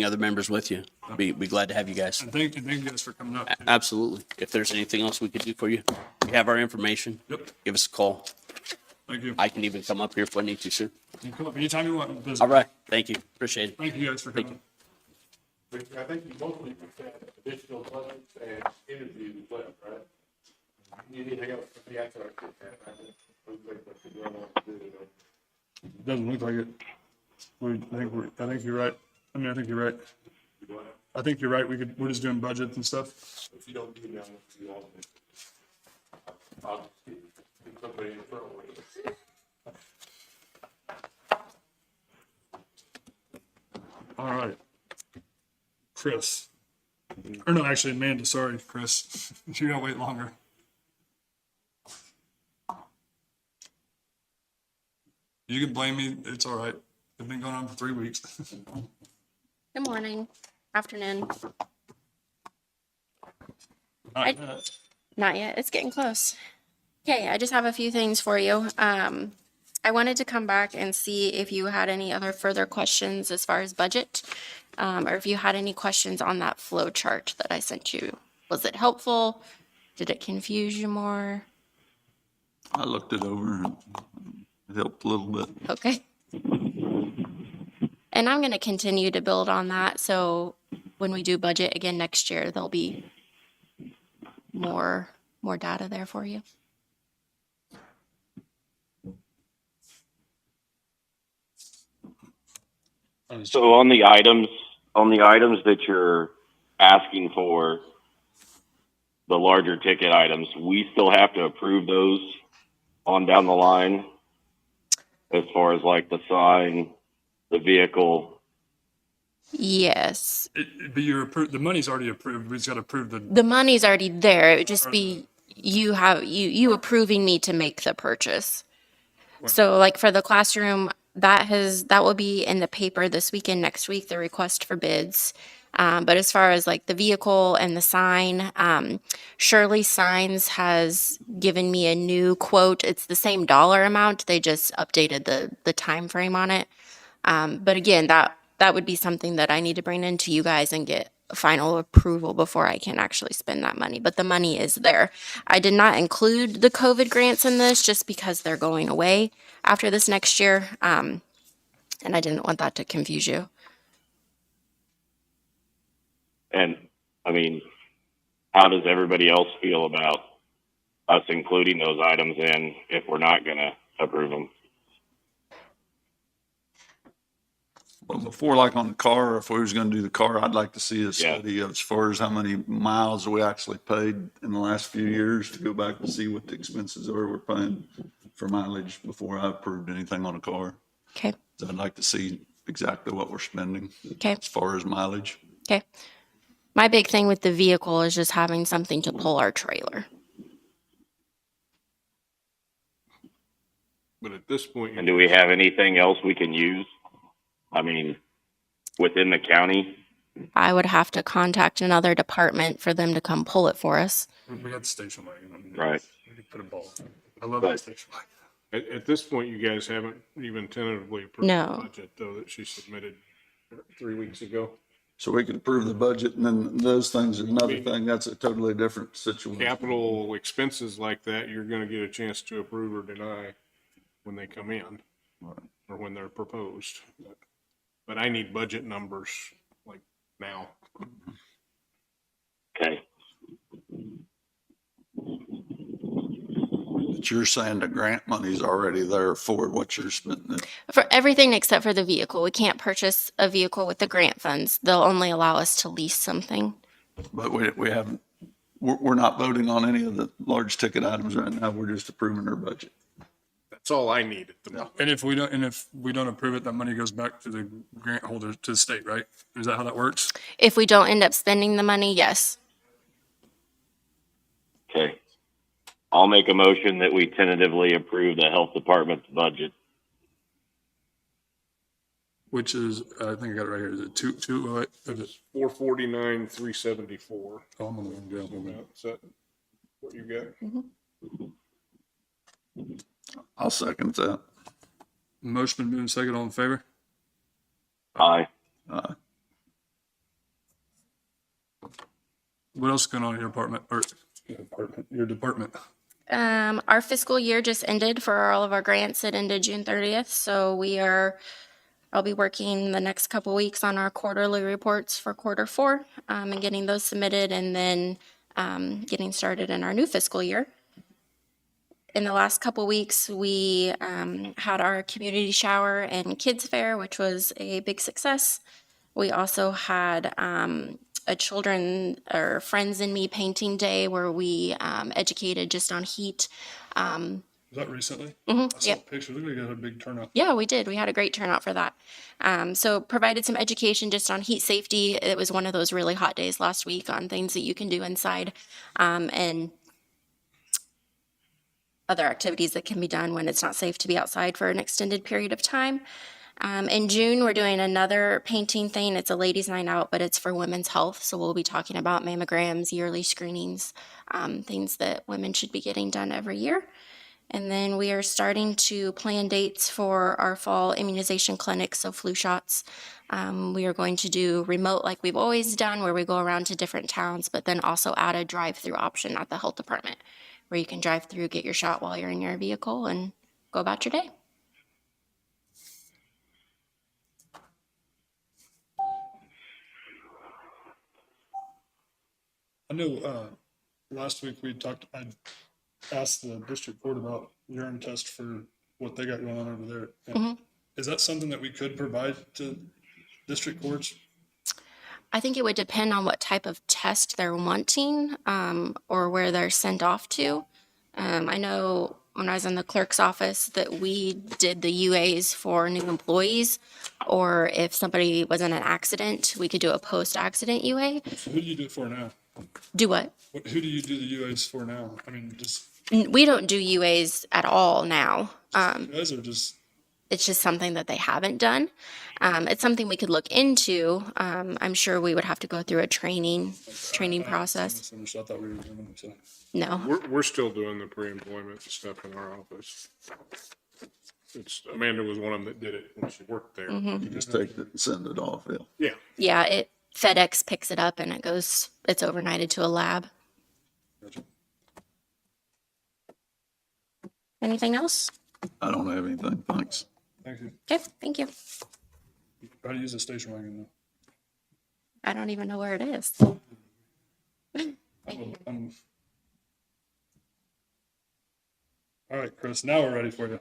Speaker 14: other members with you. Be glad to have you guys.
Speaker 6: And thank you guys for coming up. Too.
Speaker 14: Absolutely. If there's anything else we could do for you, you have our information.
Speaker 6: Yep.
Speaker 14: Give us a call.
Speaker 6: Thank you.
Speaker 14: I can even come up here if I need to, sir.
Speaker 6: You can come up anytime you want.
Speaker 14: All right. Thank you. Appreciate it.
Speaker 6: Thank you guys for coming.
Speaker 2: I think you mostly said additional budgets and interviews left, right? Anything else for the answer?
Speaker 6: Doesn't look like it. I think you're right. I mean, I think you're right. I think you're right. We're just doing budgets and stuff.
Speaker 2: If you don't do that, I'll just keep somebody in front of you.
Speaker 6: All right. Chris. Or no, actually, Amanda. Sorry, Chris. You gotta wait longer. You can blame me. It's all right. It's been going on for 3 weeks.
Speaker 15: Good morning, afternoon.
Speaker 6: Not
Speaker 15: Not yet. It's getting close. Okay, I just have a few things for you. I wanted to come back and see if you had any other further questions as far as budget, or if you had any questions on that flow chart that I sent you. Was it helpful? Did it confuse you more?
Speaker 4: I looked it over and it helped a little bit.
Speaker 15: Okay. And I'm going to continue to build on that. So when we do budget again next year, there'll be more data there for you.
Speaker 3: So on the items that you're asking for, the larger ticket items, we still have to approve those on down the line as far as like the sign, the vehicle.
Speaker 15: Yes.
Speaker 6: But the money's already approved. We just got to approve
Speaker 15: The money's already there. It would just be you approving me to make the purchase. So like for the classroom, that will be in the paper this weekend, next week, the request for bids. But as far as like the vehicle and the sign, Shirley Signs has given me a new quote. It's the same dollar amount. They just updated the time frame on it. But again, that would be something that I need to bring into you guys and get final approval before I can actually spend that money. But the money is there. I did not include the COVID grants in this just because they're going away after this next year. And I didn't want that to confuse you.
Speaker 3: And I mean, how does everybody else feel about us including those items in if we're not going to approve them?
Speaker 4: Well, before, like on the car, if we was gonna do the car, I'd like to see a study as far as how many miles we actually paid in the last few years, to go back and see what the expenses are we're paying for mileage before I approved anything on a car.
Speaker 15: Okay.
Speaker 4: So I'd like to see exactly what we're spending
Speaker 15: Okay.
Speaker 4: as far as mileage.
Speaker 15: Okay. My big thing with the vehicle is just having something to pull our trailer.
Speaker 2: But at this point.
Speaker 3: And do we have anything else we can use? I mean, within the county?
Speaker 15: I would have to contact another department for them to come pull it for us.
Speaker 6: We got the station wagon. I mean,
Speaker 3: Right.
Speaker 6: We could put a ball. I love
Speaker 3: But-
Speaker 6: the station wagon.
Speaker 2: At this point, you guys haven't even tentatively approved
Speaker 15: No.
Speaker 2: the budget, though, that she submitted 3 weeks ago.
Speaker 4: So we could approve the budget, and then those things are another thing. That's a totally different situation.
Speaker 2: Capital expenses like that, you're gonna get a chance to approve or deny when they come in, or when they're proposed. But I need budget numbers like now.
Speaker 3: Okay.
Speaker 4: But you're saying the grant money's already there for what you're spending.
Speaker 15: For everything except for the vehicle. We can't purchase a vehicle with the grant funds. They'll only allow us to lease something.
Speaker 4: But we haven't, we're not voting on any of the large ticket items right now. We're just approving our budget.
Speaker 2: That's all I need at the moment.
Speaker 6: And if we don't approve it, that money goes back to the grant holder, to the state, right? Is that how that works?
Speaker 15: If we don't end up spending the money, yes.
Speaker 3: Okay. I'll make a motion that we tentatively approve the health department's budget.
Speaker 6: Which is, I think I got it right here. Is it two, is it?
Speaker 2: 449, 374.
Speaker 6: Oh, I'm on the wrong deal.
Speaker 2: Is that what you got?
Speaker 4: I'll second that.
Speaker 6: Motion been moved and second, all in favor?
Speaker 3: Aye.
Speaker 6: What else is going on in your apartment, or your department?
Speaker 15: Our fiscal year just ended for all of our grants. It ended June 30th. So I'll be working the next couple weeks on our quarterly reports for quarter 4, and getting those submitted, and then getting started in our new fiscal year. In the last couple weeks, we had our community shower and kids fair, which was a big success. We also had a children or friends and me painting day where we educated just on heat.
Speaker 6: Was that recently?
Speaker 15: Mhm,
Speaker 6: I saw
Speaker 15: yep.
Speaker 6: pictures. Look like you had a big turnout.
Speaker 15: Yeah, we did. We had a great turnout for that. So provided some education just on heat safety. It was one of those really hot days last week on things that you can do inside, and other activities that can be done when it's not safe to be outside for an extended period of time. In June, we're doing another painting thing. It's a ladies' night out, but it's for women's health. So we'll be talking about mammograms, yearly screenings, things that women should be getting done every year. And then we are starting to plan dates for our fall immunization clinics, so flu shots. We are going to do remote like we've always done, where we go around to different towns, but then also add a drive-through option at the health department, where you can drive through, get your shot while you're in your vehicle, and go about your day.
Speaker 6: I know, last week I asked the district court about urine test for what they got going on over there.
Speaker 15: Mhm.
Speaker 6: Is that something that we could provide to district courts?
Speaker 15: I think it would depend on what type of test they're wanting, or where they're sent off to. I know when I was in the clerk's office that we did the UAs for new employees, or if somebody was in an accident, we could do a post-accident UA.
Speaker 6: So who do you do it for now?
Speaker 15: Do what?
Speaker 6: Who do you do the UAs for now? I mean, just
Speaker 15: We don't do UAs at all now.
Speaker 6: you guys, or just,
Speaker 15: It's just something that they haven't done. It's something we could look into. I'm sure we would have to go through a training process.
Speaker 6: I thought we were doing it, so.
Speaker 15: No.
Speaker 2: We're still doing the pre-employment stuff in our office. Amanda was one of them that did it when she worked there.
Speaker 15: Mhm.
Speaker 4: You just take it and send it off, yeah.
Speaker 2: Yeah.
Speaker 15: Yeah, FedEx picks it up and it's overnighted to a lab.
Speaker 6: Gotcha.
Speaker 15: Anything else?
Speaker 4: I don't have anything, thanks.
Speaker 6: Thank you.
Speaker 15: Okay, thank you.
Speaker 6: How to use the station wagon though?
Speaker 15: I don't even know where it is.
Speaker 6: All right, Chris, now we're ready for you.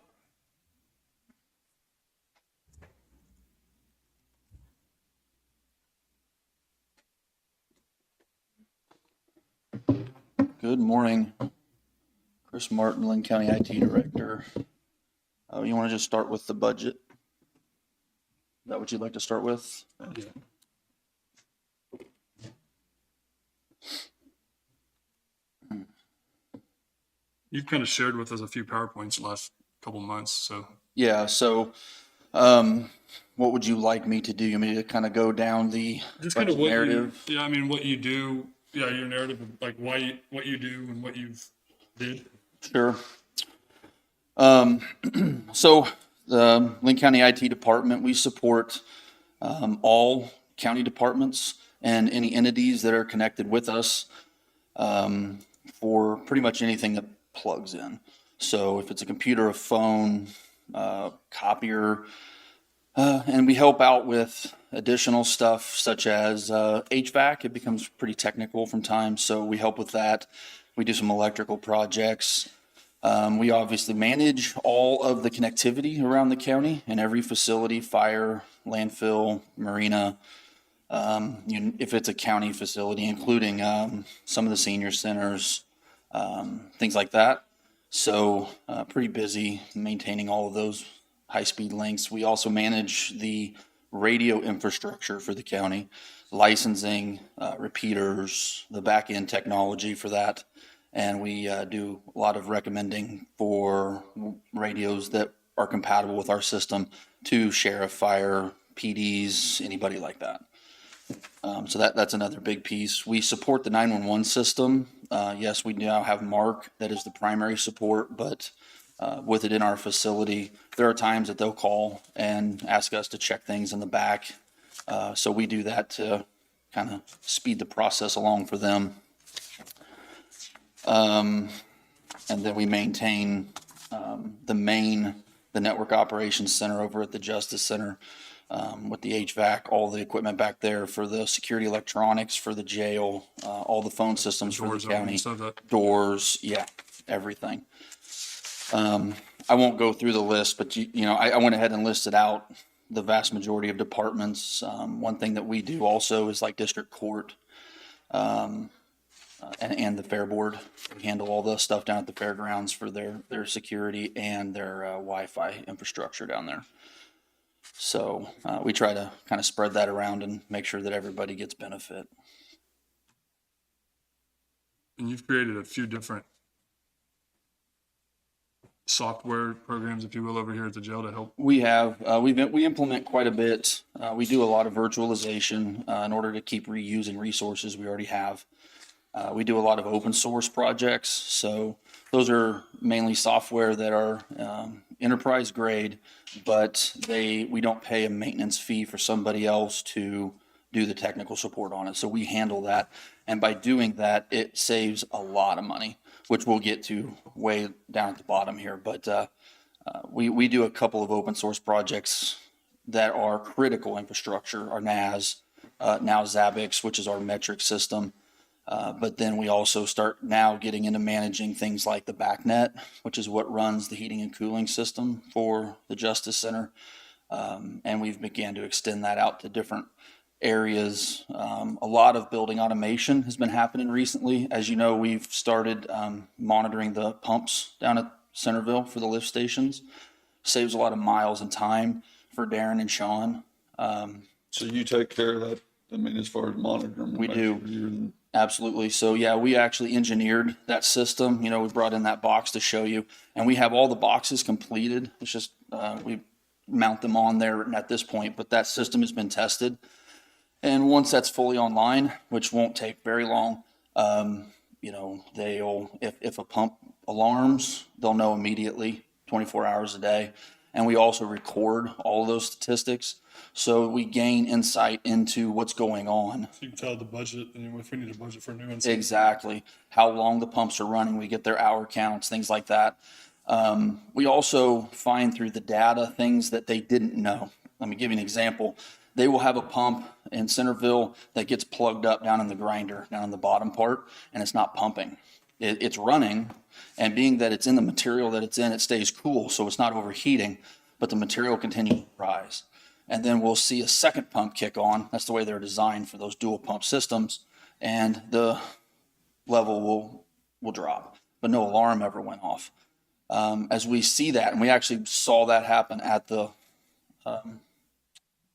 Speaker 16: morning. Chris Martin, Linn County IT Director. You want to just start with the budget? Is that what you'd like to start with?
Speaker 6: Yeah. You've kind of shared with us a few PowerPoints the last couple months, so.
Speaker 16: Yeah, so what would you like me to do? You want me to kind of go down the
Speaker 6: Just kind of what
Speaker 16: narrative?
Speaker 6: you, yeah, I mean, what you do, yeah, your narrative of like why, what you do and what you've did.
Speaker 16: Sure. So the Linn County IT Department, we support all county departments and any entities that are connected with us for pretty much anything that plugs in. So if it's a computer, a phone, copier, and we help out with additional stuff such as HVAC. It becomes pretty technical from times, so we help with that. We do some electrical projects. We obviously manage all of the connectivity around the county in every facility, fire, landfill, marina, if it's a county facility, including some of the senior centers, things like that. So pretty busy maintaining all of those high-speed links. We also manage the radio infrastructure for the county, licensing, repeaters, the back-end technology for that. And we do a lot of recommending for radios that are compatible with our system to sheriff, fire, PDs, anybody like that. So that's another big piece. We support the 911 system. Yes, we now have Mark that is the primary support, but with it in our facility, there are times that they'll call and ask us to check things in the back. So we do that to kind of speed the process along for them. And then we maintain the network operations center over at the Justice Center with the HVAC, all the equipment back there for the security electronics for the jail, all the phone systems for the county, doors, yeah, everything. I won't go through the list, but I went ahead and listed out the vast majority of departments. One thing that we do also is like district court. And the fair board. We handle all the stuff down at the fairgrounds for their security and their Wi-Fi infrastructure down there. So we try to kind of spread that around and make sure that everybody gets benefit.
Speaker 6: And you've created a few different software programs, if you will, over here at the jail to help.
Speaker 16: We have, we implement quite a bit. We do a lot of virtualization in order to keep reusing resources we already have. We do a lot of open source projects, so those are mainly software that are enterprise grade, but we don't pay a maintenance fee for somebody else to do the technical support on it. So we handle that, and by doing that, it saves a lot of money, which we'll get to way down at the bottom here. But we do a couple of open source projects that are critical infrastructure, our NAS, now Zabbix, which is our metric system. But then we also start now getting into managing things like the BACnet, which is what runs the heating and cooling system for the Justice Center. And we've began to extend that out to different areas. A lot of building automation has been happening recently. As you know, we've started monitoring the pumps down at Centerville for the lift stations. Saves a lot of miles and time for Darren and Sean.
Speaker 4: So you take care of that, I mean, as far as monitoring?
Speaker 16: We do. Absolutely. So yeah, we actually engineered that system. We brought in that box to show you, and we have all the boxes completed. It's just, we mount them on there at this point, but that system has been tested. And once that's fully online, which won't take very long, if a pump alarms, they'll know immediately, 24 hours a day. And we also record all of those statistics. So we gain insight into what's going on.
Speaker 6: So you can tell the budget, and if we need a budget for a new one.
Speaker 16: Exactly. How long the pumps are running. We get their hour counts, things like that. We also find through the data things that they didn't know. Let me give you an example. They will have a pump in Centerville that gets plugged up down in the grinder, down in the bottom part, and it's not pumping. It's running, and being that it's in the material that it's in, it stays cool, so it's not overheating, but the material continues to rise. And then we'll see a second pump kick on. That's the way they're designed for those dual pump systems. And the level will will drop, but no alarm ever went off. As we see that, and we actually saw that happen at the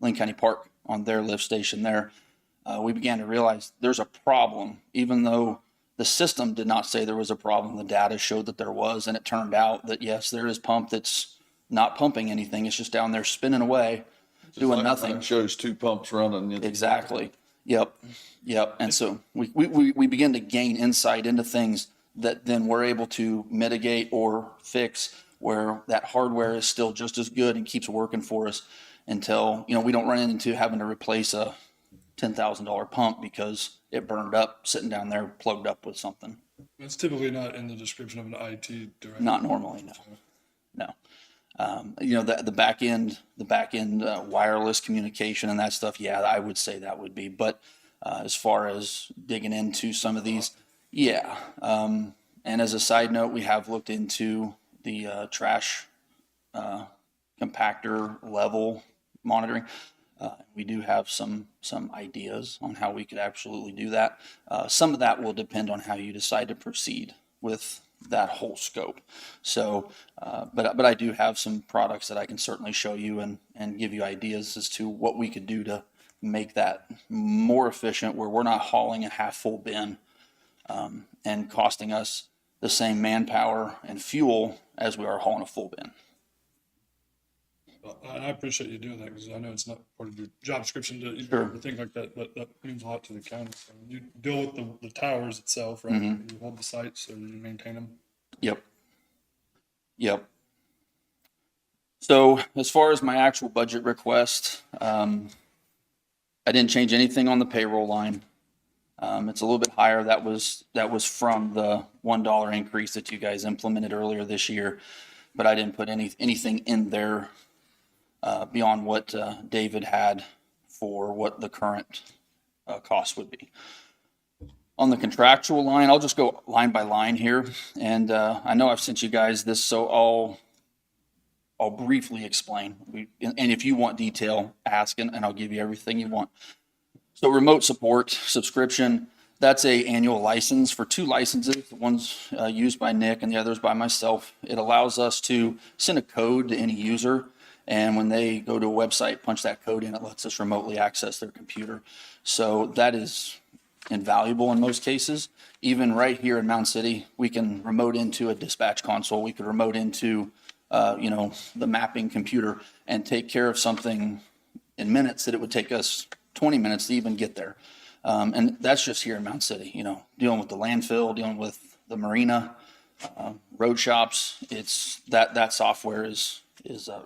Speaker 16: Linn County Park on their lift station there, we began to realize there's a problem, even though the system did not say there was a problem. The data showed that there was, and it turned out that yes, there is pump that's not pumping anything. It's just down there spinning away, doing nothing.
Speaker 4: It shows 2 pumps running.
Speaker 16: Exactly. Yep. And so we begin to gain insight into things that then we're able to mitigate or fix, where that hardware is still just as good and keeps working for us until, we don't run into having to replace a $10,000 pump because it burned up sitting down there plugged up with something.
Speaker 6: It's typically not in the description of an IT director.
Speaker 16: Not normally, no. The back end wireless communication and that stuff, yeah, I would say that would be. But as far as digging into some of these, yeah. And as a side note, we have looked into the trash compactor level monitoring. We do have some ideas on how we could absolutely do that. Some of that will depend on how you decide to proceed with that whole scope. So, but I do have some products that I can certainly show you and give you ideas as to what we could do to make that more efficient, where we're not hauling a half full bin and costing us the same manpower and fuel as we are hauling a full bin.
Speaker 6: And I appreciate you doing that, because I know it's not part of your job description to
Speaker 16: Sure.
Speaker 6: think like that, but that means a lot to the county. So you deal with the towers itself, right?
Speaker 16: Mhm.
Speaker 6: You hold the sites, or you maintain them.
Speaker 16: Yep. So as far as my actual budget request, I didn't change anything on the payroll line. It's a little bit higher. That was from the $1 increase that you guys implemented earlier this year, but I didn't put anything in there beyond what David had for what the current cost would be. On the contractual line, I'll just go line by line here, and I know I've sent you guys this, so I'll briefly explain. And if you want detail, ask, and I'll give you everything you want. So remote support subscription, that's a annual license for 2 licenses. One's used by Nick and the other's by myself. It allows us to send a code to any user, and when they go to a website, punch that code in, it lets us remotely access their computer. So that is invaluable in most cases. Even right here in Mound City, we can remote into a dispatch console. We could remote into, the mapping computer and take care of something in minutes that it would take us 20 minutes to even get there. And that's just here in Mound City, dealing with the landfill, dealing with the marina, road shops. It's that software is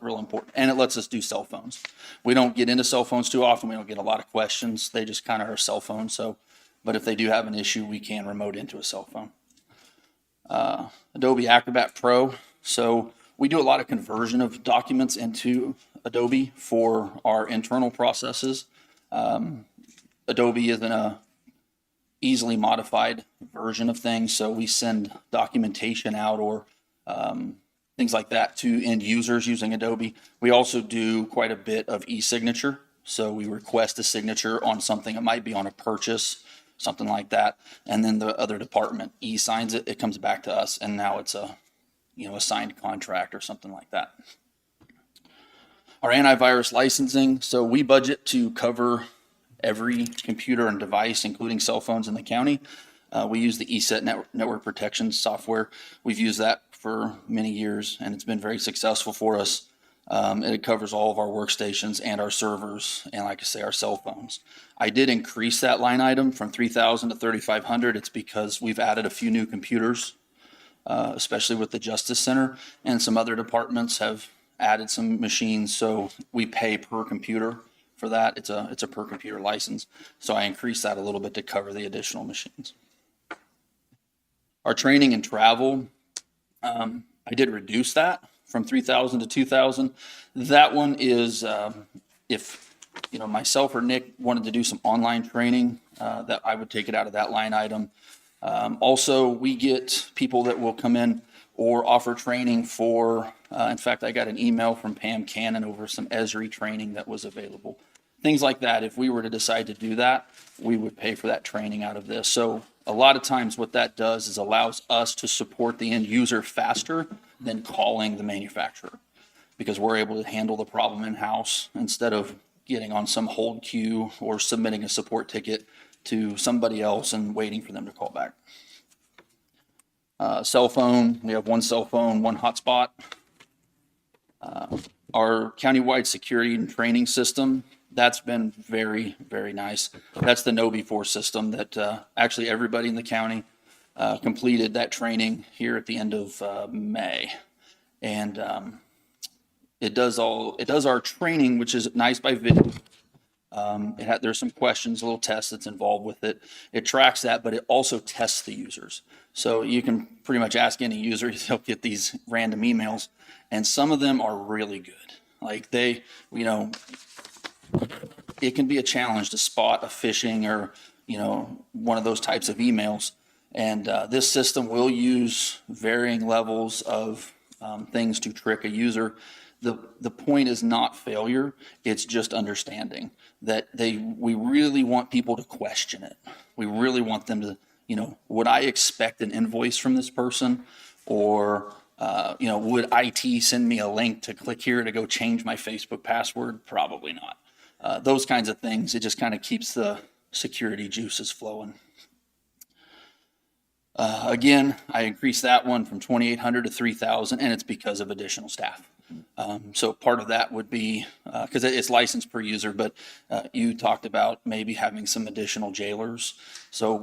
Speaker 16: real important, and it lets us do cell phones. We don't get into cell phones too often. We don't get a lot of questions. They just kind of are cell phones. So, but if they do have an issue, we can remote into a cell phone. Adobe Acrobat Pro. So we do a lot of conversion of documents into Adobe for our internal processes. Adobe isn't a easily modified version of things, so we send documentation out or things like that to end users using Adobe. We also do quite a bit of e-signature, so we request a signature on something. It might be on a purchase, something like that, and then the other department e-signs it. It comes back to us, and now it's a signed contract or something like that. Our antivirus licensing, so we budget to cover every computer and device, including cell phones in the county. We use the ESET network protection software. We've used that for many years, and it's been very successful for us. It covers all of our workstations and our servers, and like I say, our cell phones. I did increase that line item from $3,000 to $3,500. It's because we've added a few new computers, especially with the Justice Center, and some other departments have added some machines, so we pay per computer for that. It's a per computer license, so I increased that a little bit to cover the additional machines. Our training and travel, I did reduce that from $3,000 to $2,000. That one is if myself or Nick wanted to do some online training, that I would take it out of that line item. Also, we get people that will come in or offer training for, in fact, I got an email from Pam Cannon over some Esri training that was available. Things like that. If we were to decide to do that, we would pay for that training out of this. So a lot of times what that does is allows us to support the end user faster than calling the manufacturer, because we're able to handle the problem in-house instead of getting on some hold queue or submitting a support ticket to somebody else and waiting for them to call back. Cell phone, we have one cell phone, one hotspot. Our countywide security and training system, that's been very, very nice. That's the KnowBe4 system that actually everybody in the county completed that training here at the end of May. And it does our training, which is nice by video. There's some questions, a little test that's involved with it. It tracks that, but it also tests the users. So you can pretty much ask any user, they'll get these random emails, and some of them are really good. Like it can be a challenge to spot a phishing or, one of those types of emails. And this system will use varying levels of things to trick a user. The point is not failure, it's just understanding that we really want people to question it. We really want them to, would I expect an invoice from this person? Or, would IT send me a link to click here to go change my Facebook password? Probably not. Those kinds of things, it just kind of keeps the security juices flowing. Again, I increased that one from 2,800 to 3,000, and it's because of additional staff. So part of that would be, because it's licensed per user, but you talked about maybe having some additional jailers. So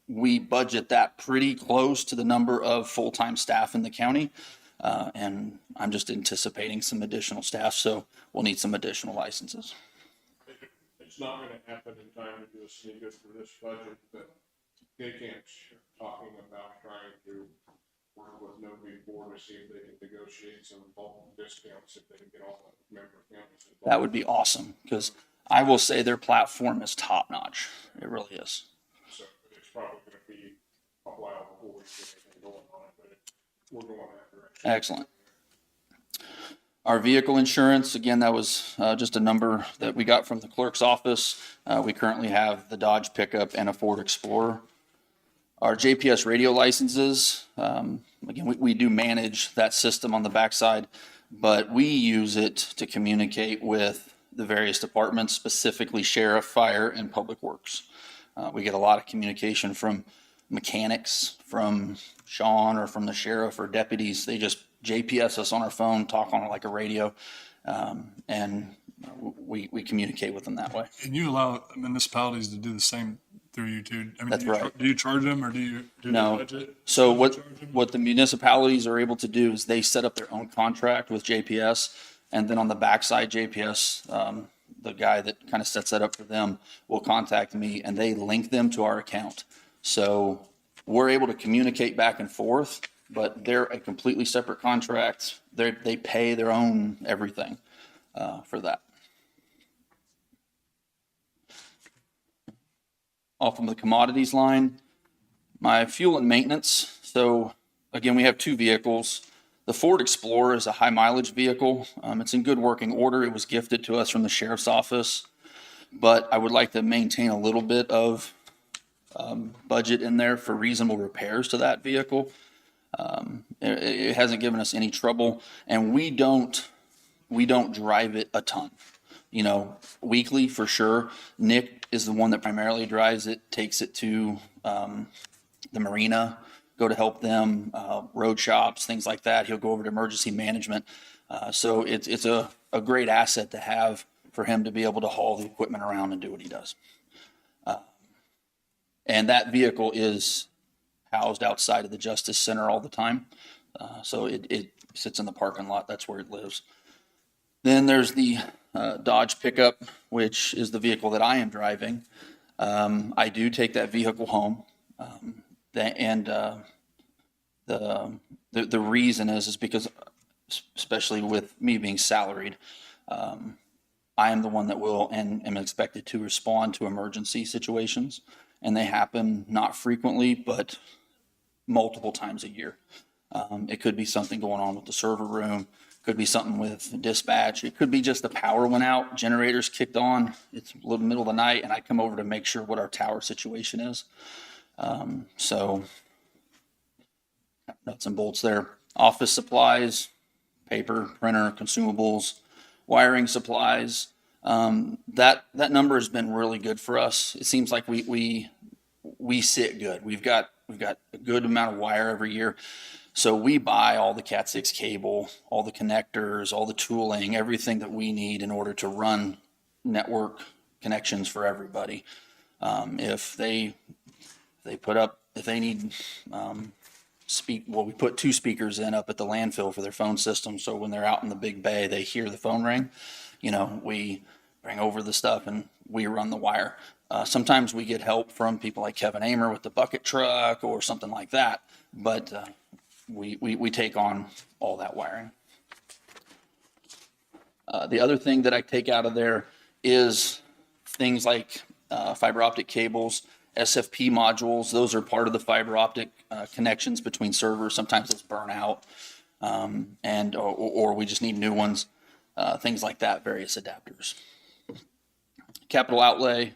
Speaker 16: we budget that pretty close to the number of full-time staff in the county. And I'm just anticipating some additional staff, so we'll need some additional licenses.
Speaker 2: It's not going to happen in time to do us any good for this budget, but they can't talking about trying to work with KnowBe4 to see if they can negotiate some bulk discounts if they can get all the member counties involved.
Speaker 16: That would be awesome, because I will say their platform is top notch. It really is.
Speaker 2: So it's probably going to be a while before we get anything going on it, but we're going that direction.
Speaker 16: Excellent. Our vehicle insurance, again, that was just a number that we got from the clerk's office. We currently have the Dodge pickup and a Ford Explorer. Our JPS radio licenses, again, we do manage that system on the backside, but we use it to communicate with the various departments, specifically sheriff, fire, and public works. We get a lot of communication from mechanics, from Sean or from the sheriff or deputies. They just JPS us on our phone, talk on it like a radio, and we communicate with them that way.
Speaker 6: And you allow municipalities to do the same through you too? I mean,
Speaker 16: That's right.
Speaker 6: Do you charge them, or do you do
Speaker 16: No.
Speaker 6: the budget?
Speaker 16: So what the municipalities are able to do is they set up their own contract with JPS, and then on the backside, JPS, the guy that kind of sets that up for them, will contact me, and they link them to our account. So we're able to communicate back and forth, but they're a completely separate contract. They pay their own everything for that. Off of the commodities line, my fuel and maintenance. So again, we have two vehicles. The Ford Explorer is a high mileage vehicle. It's in good working order. It was gifted to us from the sheriff's office, but I would like to maintain a little bit of budget in there for reasonable repairs to that vehicle. It hasn't given us any trouble, and we don't drive it a ton. Weekly for sure. Nick is the one that primarily drives it, takes it to the marina, go to help them, road shops, things like that. He'll go over to emergency management. So it's a great asset to have for him to be able to haul the equipment around and do what he does. And that vehicle is housed outside of the Justice Center all the time. So it sits in the parking lot. That's where it lives. Then there's the Dodge pickup, which is the vehicle that I am driving. I do take that vehicle home. The reason is because, especially with me being salaried, I am the one that will and am expected to respond to emergency situations. And they happen not frequently, but multiple times a year. It could be something going on with the server room. Could be something with dispatch. It could be just the power went out, generators kicked on. It's a little middle of the night, and I come over to make sure what our tower situation is. So nuts and bolts there. Office supplies, paper, printer, consumables, wiring supplies. That number has been really good for us. It seems like we sit good. We've got a good amount of wire every year. So we buy all the Cat 6 cable, all the connectors, all the tooling, everything that we need in order to run network connections for everybody. If they need we put 2 speakers in up at the landfill for their phone system. So when they're out in the big bay, they hear the phone ring. We bring over the stuff and we run the wire. Sometimes we get help from people like Kevin Amer with the bucket truck or something like that. But we take on all that wiring. The other thing that I take out of there is things like fiber optic cables, SFP modules. Those are part of the fiber optic connections between servers. Sometimes those burn out, or we just need new ones. Things like that, various adapters. Capital outlay.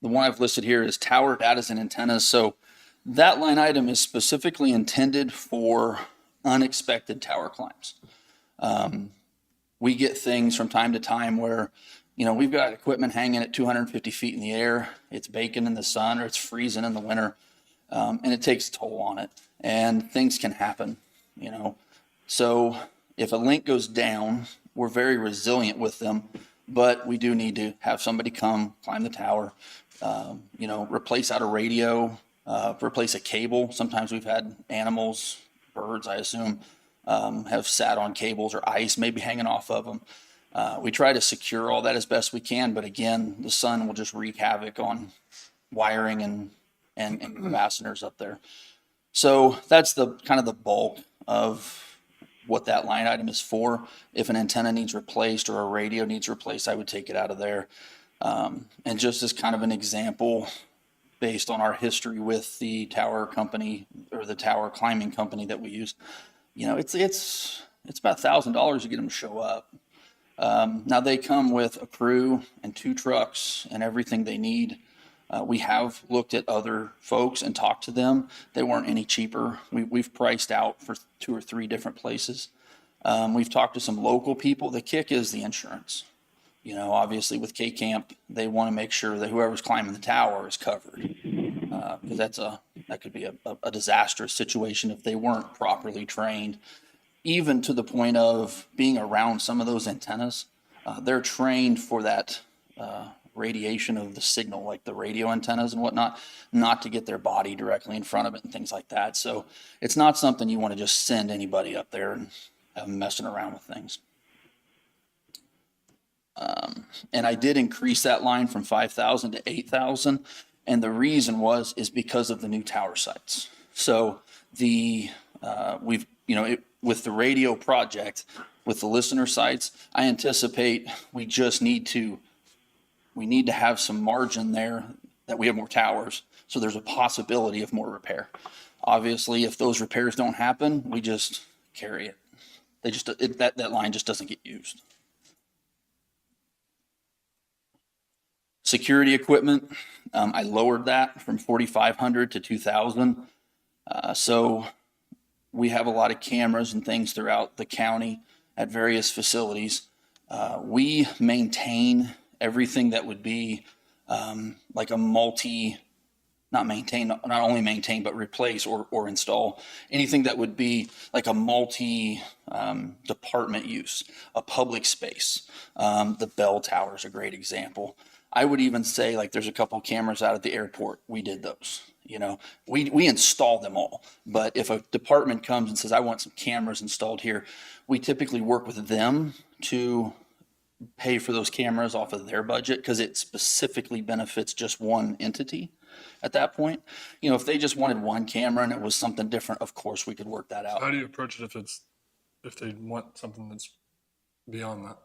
Speaker 16: The one I've listed here is tower data and antennas. So that line item is specifically intended for unexpected tower climbs. We get things from time to time where, we've got equipment hanging at 250 feet in the air. It's baking in the sun or it's freezing in the winter. And it takes a toll on it. And things can happen, So if a link goes down, we're very resilient with them. But we do need to have somebody come, climb the tower, replace out a radio, replace a cable. Sometimes we've had animals, birds, I assume, have sat on cables or ice maybe hanging off of them. We try to secure all that as best we can, but again, the sun will just wreak havoc on wiring and capacitors up there. So that's the kind of the bulk of what that line item is for. If an antenna needs replaced or a radio needs replaced, I would take it out of there. And just as kind of an example, based on our history with the tower company or the tower climbing company that we use, it's about $1,000 to get them to show up. Now they come with a crew and 2 trucks and everything they need. We have looked at other folks and talked to them. They weren't any cheaper. We've priced out for 2 or 3 different places. We've talked to some local people. The kick is the insurance. Obviously with K-Camp, they want to make sure that whoever's climbing the tower is covered. Because that could be a disastrous situation if they weren't properly trained. Even to the point of being around some of those antennas, they're trained for that radiation of the signal, like the radio antennas and whatnot, not to get their body directly in front of it and things like that. So it's not something you want to just send anybody up there and have them messing around with things. And I did increase that line from 5,000 to 8,000. And the reason is because of the new tower sites. So with the radio project, with the listener sites, I anticipate we need to have some margin there that we have more towers. So there's a possibility of more repair. Obviously, if those repairs don't happen, we just carry it. That line just doesn't get used. Security equipment, I lowered that from 4,500 to 2,000. So we have a lot of cameras and things throughout the county at various facilities. We maintain everything that would be like a not only maintain, but replace or install anything that would be like a multi department use, a public space. The bell tower is a great example. I would even say like there's a couple cameras out at the airport. We did those. We install them all. But if a department comes and says, I want some cameras installed here, we typically work with them to pay for those cameras off of their budget because it specifically benefits just one entity at that point. If they just wanted one camera and it was something different, of course we could work that out.
Speaker 6: How do you approach it if they want something that's beyond that?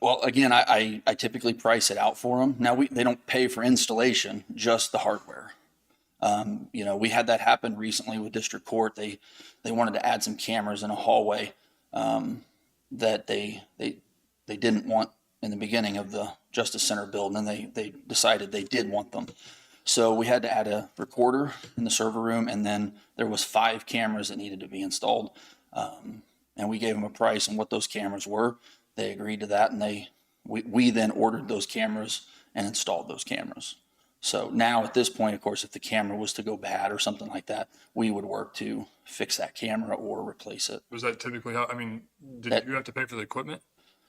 Speaker 16: Well, again, I typically price it out for them. Now they don't pay for installation, just the hardware. We had that happen recently with District Court. They wanted to add some cameras in a hallway that they didn't want in the beginning of the Justice Center building, and they decided they did want them. So we had to add a recorder in the server room, and then there was 5 cameras that needed to be installed. And we gave them a price and what those cameras were. They agreed to that, and we then ordered those cameras and installed those cameras. So now at this point, of course, if the camera was to go bad or something like that, we would work to fix that camera or replace it.
Speaker 6: Was that typically how, I mean, did
Speaker 16: That-
Speaker 6: you have to pay for the equipment?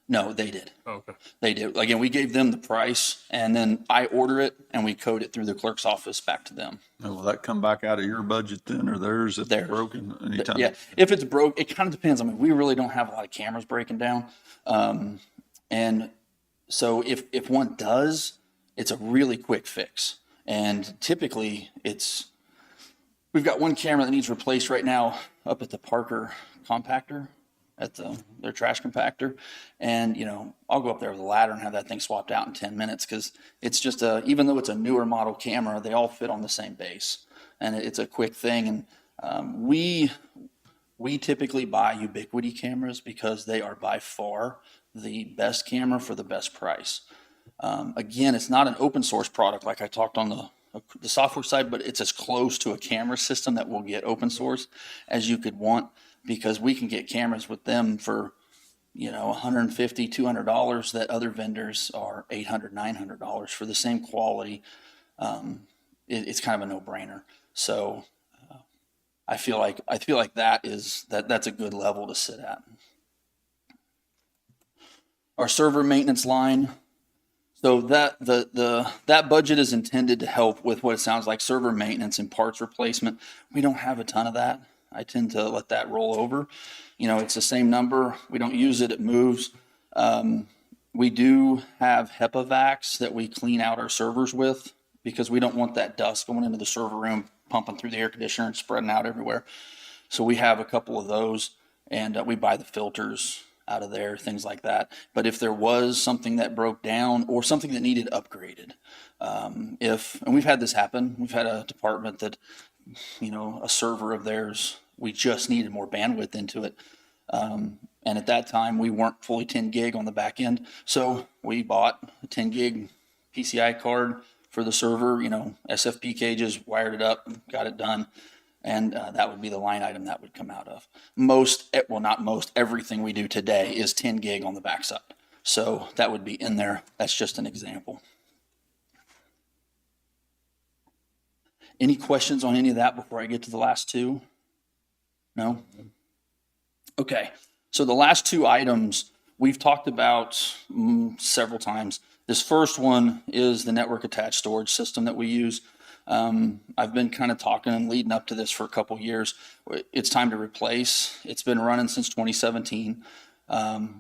Speaker 16: No, they did.
Speaker 6: Oh, okay.
Speaker 16: They did. Again, we gave them the price, and then I order it, and we code it through the clerk's office back to them.
Speaker 4: Now, will that come back out of your budget then, or theirs if it's broken anytime?
Speaker 16: Yeah, if it's broke, it kind of depends. I mean, we really don't have a lot of cameras breaking down. And so if one does, it's a really quick fix. And typically we've got one camera that needs replaced right now up at the Parker compactor, at their trash compactor. And, I'll go up there with a ladder and have that thing swapped out in 10 minutes because it's just even though it's a newer model camera, they all fit on the same base. And it's a quick thing. And we typically buy Ubiquity cameras because they are by far the best camera for the best price. Again, it's not an open source product like I talked on the software side, but it's as close to a camera system that will get open source as you could want, because we can get cameras with them for, $150, $200 that other vendors are $800, $900 for the same quality. It's kind of a no-brainer. So I feel like that's a good level to sit at. Our server maintenance line. So that that budget is intended to help with what it sounds like server maintenance and parts replacement. We don't have a ton of that. I tend to let that roll over. It's the same number. We don't use it. It moves. We do have HEPA vacs that we clean out our servers with because we don't want that dust going into the server room, pumping through the air conditioner and spreading out everywhere. So we have a couple of those, and we buy the filters out of there, things like that. But if there was something that broke down or something that needed upgraded, and we've had this happen, we've had a department that, a server of theirs, we just needed more bandwidth into it. And at that time, we weren't fully 10 gig on the back end. So we bought a 10 gig PCI card for the server, SFP cages, wired it up, got it done. And that would be the line item that would come out of. Everything we do today is 10 gig on the backside. So that would be in there. That's just an example. Any questions on any of that before I get to the last two? No? Okay. So the last 2 items we've talked about several times. This first one is the network attached storage system that we use. I've been kind of talking and leading up to this for a couple years. It's time to replace. It's been running since 2017.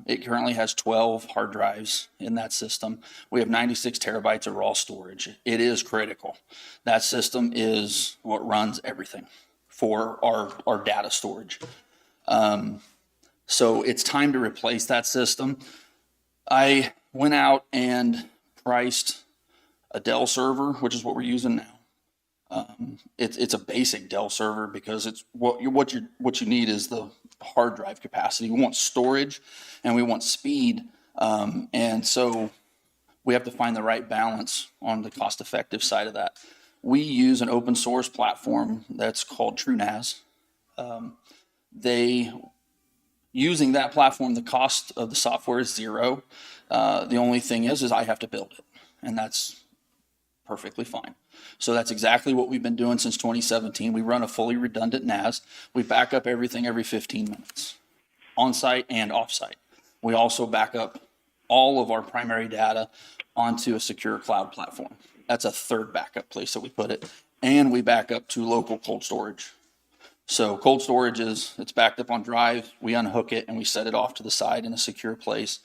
Speaker 16: It currently has 12 hard drives in that system. We have 96 terabytes of raw storage. It is critical. That system is what runs everything for our data storage. So it's time to replace that system. I went out and priced a Dell server, which is what we're using now. It's a basic Dell server because it's what you need is the hard drive capacity. We want storage and we want speed, and so we have to find the right balance on the cost-effective side of that. We use an open source platform that's called TrueNAS. Using that platform, the cost of the software is zero. The only thing is I have to build it, and that's perfectly fine. So that's exactly what we've been doing since 2017. We run a fully redundant NAS. We back up everything every 15 minutes, on-site and off-site. We also back up all of our primary data onto a secure cloud platform. That's a third backup place that we put it. And we back up to local cold storage. So cold storage it's backed up on drive. We unhook it and we set it off to the side in a secure place,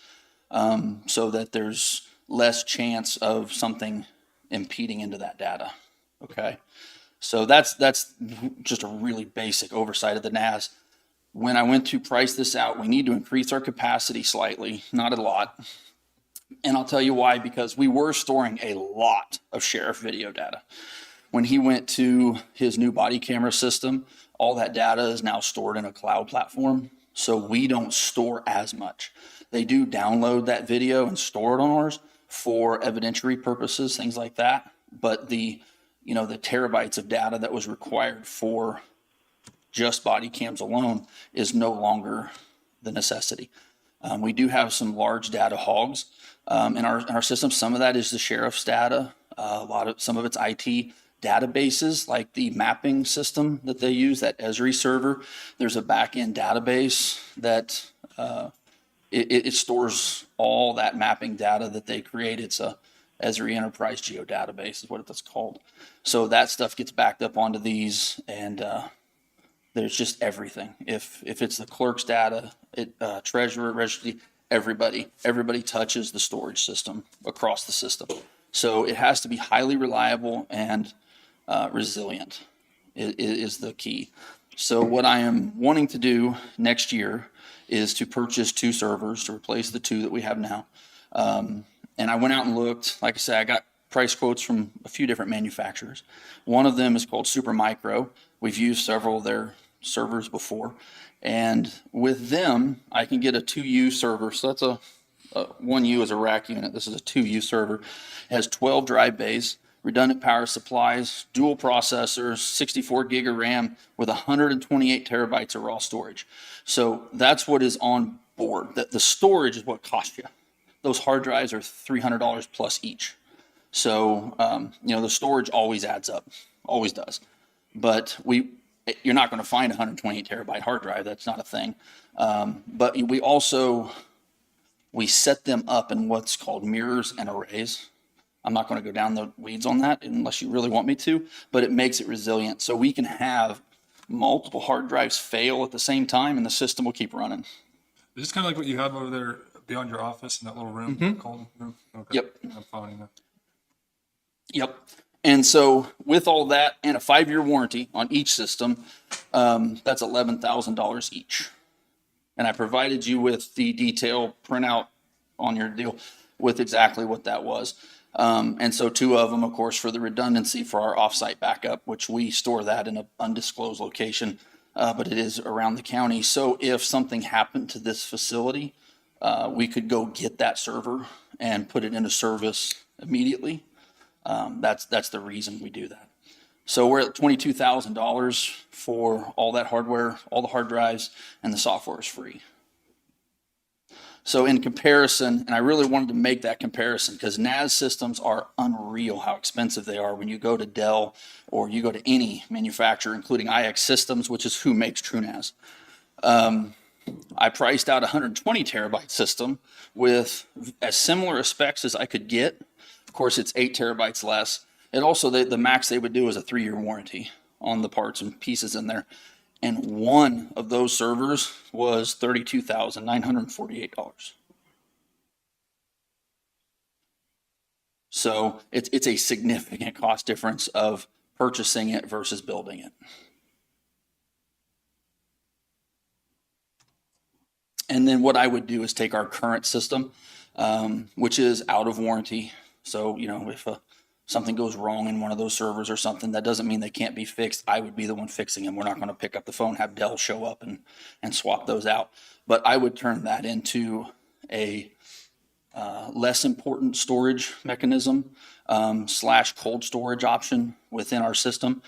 Speaker 16: so that there's less chance of something impeding into that data. Okay. So that's just a really basic oversight of the NAS. When I went to price this out, we need to increase our capacity slightly, not a lot. And I'll tell you why, because we were storing a lot of sheriff video data. When he went to his new body camera system, all that data is now stored in a cloud platform. So we don't store as much. They do download that video and store it on ours for evidentiary purposes, things like that. But the the terabytes of data that was required for just body cams alone is no longer the necessity. We do have some large data hogs in our system. Some of that is the sheriff's data. Some of it's IT databases, like the mapping system that they use, that Esri server. There's a back-end database that it stores all that mapping data that they create. It's a Esri Enterprise Geo database is what it's called. So that stuff gets backed up onto these, and there's just everything. If it's the clerk's data, treasurer, registry, everybody touches the storage system across the system. So it has to be highly reliable and resilient is the key. So what I am wanting to do next year is to purchase 2 servers to replace the 2 that we have now. And I went out and looked. Like I said, I got price quotes from a few different manufacturers. One of them is called Supermicro. We've used several of their servers before. And with them, I can get a 2U server. So that's a 1U is a rack unit. This is a 2U server. It has 12 drive bays, redundant power supplies, dual processors, 64 gig of RAM with 128 terabytes of raw storage. So that's what is on board. The storage is what costs you. Those hard drives are $300 plus each. So, the storage always adds up, always does. But you're not going to find a 128 terabyte hard drive. That's not a thing. But we set them up in what's called mirrors and arrays. I'm not going to go down the weeds on that unless you really want me to, but it makes it resilient. So we can have multiple hard drives fail at the same time and the system will keep running.
Speaker 6: Is this kind of like what you have over there beyond your office in that little room, cold room? Okay.
Speaker 16: Yep.
Speaker 6: I'm following that.
Speaker 16: Yep. And so with all that and a 5-year warranty on each system, that's $11,000 each. And I provided you with the detail printout on your deal with exactly what that was. And so 2 of them, of course, for the redundancy for our offsite backup, which we store that in an undisclosed location, but it is around the county. So if something happened to this facility, we could go get that server and put it into service immediately. That's the reason we do that. So we're at $22,000 for all that hardware, all the hard drives, and the software is free. So in comparison, and I really wanted to make that comparison because NAS systems are unreal how expensive they are when you go to Dell or you go to any manufacturer, including IX Systems, which is who makes TrueNAS. I priced out a 120 terabyte system with as similar specs as I could get. Of course, it's 8 terabytes less. And also the max they would do is a 3-year warranty on the parts and pieces in there. And one of those servers was $32,948. So it's a significant cost difference of purchasing it versus building it. And then what I would do is take our current system, which is out of warranty. So, if something goes wrong in one of those servers or something, that doesn't mean they can't be fixed. I would be the one fixing them. We're not going to pick up the phone, have Dell show up and swap those out. But I would turn that into a less important storage mechanism / cold storage option within our system.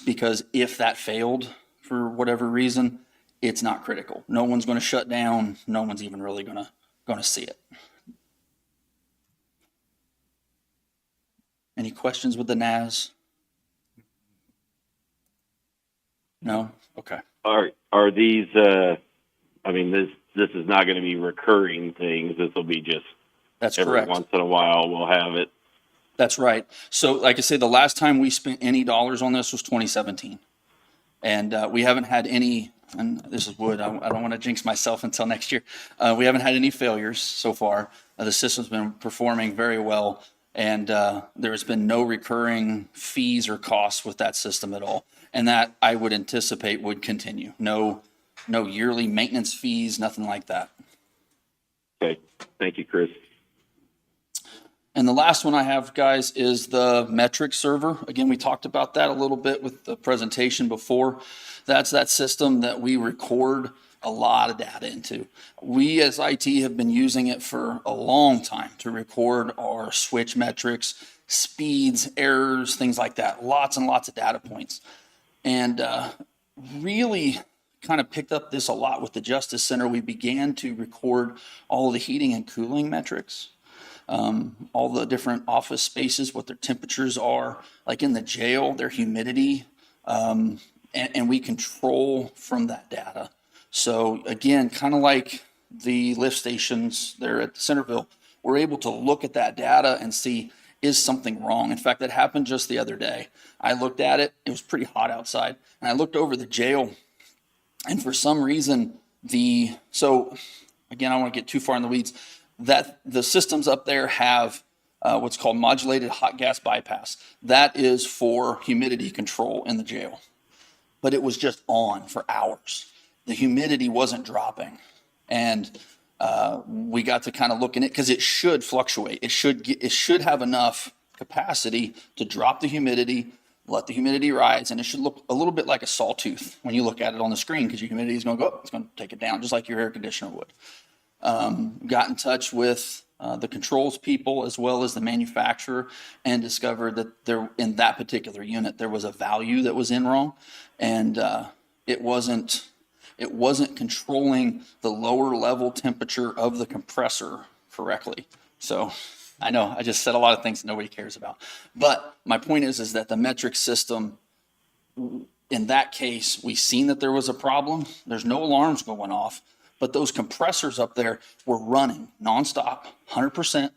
Speaker 16: Because if that failed for whatever reason, it's not critical. No one's going to shut down. No one's even really going to see it. Any questions with the NAS? No? Okay.
Speaker 3: Are these, this is not going to be recurring things. This will be just
Speaker 16: That's
Speaker 3: every
Speaker 16: correct.
Speaker 3: once in a while we'll have it.
Speaker 16: That's right. So like I say, the last time we spent any dollars on this was 2017. And we haven't had any, and this is wood, I don't want to jinx myself until next year. We haven't had any failures so far. The system's been performing very well. And there has been no recurring fees or costs with that system at all. And that I would anticipate would continue. No yearly maintenance fees, nothing like that.
Speaker 3: Okay. Thank you, Chris.
Speaker 16: And the last one I have, guys, is the metric server. Again, we talked about that a little bit with the presentation before. That's that system that we record a lot of data into. We as IT have been using it for a long time to record our switch metrics, speeds, errors, things like that. Lots and lots of data points. And really kind of picked up this a lot with the Justice Center. We began to record all of the heating and cooling metrics, all the different office spaces, what their temperatures are, like in the jail, their humidity, and we control from that data. So again, kind of like the lift stations there at Centerville, we're able to look at that data and see, is something wrong? In fact, that happened just the other day. I looked at it, it was pretty hot outside, and I looked over the jail, and for some reason, so again, I don't want to get too far in the weeds, that the systems up there have what's called modulated hot gas bypass. That is for humidity control in the jail. But it was just on for hours. The humidity wasn't dropping. And we got to kind of look in it because it should fluctuate. It should have enough capacity to drop the humidity, let the humidity rise, and it should look a little bit like a sawtooth when you look at it on the screen, because your humidity is going to go up. It's going to take it down, just like your air conditioner would. Got in touch with the controls people as well as the manufacturer, and discovered that there, in that particular unit, there was a value that was in wrong, and it wasn't controlling the lower level temperature of the compressor correctly. So I know I just said a lot of things that nobody cares about, but my point is that the metric system, in that case, we seen that there was a problem. There's no alarms going off, but those compressors up there were running nonstop, 100%,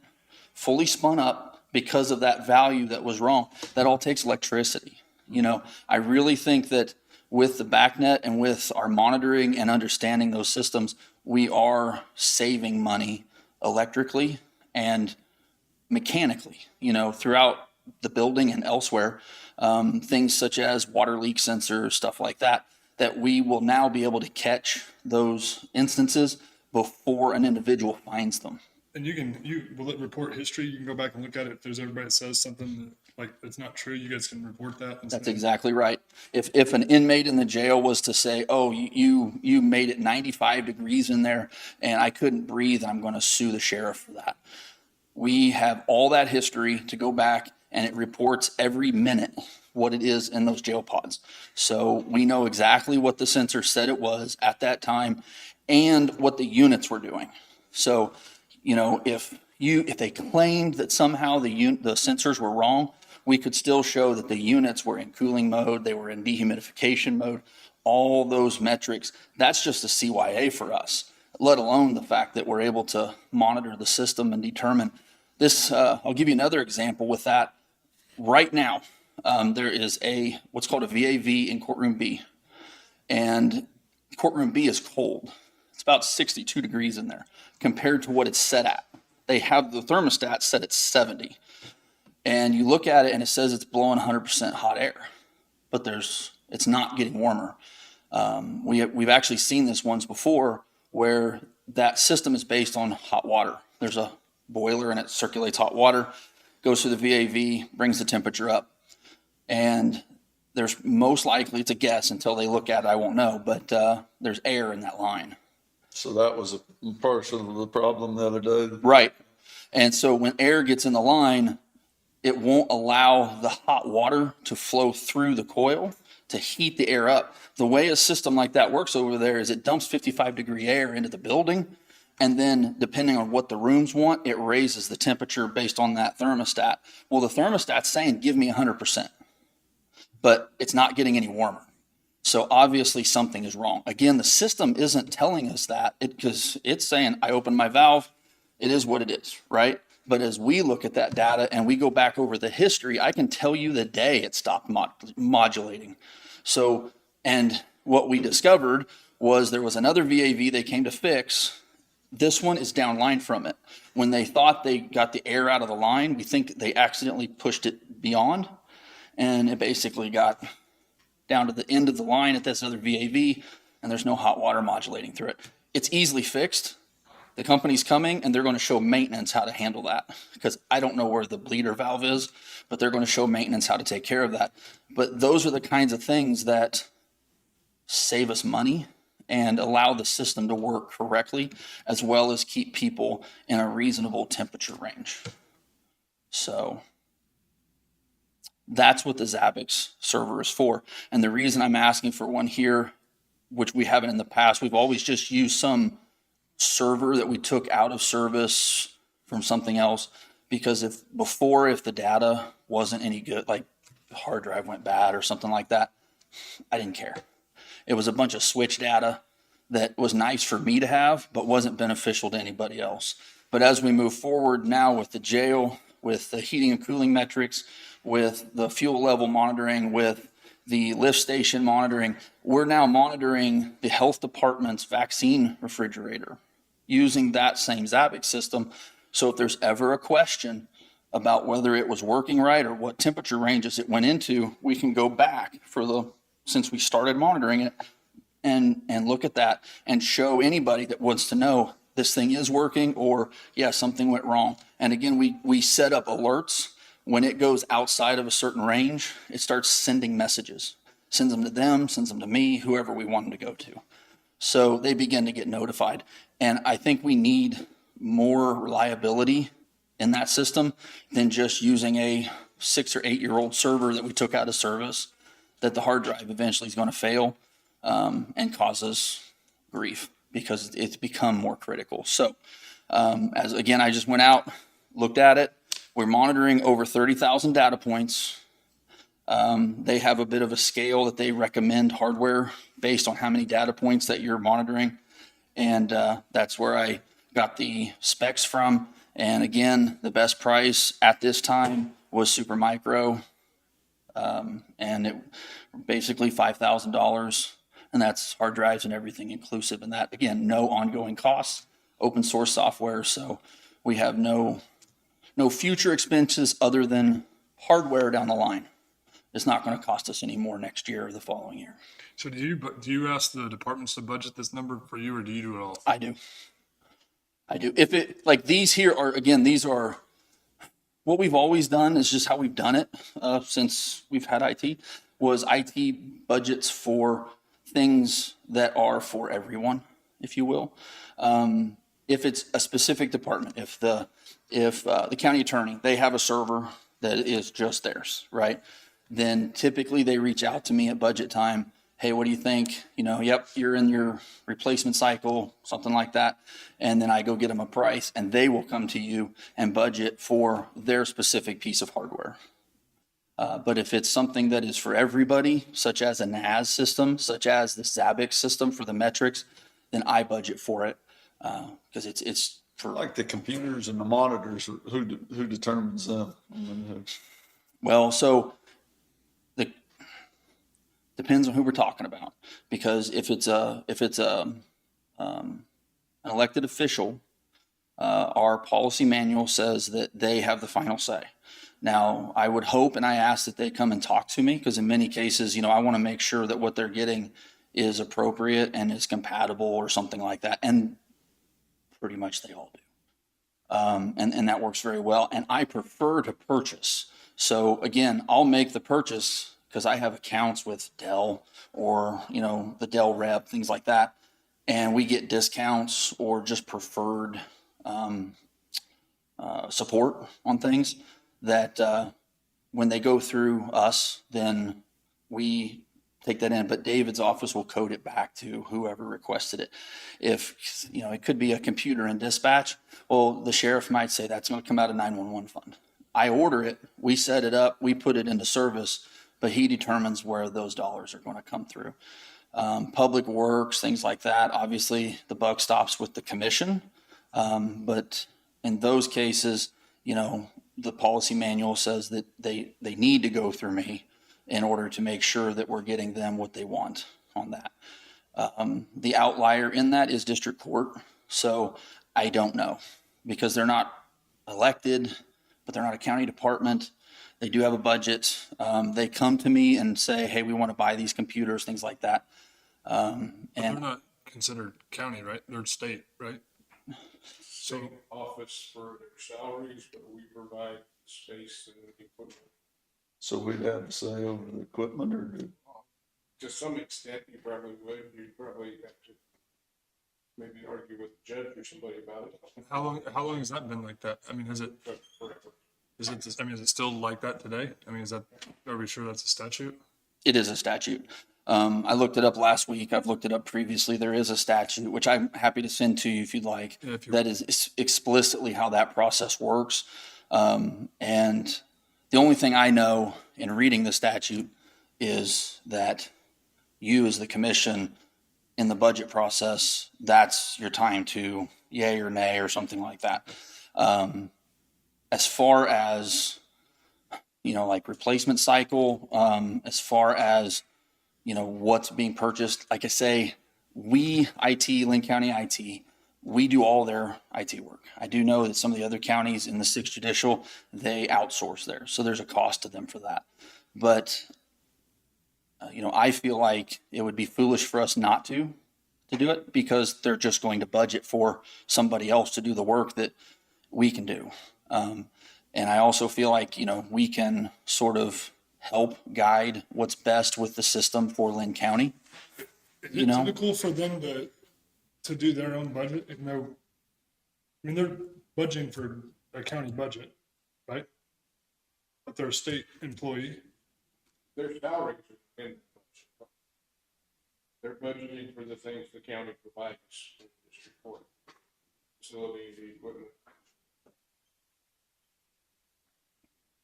Speaker 16: fully spun up because of that value that was wrong. That all takes electricity. You know, I really think that with the BACnet and with our monitoring and understanding those systems, we are saving money electrically and mechanically, you know, throughout the building and elsewhere. Things such as water leak sensors, stuff like that, that we will now be able to catch those instances before an individual finds them.
Speaker 6: And will it report history? You can go back and look at it. If there's everybody that says something that's not true, you guys can report that.
Speaker 16: That's exactly right. If an inmate in the jail was to say, oh, you made it 95 degrees in there and I couldn't breathe, and I'm going to sue the sheriff for that. We have all that history to go back, and it reports every minute what it is in those jail pods. So we know exactly what the sensor said it was at that time and what the units were doing. So, you know, if they claimed that somehow the sensors were wrong, we could still show that the units were in cooling mode, they were in dehumidification mode, all those metrics. That's just a CYA for us, let alone the fact that we're able to monitor the system and determine this. I'll give you another example with that. Right now, there is what's called a VAV in courtroom B, and courtroom B is cold. It's about 62 degrees in there compared to what it's set at. They have the thermostat set at 70. And you look at it and it says it's blowing 100% hot air, but it's not getting warmer. We've actually seen this once before where that system is based on hot water. There's a boiler and it circulates hot water, goes through the VAV, brings the temperature up. And there's most likely, it's a guess until they look at it, I won't know, but there's air in that line.
Speaker 4: So that was a portion of the problem the other day.
Speaker 16: Right. And so when air gets in the line, it won't allow the hot water to flow through the coil to heat the air up. The way a system like that works over there is it dumps 55-degree air into the building, and then depending on what the rooms want, it raises the temperature based on that thermostat. Well, the thermostat's saying, give me 100%, but it's not getting any warmer. So obviously something is wrong. Again, the system isn't telling us that because it's saying, I opened my valve, it is what it is, right? But as we look at that data and we go back over the history, I can tell you the day it stopped modulating. So, and what we discovered was there was another VAV they came to fix. This one is downline from it. When they thought they got the air out of the line, we think they accidentally pushed it beyond, and it basically got down to the end of the line at this other VAV, and there's no hot water modulating through it. It's easily fixed. The company's coming and they're going to show maintenance how to handle that, because I don't know where the bleeder valve is, but they're going to show maintenance how to take care of that. But those are the kinds of things that save us money and allow the system to work correctly, as well as keep people in a reasonable temperature range. So that's what the Zabbix server is for. And the reason I'm asking for one here, which we haven't in the past, we've always just used some server that we took out of service from something else, because if the data wasn't any good, like the hard drive went bad or something like that, I didn't care. It was a bunch of switch data that was nice for me to have, but wasn't beneficial to anybody else. But as we move forward now with the jail, with the heating and cooling metrics, with the fuel level monitoring, with the lift station monitoring, we're now monitoring the health department's vaccine refrigerator using that same Zabbix system. So if there's ever a question about whether it was working right or what temperature ranges it went into, we can go back since we started monitoring it and look at that and show anybody that wants to know this thing is working, or yeah, something went wrong. And again, we set up alerts. When it goes outside of a certain range, it starts sending messages, sends them to them, sends them to me, whoever we want them to go to. So they begin to get notified. And I think we need more reliability in that system than just using a 6 or 8 year old server that we took out of service, that the hard drive eventually is going to fail and cause us grief because it's become more critical. So as again, I just went out, looked at it. We're monitoring over 30,000 data points. They have a bit of a scale that they recommend hardware based on how many data points that you're monitoring. And that's where I got the specs from. And again, the best price at this time was Supermicro. And it basically $5,000. And that's hard drives and everything inclusive. And that, again, no ongoing costs, open source software. So we have no future expenses other than hardware down the line. It's not going to cost us any more next year or the following year.
Speaker 6: So do you ask the departments to budget this number for you, or do you do it all?
Speaker 16: I do. If it, like these here are, again, these are what we've always done, is just how we've done it since we've had IT, was IT budgets for things that are for everyone, if you will. If it's a specific department, if the county attorney, they have a server that is just theirs, right? Then typically they reach out to me at budget time. Hey, what do you think? Yep, you're in your replacement cycle, something like that. And then I go get them a price, and they will come to you and budget for their specific piece of hardware. But if it's something that is for everybody, such as a NAS system, such as the Zabbix system for the metrics, then I budget for it because it's for
Speaker 4: Like the computers and the monitors, who determines them?
Speaker 16: Well, so depends on who we're talking about, because if it's an elected official, our policy manual says that they have the final say. Now, I would hope and I ask that they come and talk to me, because in many cases, I want to make sure that what they're getting is appropriate and is compatible or something like that. And pretty much they all do. And that works very well. And I prefer to purchase. So again, I'll make the purchase because I have accounts with Dell or, the Dell rep, things like that. And we get discounts or just preferred support on things that when they go through us, then we take that in. But David's office will code it back to whoever requested it. If, it could be a computer in dispatch, well, the sheriff might say that's going to come out of 911 fund. I order it, we set it up, we put it into service, but he determines where those dollars are going to come through. Public works, things like that. Obviously, the buck stops with the commission. But in those cases, the policy manual says that they need to go through me in order to make sure that we're getting them what they want on that. The outlier in that is district court. So I don't know, because they're not elected, but they're not a county department. They do have a budget. They come to me and say, hey, we want to buy these computers, things like that.
Speaker 6: But they're not considered county, right? They're state, right?
Speaker 2: So office for their salaries, but we provide space and equipment.
Speaker 4: So we'd have to say over the equipment, or
Speaker 2: to some extent, you probably would. You'd probably have to maybe argue with the judge or somebody about it.
Speaker 6: How long has that been like that? I mean,
Speaker 2: But forever.
Speaker 6: is it still like that today? I mean, are we sure that's a statute?
Speaker 16: It is a statute. I looked it up last week. I've looked it up previously. There is a statute, which I'm happy to send to you if you'd like,
Speaker 6: Yeah, if you-
Speaker 16: that is explicitly how that process works. And the only thing I know in reading the statute is that you as the commission in the budget process, that's your time to yay or nay or something like that. As far as, like replacement cycle, as far as, what's being purchased, like I say, Linn County IT, we do all their IT work. I do know that some of the other counties in the 6th Judicial, they outsource theirs. So there's a cost to them for that. But, I feel like it would be foolish for us not to do it because they're just going to budget for somebody else to do the work that we can do. And I also feel like, we can sort of help guide what's best with the system for Linn County.
Speaker 17: Is it typical for them to do their own budget? Even though, I mean, they're budgeting for a county budget, right? But they're a state employee.
Speaker 2: Their salaries are in the budget. They're budgeting for the things the county provides in the district court. Facility, the equipment,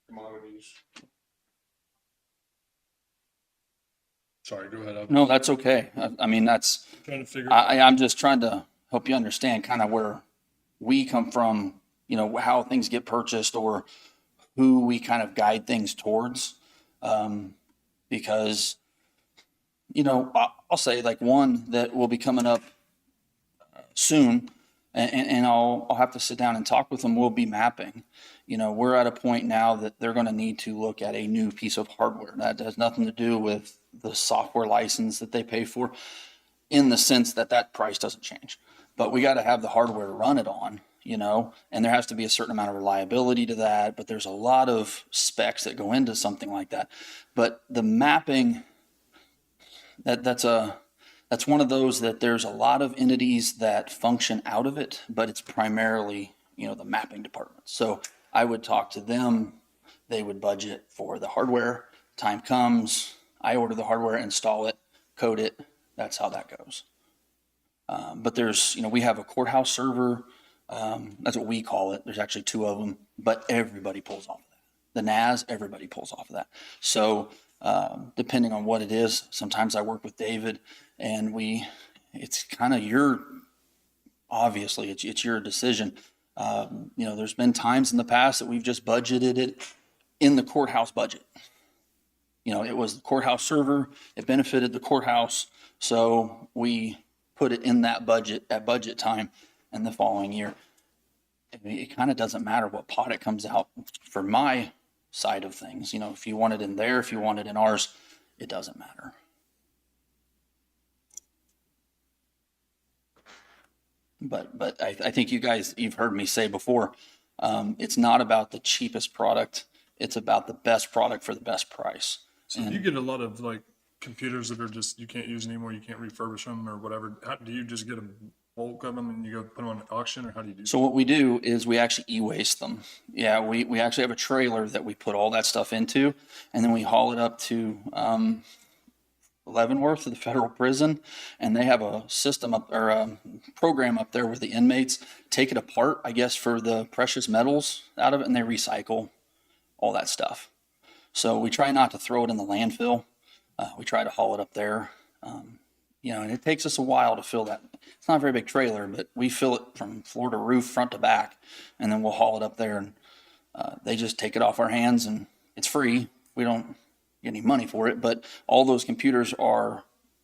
Speaker 2: commodities.
Speaker 17: Sorry, go ahead.
Speaker 16: No, that's okay. I mean, that's,
Speaker 17: Trying to figure.
Speaker 16: I'm just trying to help you understand kind of where we come from, how things get purchased or who we kind of guide things towards. Because, I'll say like one that will be coming up soon, and I'll have to sit down and talk with them, will be mapping. We're at a point now that they're going to need to look at a new piece of hardware. That has nothing to do with the software license that they pay for, in the sense that price doesn't change. But we got to have the hardware to run it on, and there has to be a certain amount of reliability to that. But there's a lot of specs that go into something like that. But the mapping, that's one of those that there's a lot of entities that function out of it, but it's primarily, the mapping department. So I would talk to them. They would budget for the hardware. Time comes, I order the hardware, install it, code it. That's how that goes. But there's, we have a courthouse server. That's what we call it. There's actually 2 of them, but everybody pulls off of that. The NAS, everybody pulls off of that. So depending on what it is, sometimes I work with David, and it's kind of obviously it's your decision. There's been times in the past that we've just budgeted it in the courthouse budget. It was the courthouse server, it benefited the courthouse, so we put it in that budget at budget time and the following year. It kind of doesn't matter what pot it comes out for my side of things. If you want it in there, if you want it in ours, it doesn't matter. But I think you've heard me say before, it's not about the cheapest product. It's about the best product for the best price.
Speaker 17: So you get a lot of like computers that are just, you can't use anymore. You can't refurbish them or whatever. Do you just get a bulk of them and you go put them on auction, or how do you do that?
Speaker 16: So what we do is we actually e-waste them. Yeah, we actually have a trailer that we put all that stuff into, and then we haul it up to Leavenworth to the federal prison, and they have a system or a program up there where the inmates take it apart, I guess, for the precious metals out of it, and they recycle all that stuff. So we try not to throw it in the landfill. We try to haul it up there. And it takes us a while to fill that. It's not a very big trailer, but we fill it from floor to roof, front to back, and then we'll haul it up there, and they just take it off our hands, and it's free. We don't get any money for it, but all those computers are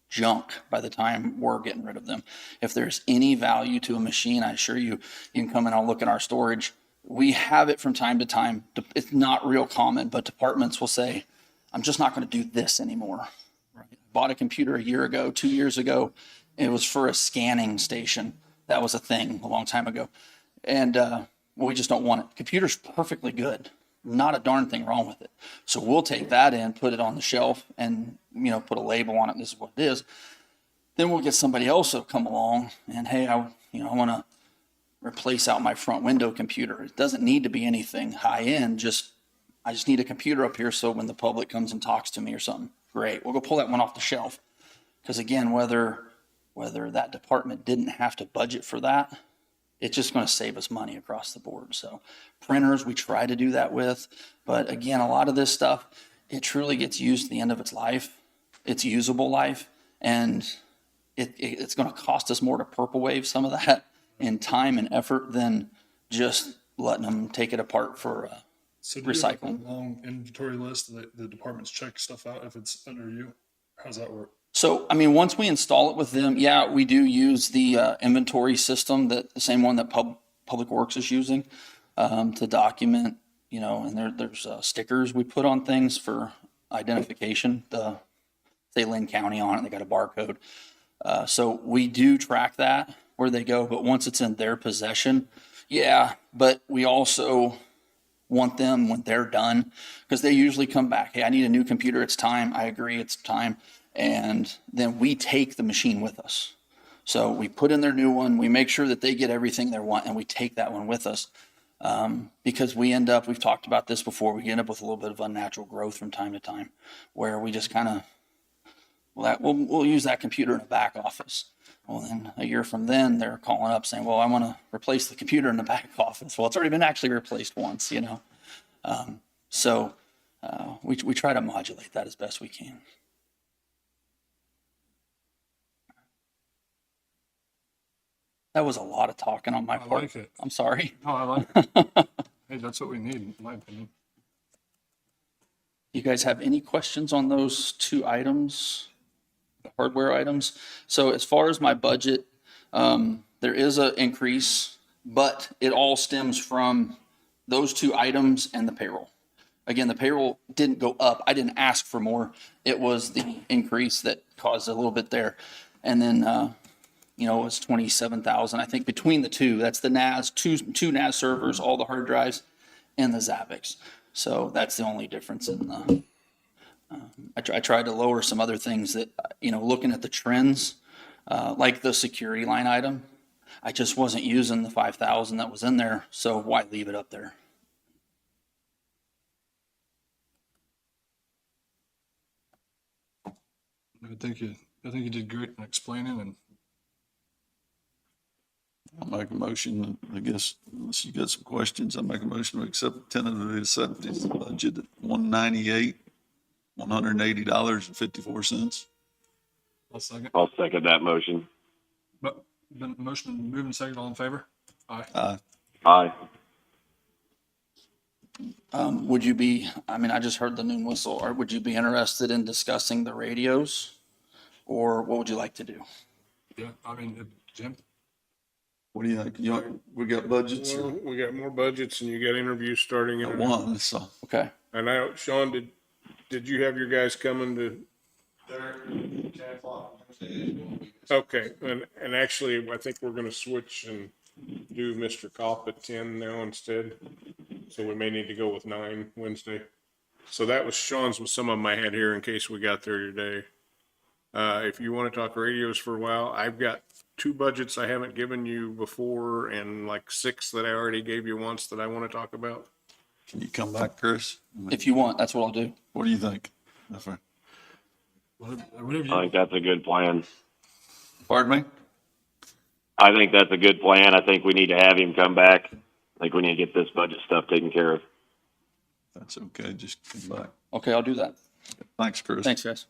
Speaker 16: junk by the time we're getting rid of them. If there's any value to a machine, I assure you, you can come and I'll look in our storage. We have it from time to time. It's not real common, but departments will say, I'm just not going to do this anymore. Right? Bought a computer a year ago, 2 years ago. It was for a scanning station. That was a thing a long time ago. And we just don't want it. Computer's perfectly good. not a darn thing wrong with it. So we'll take that in, put it on the shelf and, put a label on it. This is what it is. Then we'll get somebody else to come along and, hey, I want to replace out my front window computer. It doesn't need to be anything high end. I just need a computer up here. So when the public comes and talks to me or something, great. We'll go pull that one off the shelf. Because again, whether that department didn't have to budget for that, it's just going to save us money across the board. So printers, we try to do that with, but again, a lot of this stuff, it truly gets used at the end of its life, its usable life, and it's going to cost us more to purple wave some of that in time and effort than just letting them take it apart for
Speaker 17: So do you have
Speaker 16: recycling.
Speaker 17: a long inventory list that the departments check stuff out if it's under you? How's that work?
Speaker 16: So, once we install it with them, yeah, we do use the inventory system, the same one that Public Works is using to document, and there's stickers we put on things for identification, say Linn County on it, they got a barcode. So we do track that where they go, but once it's in their possession, yeah, but we also want them when they're done, because they usually come back, hey, I need a new computer, it's time, I agree, it's time. And then we take the machine with us. So we put in their new one, we make sure that they get everything they want, and we take that one with us. Because we've talked about this before, we end up with a little bit of unnatural growth from time to time, where we just kind of, we'll use that computer in a back office. Well, then a year from then, they're calling up saying, well, I want to replace the computer in the back office. Well, it's already been actually replaced once, So we try to modulate that as best we can. That was a lot of talking on my part.
Speaker 17: I like it.
Speaker 16: I'm sorry.
Speaker 17: No, I like it. Hey, that's what we need, in my opinion.
Speaker 16: You guys have any questions on those two items, the hardware items? So as far as my budget, there is an increase, but it all stems from those two items and the payroll. Again, the payroll didn't go up. I didn't ask for more. It was the increase that caused a little bit there. And then, it was 27,000. I think between the two, that's the NAS, two NAS servers, all the hard drives, and the Zabbix. So that's the only difference in the, I tried to lower some other things that, looking at the trends, like the security line item, I just wasn't using the 5,000 that was in there. So why leave it up there?
Speaker 17: I think you did great in explaining, and
Speaker 4: I'll make a motion, I guess, unless you got some questions, I'll make a motion to accept tentatively accept the budget at $180.54.
Speaker 17: I'll second.
Speaker 3: I'll second that motion.
Speaker 17: But the motion moving second, all in favor? Aye.
Speaker 3: Aye.
Speaker 16: Would you be, I just heard the noon whistle, or would you be interested in discussing the radios? Or what would you like to do?
Speaker 17: Yeah, Jim?
Speaker 4: What do you think? We got budgets?
Speaker 2: Well, we got more budgets and you got interviews starting in
Speaker 4: One, so.
Speaker 16: Okay.
Speaker 2: And I, Sean, did you have your guys coming to?
Speaker 10: They're 10 o'clock.
Speaker 2: Okay, and actually, I think we're gonna switch and do Mr. Kopp at 10 now instead. So we may need to go with 9 Wednesday. So that was Sean's with some of them I had here in case we got there today. If you want to talk radios for a while, I've got 2 budgets I haven't given you before and like 6 that I already gave you once that I want to talk about.
Speaker 4: Can you come back, Chris?
Speaker 16: If you want, that's what I'll do.
Speaker 4: What do you think?
Speaker 17: Whatever you
Speaker 3: I think that's a good plan.
Speaker 4: Pardon me?
Speaker 3: I think that's a good plan. I think we need to have him come back. I think we need to get this budget stuff taken care of.
Speaker 4: That's okay, just come back.
Speaker 16: Okay, I'll do that.
Speaker 4: Thanks, Chris.
Speaker 16: Thanks, guys.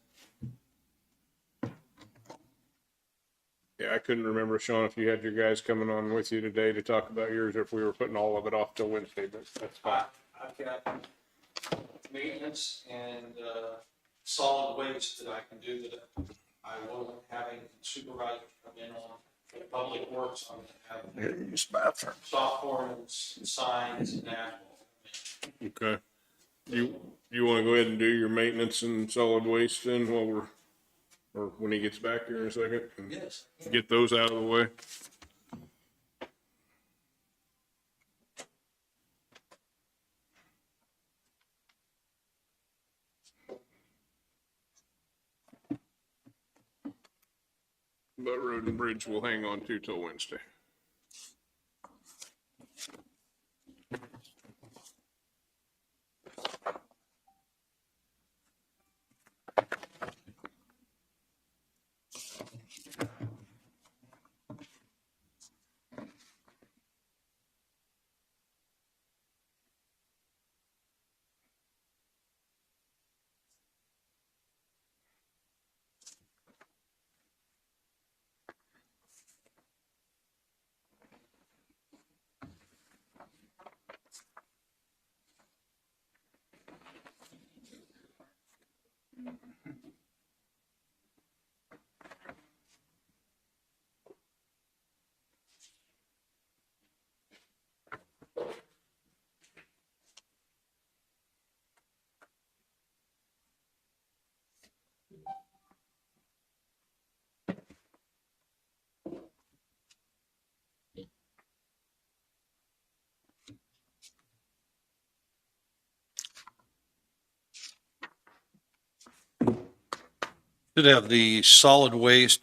Speaker 2: Yeah, I couldn't remember, Sean, if you had your guys coming on with you today to talk about yours or if we were putting all of it off till Wednesday, but that's fine.
Speaker 10: I've got maintenance and solid waste that I can do that I wasn't having supervisors come in on. For Public Works, I'm gonna have
Speaker 4: Use bathroom.
Speaker 10: software and signs and asphalt.
Speaker 2: Okay. You want to go ahead and do your maintenance and solid waste then while or when he gets back here in a second? And
Speaker 10: Yes.
Speaker 2: get those out of the way. but Road and Bridge will hang on to till Wednesday.
Speaker 8: Should have the solid waste,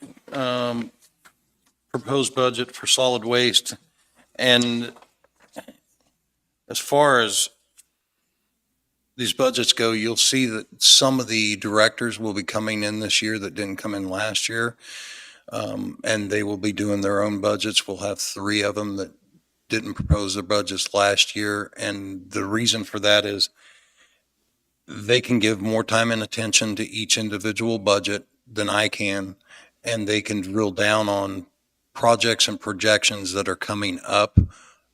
Speaker 8: proposed budget for solid waste. And as far as these budgets go, you'll see that some of the directors will be coming in this year that didn't come in last year. And they will be doing their own budgets. We'll have 3 of them that didn't propose their budgets last year. And the reason for that is they can give more time and attention to each individual budget than I can, and they can drill down on projects and projections that are coming up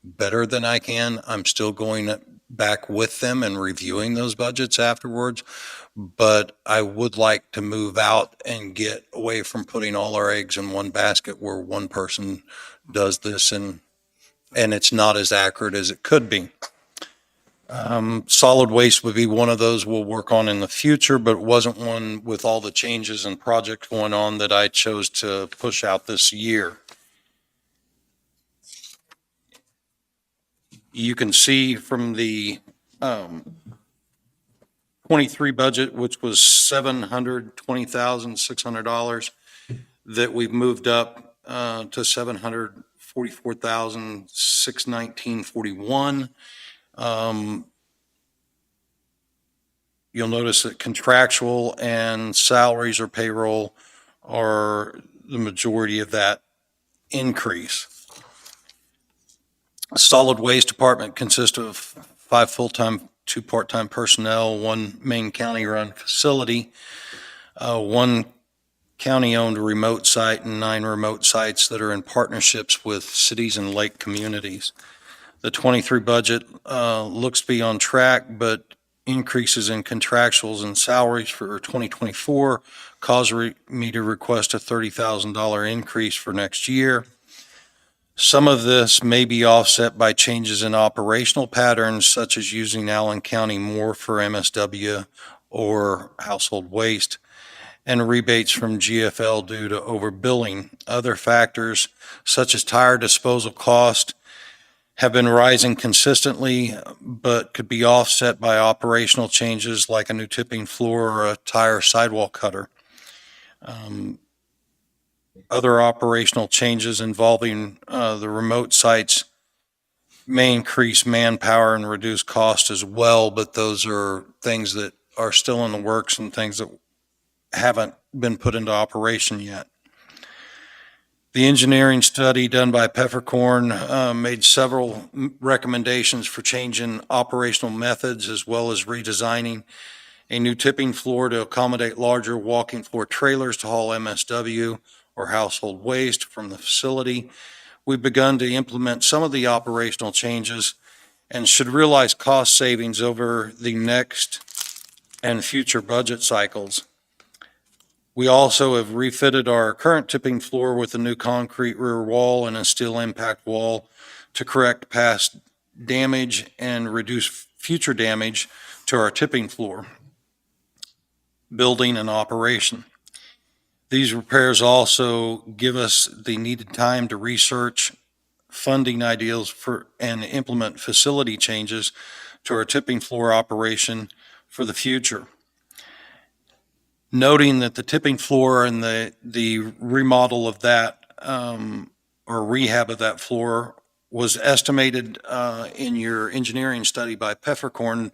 Speaker 8: better than I can. I'm still going back with them and reviewing those budgets afterwards, but I would like to move out and get away from putting all our eggs in one basket where one person does this and it's not as accurate as it could be. Solid waste would be one of those we'll work on in the future, but it wasn't one with all the changes and projects going on that I chose to push out this year. You can see from the 23 budget, which was $720,600, that we've moved up to $744,619.41. You'll notice that contractual and salaries or payroll are the majority of that increase. Solid waste department consists of 5 full-time, 2 part-time personnel, 1 main county-run facility, 1 county-owned remote site, and 9 remote sites that are in partnerships with cities and lake communities. The 23 budget looks to be on track, but increases in contractuals and salaries for 2024 cause me to request a $30,000 increase for next year. Some of this may be offset by changes in operational patterns, such as using Allen County more for MSW or household waste, and rebates from GFL due to overbilling. Other factors, such as tire disposal cost, have been rising consistently, but could be offset by operational changes like a new tipping floor or a tire sidewall cutter. Other operational changes involving the remote sites may increase manpower and reduce cost as well, but those are things that are still in the works and things that haven't been put into operation yet. The engineering study done by Peppercorn made several recommendations for changing operational methods as well as redesigning a new tipping floor to accommodate larger walking floor trailers to haul MSW or household waste from the facility. We've begun to implement some of the operational changes and should realize cost savings over the next and future budget cycles. We also have refitted our current tipping floor with a new concrete rear wall and a steel impact wall to correct past damage and reduce future damage to our tipping floor, building and operation. These repairs also give us the needed time to research funding ideas for and implement facility changes to our tipping floor operation for the future. noting that the tipping floor and the remodel of that, or rehab of that floor was estimated in your engineering study by Peppercorn.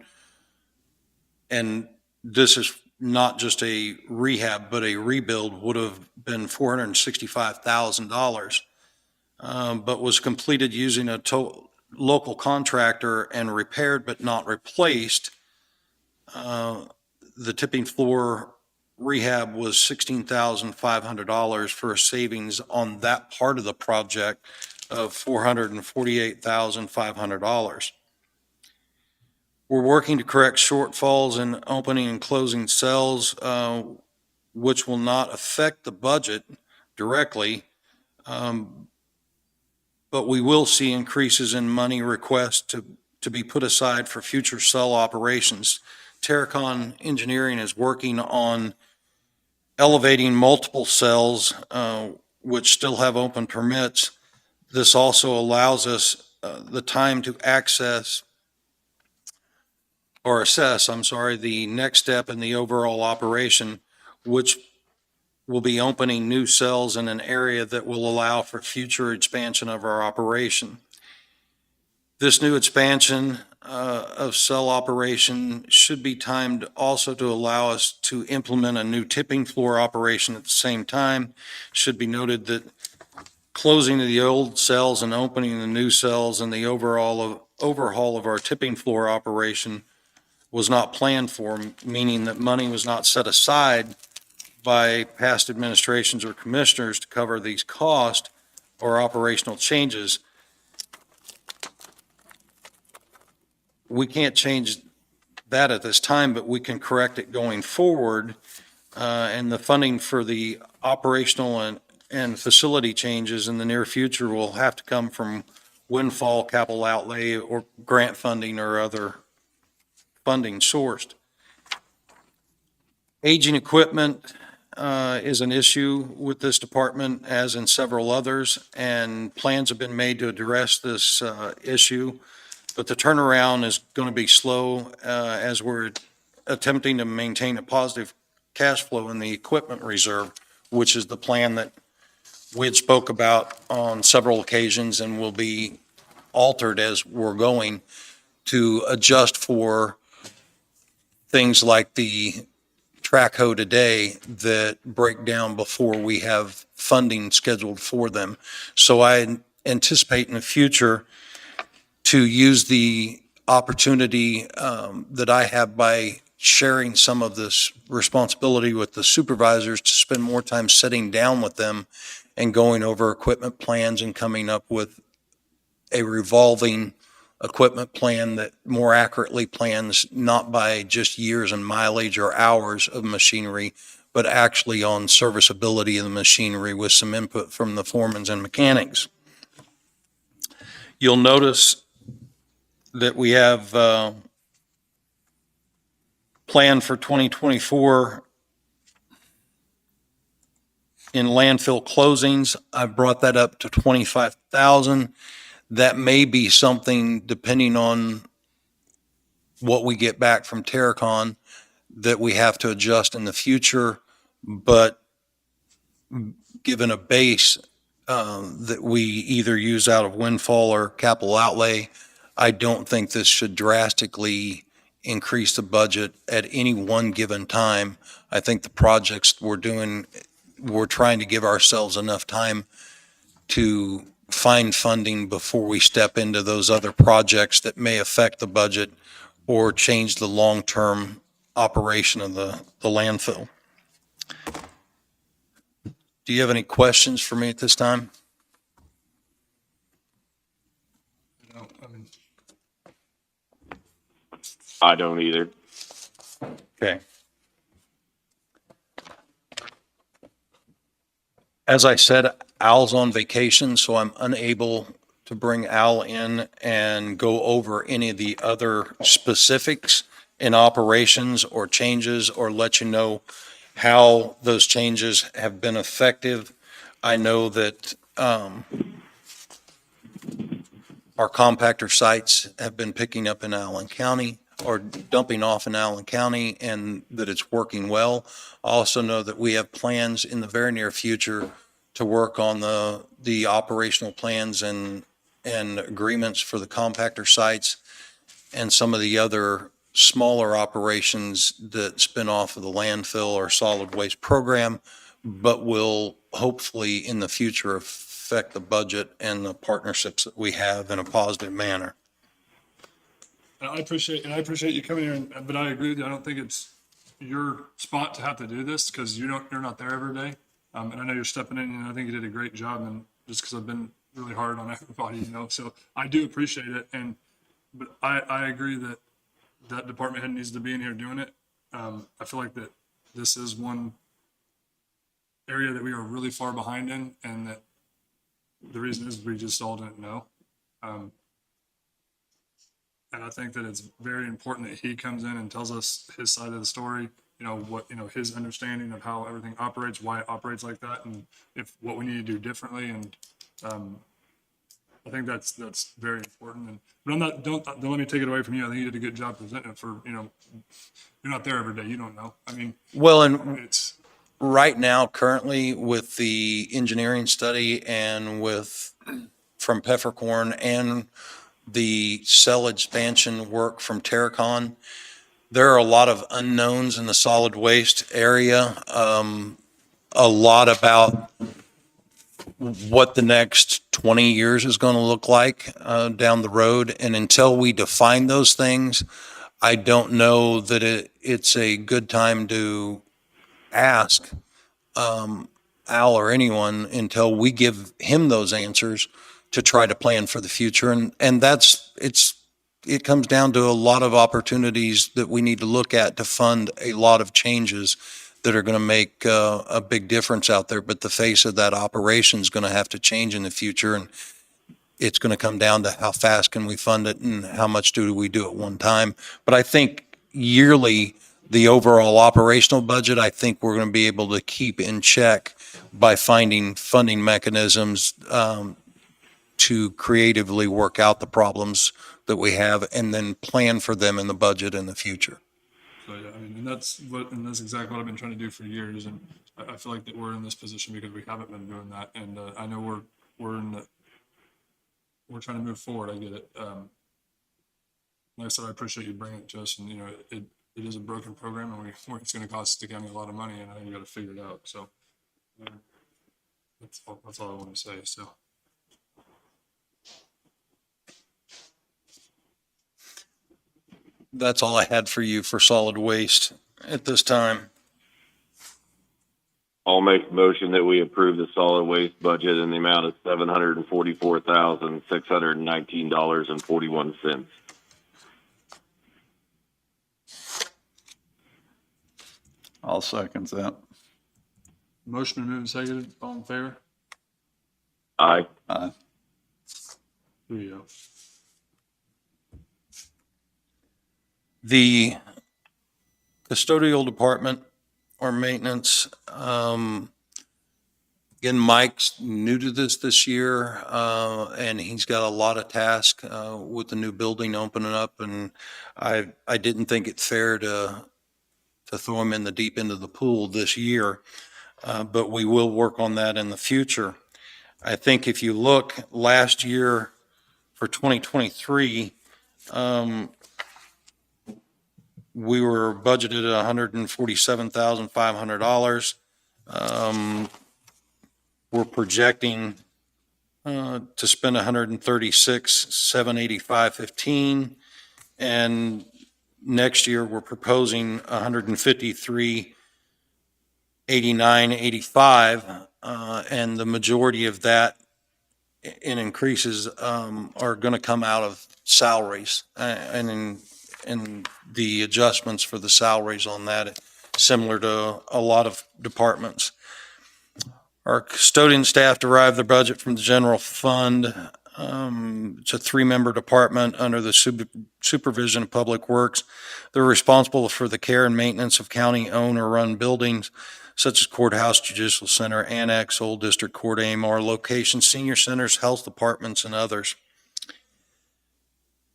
Speaker 8: And this is not just a rehab, but a rebuild, would have been $465,000, but was completed using a local contractor and repaired but not replaced. The tipping floor rehab was $16,500 for a savings on that part of the project of $448,500. We're working to correct shortfalls in opening and closing cells, which will not affect the budget directly, but we will see increases in money requests to be put aside for future cell operations. Terracon Engineering is working on elevating multiple cells, which still have open permits. This also allows us the time to assess the next step in the overall operation, which will be opening new cells in an area that will allow for future expansion of our operation. This new expansion of cell operation should be timed also to allow us to implement a new tipping floor operation at the same time. Should be noted that closing of the old cells and opening the new cells and the overhaul of our tipping floor operation was not planned for, meaning that money was not set aside by past administrations or commissioners to cover these costs or operational changes. We can't change that at this time, but we can correct it going forward. And the funding for the operational and facility changes in the near future will have to come from windfall capital outlay or grant funding or other funding sourced. Aging equipment is an issue with this department, as in several others, and plans have been made to address this issue. But the turnaround is going to be slow as we're attempting to maintain a positive cash flow in the equipment reserve, which is the plan that we had spoke about on several occasions and will be altered as we're going to adjust for things like the track hoe today that break down before we have funding scheduled for them. So I anticipate in the future to use the opportunity that I have by sharing some of this responsibility with the supervisors to spend more time sitting down with them and going over equipment plans and coming up with a revolving equipment plan that more accurately plans not by just years and mileage or hours of machinery, but actually on serviceability of the machinery with some input from the foremans and mechanics. You'll notice that we have planned for 2024 in landfill closings. I've brought that up to 25,000. That may be something, depending on what we get back from Terracon, that we have to adjust in the future. But given a base that we either use out of windfall or capital outlay, I don't think this should drastically increase the budget at any one given time. I think the projects we're doing, we're trying to give ourselves enough time to find funding before we step into those other projects that may affect the budget or change the long-term operation of the landfill. Do you have any questions for me at this time?
Speaker 17: No, I mean,
Speaker 3: I don't either.
Speaker 2: Okay. As I said, Al's on vacation, so I'm unable to bring Al in and go over any of the other specifics in operations or changes or let you know how those changes have been effective. I know that our compactor sites have been picking up in Allen County.
Speaker 8: or dumping off in Allen County and that it's working well. I also know that we have plans in the very near future to work on the operational plans and agreements for the compactor sites and some of the other smaller operations that spin off of the landfill or solid waste program, but will hopefully in the future affect the budget and the partnerships that we have in a positive manner.
Speaker 17: And I appreciate you coming here, but I agree with you. I don't think it's your spot to have to do this because you're not there every day. And I know you're stepping in, and I think you did a great job. And just because I've been really hard on everybody, so I do appreciate it. But I agree that department head needs to be in here doing it. I feel like that this is one area that we are really far behind in, and that the reason is we just all didn't know. And I think that it's very important that he comes in and tells us his side of the story, his understanding of how everything operates, why it operates like that, and what we need to do differently. And I think that's very important. But don't let me take it away from you. I think you did a good job presenting it for, you're not there every day. You don't know. I mean,
Speaker 8: well, and
Speaker 17: it's
Speaker 8: right now, currently with the engineering study and from Peppercorn and the cell expansion work from Terracon, there are a lot of unknowns in the solid waste area. A lot about what the next 20 years is going to look like down the road. And until we define those things, I don't know that it's a good time to ask Al or anyone until we give him those answers to try to plan for the future. And it comes down to a lot of opportunities that we need to look at to fund a lot of changes that are going to make a big difference out there. But the face of that operation is going to have to change in the future. And it's going to come down to how fast can we fund it and how much do we do at one time. But I think yearly, the overall operational budget, I think we're going to be able to keep in check by finding funding mechanisms to creatively work out the problems that we have and then plan for them in the budget in the future.
Speaker 17: So yeah, I mean, and that's exactly what I've been trying to do for years. And I feel like that we're in this position because we haven't been doing that. And I know we're trying to move forward. I get it. Like I said, I appreciate you bringing it to us. And it is a broken program, and it's going to cost the county a lot of money, and I think we got to figure it out. So that's all I want to say. So.
Speaker 8: That's all I had for you for solid waste at this time.
Speaker 3: I'll make a motion that we approve the solid waste budget in the amount of $744,619.41.
Speaker 4: I'll second that.
Speaker 17: Motion moved and seconded. All in favor?
Speaker 3: Aye.
Speaker 4: Aye.
Speaker 17: Here you go.
Speaker 8: The custodial department or maintenance, again, Mike's new to this year, and he's got a lot of tasks with the new building opening up, and I didn't think it fair to throw him in the deep end of the pool this year, but we will work on that in the future. I think if you look last year for 2023, we were budgeted at $147,500. We're projecting to spend $136,785.15, and next year we're proposing $153,8985, and the majority of that in increases are going to come out of salaries and the adjustments for the salaries on that, similar to a lot of departments. Our custodian staff derive their budget from the general fund. It's a 3-member department under the supervision of Public Works. They're responsible for the care and maintenance of county-owned or run buildings, such as courthouse, judicial center, annex, old district court, AMR locations, senior centers, health departments, and others.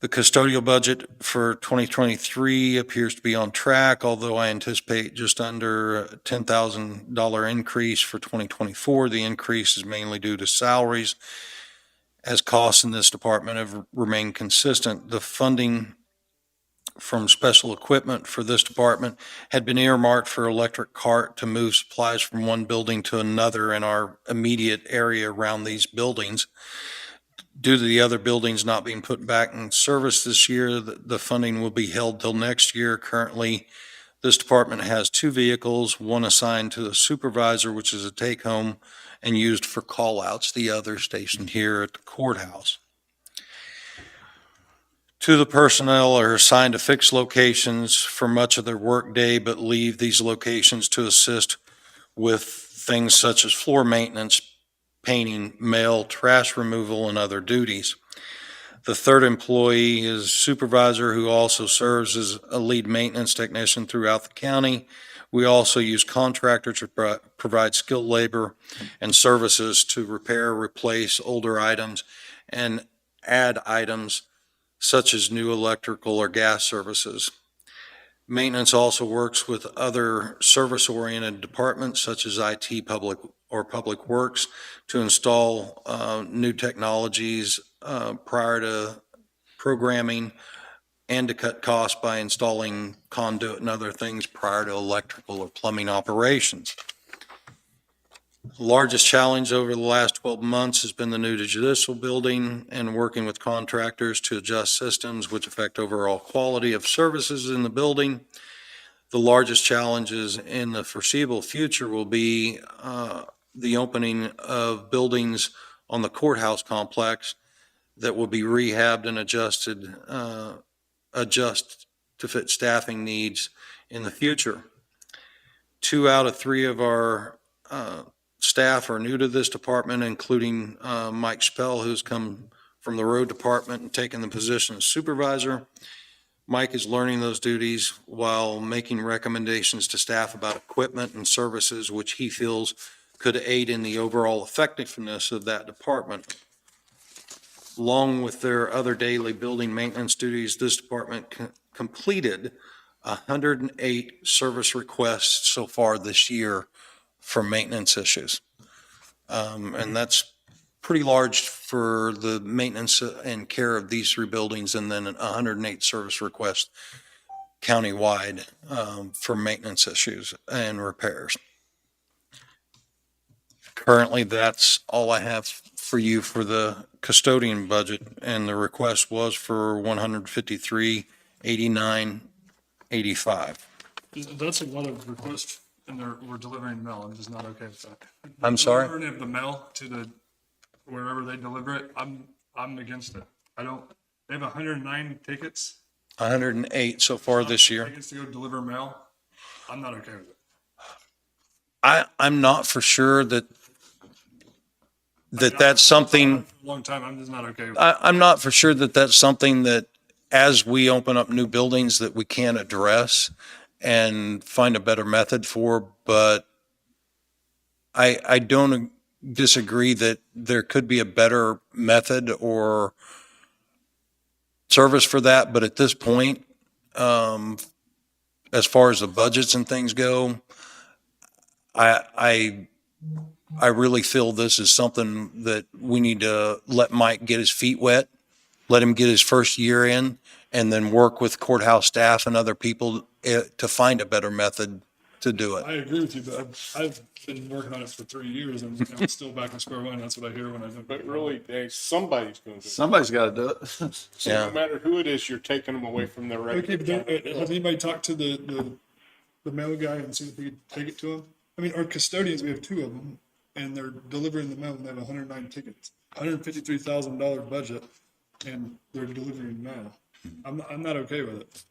Speaker 8: The custodial budget for 2023 appears to be on track, although I anticipate just under a $10,000 increase for 2024. The increase is mainly due to salaries, as costs in this department have remained consistent. The funding from special equipment for this department had been earmarked for electric cart to move supplies from one building to another in our immediate area around these buildings. Due to the other buildings not being put back in service this year, the funding will be held till next year. Currently, this department has 2 vehicles, one assigned to the supervisor, which is a take-home and used for call-outs, the other stationed here at the courthouse. 2 of the personnel are assigned to fixed locations for much of their workday, but leave these locations to assist with things such as floor maintenance, painting, mail, trash removal, and other duties. The 3rd employee is supervisor, who also serves as a lead maintenance technician throughout the county. We also use contractors to provide skilled labor and services to repair, replace older items, and add items such as new electrical or gas services. Maintenance also works with other service-oriented departments such as IT, public works, to install new technologies prior to programming, and to cut costs by installing conduit and other things prior to electrical or plumbing operations. The largest challenge over the last 12 months has been the new judicial building and working with contractors to adjust systems which affect overall quality of services in the building. The largest challenges in the foreseeable future will be the opening of buildings on the courthouse complex that will be rehabbed and adjust to fit staffing needs in the future. 2 out of 3 of our staff are new to this department, including Mike Spell, who's come from the road department and taken the position of supervisor. Mike is learning those duties while making recommendations to staff about equipment and services which he feels could aid in the overall effectiveness of that department. Along with their other daily building maintenance duties, this department completed 108 service requests so far this year for maintenance issues. And that's pretty large for the maintenance and care of these 3 buildings, and then 108 service requests countywide for maintenance issues and repairs. Currently, that's all I have for you for the custodian budget, and the request was for $153,8985.
Speaker 17: That's a lot of requests, and we're delivering mail. I'm just not okay with that.
Speaker 8: I'm sorry?
Speaker 17: Delivering of the mail to wherever they deliver it, I'm against it. They have 109 tickets.
Speaker 8: 108 so far this year.
Speaker 17: Tickets to go deliver mail. I'm not okay with it.
Speaker 8: I'm not for sure that's something.
Speaker 17: For a long time, I'm just not okay with it.
Speaker 8: I'm not for sure that's something that, as we open up new buildings, that we can address and find a better method for, but I don't disagree that there could be a better method or service for that, but at this point, as far as the budgets and things go, I really feel this is something that we need to let Mike get his feet wet, let him get his first year in, and then work with courthouse staff and other people to find a better method to do it.
Speaker 17: I agree with you, but I've been working on it for 3 years, and I'm still back in square one. That's what I hear when I do.
Speaker 2: But really, somebody's going to do it.
Speaker 4: Somebody's got to do it.
Speaker 2: So no matter who it is, you're taking them away from their regular.
Speaker 17: Okay, but has anybody talked to the mail guy and see if he could take it to him? I mean, our custodians, we have 2 of them, and they're delivering the mail, and they have 109 tickets, $153,000 budget, and they're delivering mail. I'm not okay with it.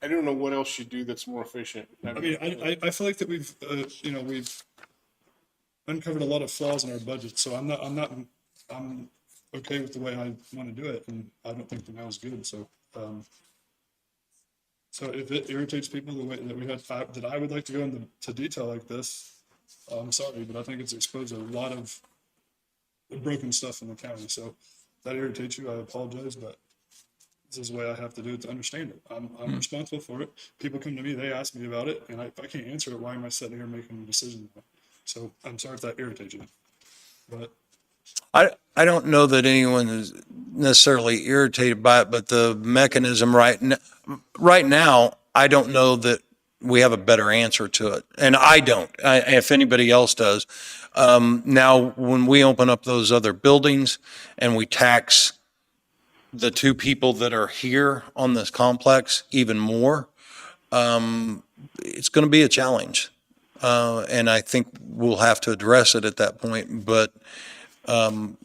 Speaker 2: I don't know what else you do that's more efficient.
Speaker 17: I mean, I feel like that we've uncovered a lot of flaws in our budget, so I'm okay with the way I want to do it, and I don't think the mail is good, so. So if it irritates people the way that that I would like to go into detail like this, I'm sorry, but I think it's exposed a lot of broken stuff in the county. So if that irritates you, I apologize, but this is the way I have to do it to understand it. I'm responsible for it. People come to me, they ask me about it, and if I can't answer it, why am I sitting here making a decision? So I'm sorry if that irritates you, but
Speaker 8: I don't know that anyone is necessarily irritated by it, but the mechanism right now, I don't know that we have a better answer to it. And I don't, if anybody else does. Now, when we open up those other buildings and we tax the two people that are here on this complex even more, it's going to be a challenge. And I think we'll have to address it at that point, but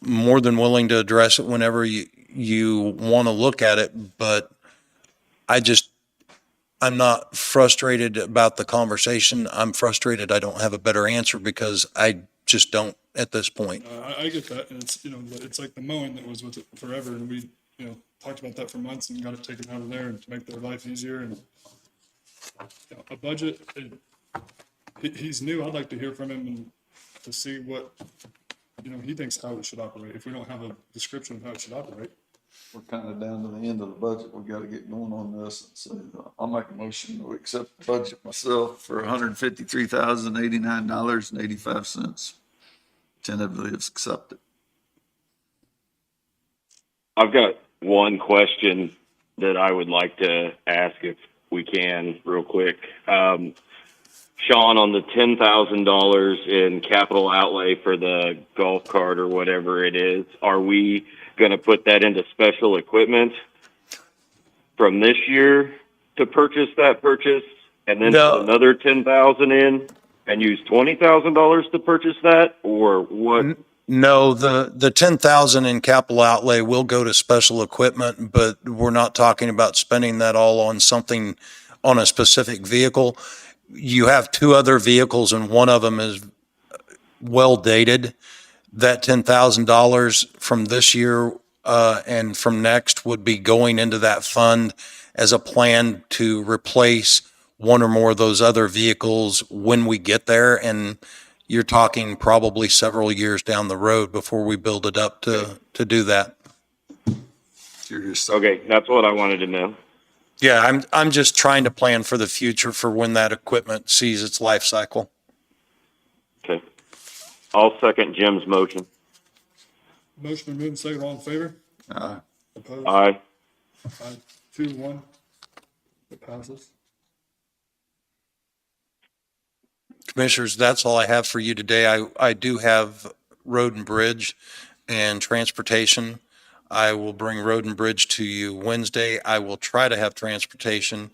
Speaker 8: more than willing to address it whenever you want to look at it. But I'm not frustrated about the conversation. I'm frustrated I don't have a better answer because I just don't at this point.
Speaker 17: I get that, and it's, it's like the mowing that was with it forever, and we, talked about that for months and got it taken out of there and to make their life easier, and a budget, he's new, I'd like to hear from him and to see what, he thinks how it should operate, if we don't have a description of how it should operate.
Speaker 4: We're kind of down to the end of the budget. We got to get going on this. So I'll make a motion to accept the budget myself for $153,089.85. Tentatively it's accepted.
Speaker 3: I've got one question that I would like to ask if we can real quick. Sean, on the $10,000 in capital outlay for the golf cart or whatever it is, are we going to put that into special equipment from this year to purchase that purchase and then put another 10,000 in and use $20,000 to purchase that, or what?
Speaker 8: No, the 10,000 in capital outlay will go to special equipment, but we're not talking about spending that all on something, on a specific vehicle. You have two other vehicles and one of them is well dated. That $10,000 from this year and from next would be going into that fund as a plan to replace one or more of those other vehicles when we get there. And you're talking probably several years down the road before we build it up to do that.
Speaker 3: Okay, that's what I wanted to know.
Speaker 8: Yeah, I'm just trying to plan for the future for when that equipment sees its life cycle.
Speaker 3: Okay. I'll second Jim's motion.
Speaker 17: Motion been moved, second, all in favor?
Speaker 4: Aye.
Speaker 17: Opposed?
Speaker 3: Aye.
Speaker 17: 2-1. It passes.
Speaker 8: Commissioners, that's all I have for you today. I do have road and bridge and transportation. I will bring road and bridge to you Wednesday. I will try to have transportation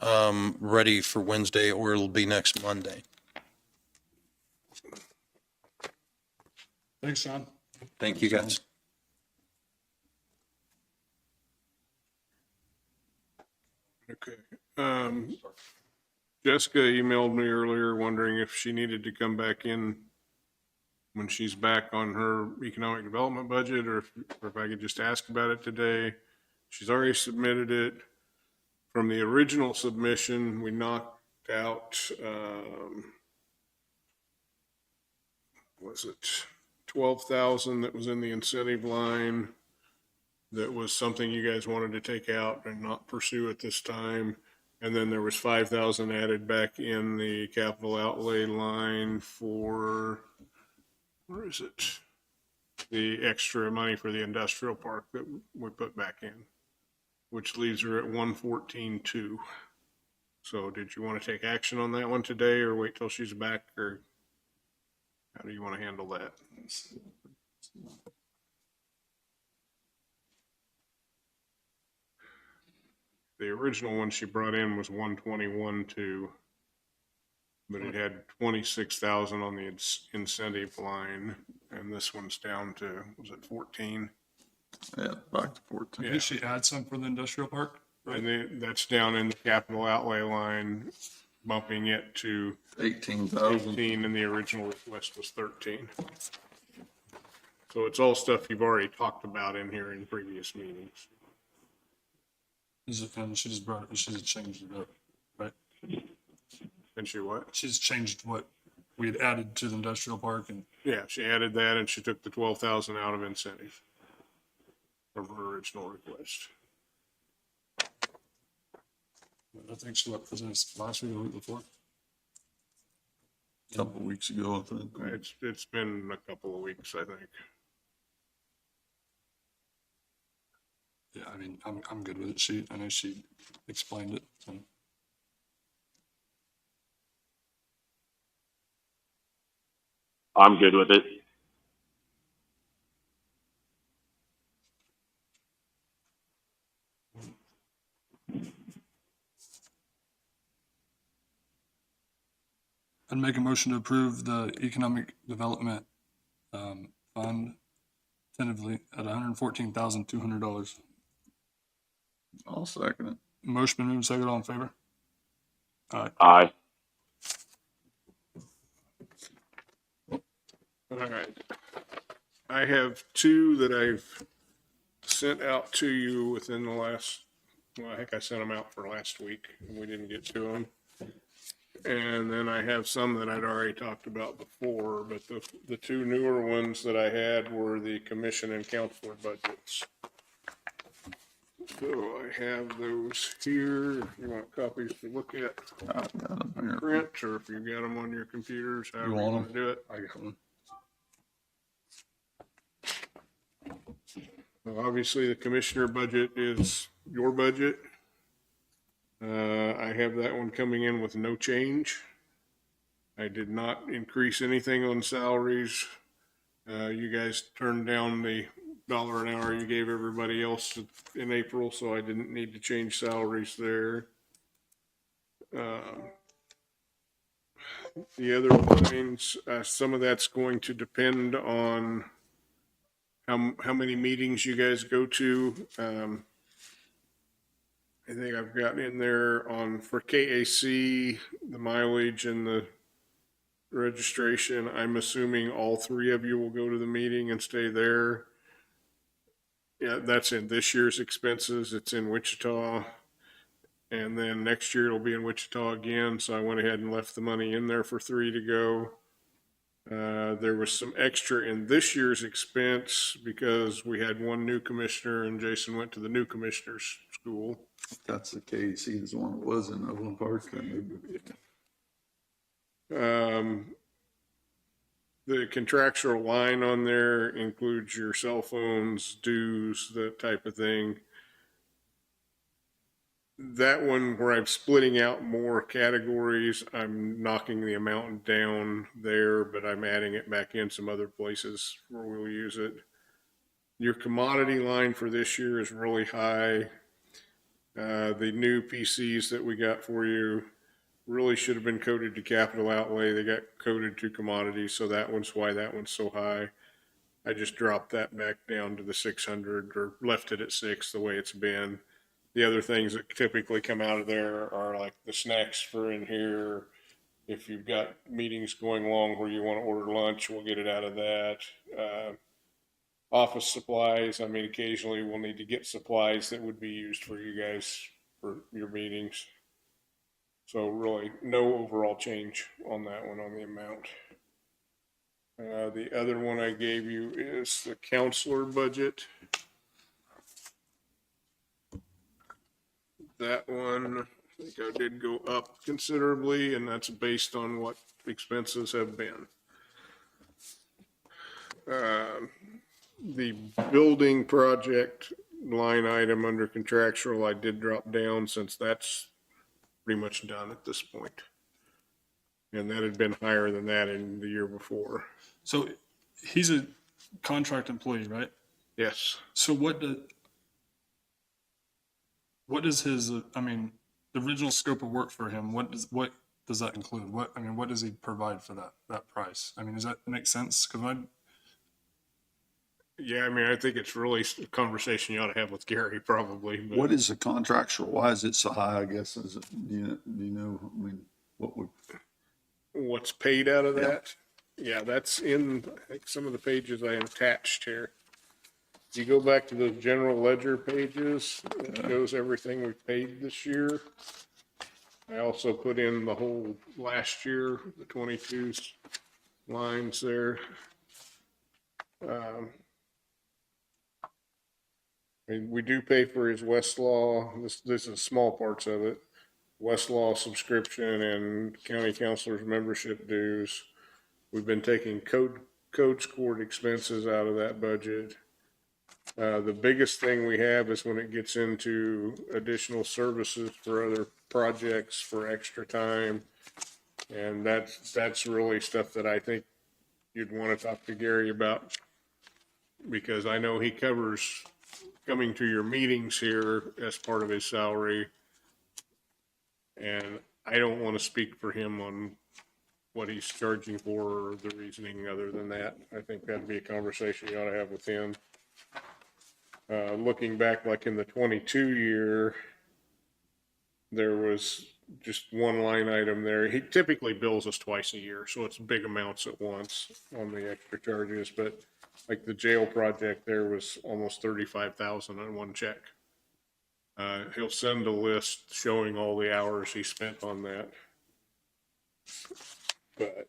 Speaker 8: ready for Wednesday, or it'll be next Monday.
Speaker 17: Thanks, Sean.
Speaker 8: Thank you, guys.
Speaker 2: Okay. Jessica emailed me earlier wondering if she needed to come back in when she's back on her economic development budget, or if I could just ask about it today. She's already submitted it. From the original submission, we knocked out, was it 12,000 that was in the incentive line? That was something you guys wanted to take out and not pursue at this time. And then there was 5,000 added back in the capital outlay line for, where is it? The extra money for the industrial park that we put back in, which leaves her at 114.2. So did you want to take action on that one today, or wait till she's back, or how do you want to handle that? The original one she brought in was 121.2, but it had 26,000 on the incentive line, and this one's down to, was it 14?
Speaker 4: Yeah, back to 14.
Speaker 17: Did she add some for the industrial park?
Speaker 2: And then that's down in the capital outlay line, bumping it to
Speaker 4: 18,000.
Speaker 2: 18, and the original request was 13. So it's all stuff you've already talked about in here in previous meetings.
Speaker 17: And she just brought it, she just changed it up, right?
Speaker 2: And she what?
Speaker 17: She's changed what we had added to the industrial park, and
Speaker 2: Yeah, she added that, and she took the 12,000 out of incentive from her original request.
Speaker 17: I think so. What was this last week or the week before?
Speaker 4: A couple of weeks ago, I think.
Speaker 2: It's been a couple of weeks, I think.
Speaker 17: Yeah, I mean, I'm good with it. I know she explained it. So.
Speaker 3: I'm good with it.
Speaker 17: I'd make a motion to approve the economic development fund tentatively at $114,200.
Speaker 4: I'll second it.
Speaker 17: Motion been moved, second, all in favor? Aye.
Speaker 3: Aye.
Speaker 2: All right. I have two that I've sent out to you within the last, well, I think I sent them out for last week and we didn't get to them. And then I have some that I'd already talked about before, but the two newer ones that I had were the commission and counselor budgets. So I have those here, if you want copies to look at,
Speaker 4: I've got 'em here.
Speaker 2: print, or if you got them on your computers, however you
Speaker 4: want
Speaker 2: want to do it.
Speaker 17: I got one.
Speaker 2: Well, obviously, the commissioner budget is your budget. I have that one coming in with no change. I did not increase anything on salaries. You guys turned down the $1 an hour you gave everybody else in April, so I didn't need to change salaries there. The other lines, some of that's going to depend on how many meetings you guys go to. I think I've got in there for KAC, the mileage and the registration. I'm assuming all three of you will go to the meeting and stay there. Yeah, that's in this year's expenses. It's in Wichita. And then next year it'll be in Wichita again. So I went ahead and left the money in there for 3 to go. There was some extra in this year's expense because we had one new commissioner and Jason went to the new commissioner's school.
Speaker 4: That's the KC is the one that was in Overland Park.
Speaker 2: The contractual line on there includes your cell phones, dues, that type of thing. That one where I'm splitting out more categories, I'm knocking the amount down there, but I'm adding it back in some other places where we'll use it. Your commodity line for this year is really high. The new PCs that we got for you really should have been coded to capital outlay. They got coded to commodities, so that one's why that one's so high. I just dropped that back down to the 600 or left it at 6 the way it's been. The other things that typically come out of there are like the snacks for in here. If you've got meetings going along where you want to order lunch, we'll get it out of that. Office supplies, I mean, occasionally we'll need to get supplies that would be used for you guys for your meetings. So really no overall change on that one on the amount. The other one I gave you is the counselor budget. That one, I think I did go up considerably, and that's based on what expenses have been. The building project line item under contractual, I did drop down since that's pretty much done at this point. And that had been higher than that in the year before.
Speaker 17: So he's a contract employee, right?
Speaker 2: Yes.
Speaker 17: So what does his, I mean, the original scope of work for him, what does that include? What does he provide for that price? I mean, does that make sense?
Speaker 2: Yeah, I mean, I think it's really a conversation you ought to have with Gary probably. But
Speaker 4: What is the contractual? Why is it so high? I guess is it, do you know? I mean,
Speaker 2: what's paid out of that? Yeah, that's in, I think, some of the pages I attached here. You go back to those general ledger pages, it shows everything we've paid this year. I also put in the whole last year, the 22 lines there. I mean, we do pay for his Westlaw. This is small parts of it. Westlaw subscription and county councilors membership dues. We've been taking code scored expenses out of that budget. The biggest thing we have is when it gets into additional services for other projects for extra time. And that's really stuff that I think you'd want to talk to Gary about, because I know he covers coming to your meetings here as part of his salary. And I don't want to speak for him on what he's charging for or the reasoning other than that. I think that'd be a conversation you ought to have with him. Looking back, like in the 22 year, there was just one line item there. He typically bills us twice a year, so it's big amounts at once on the extra charges. But like the jail project, there was almost 35,000 on one check. He'll send a list showing all the hours he spent on that. But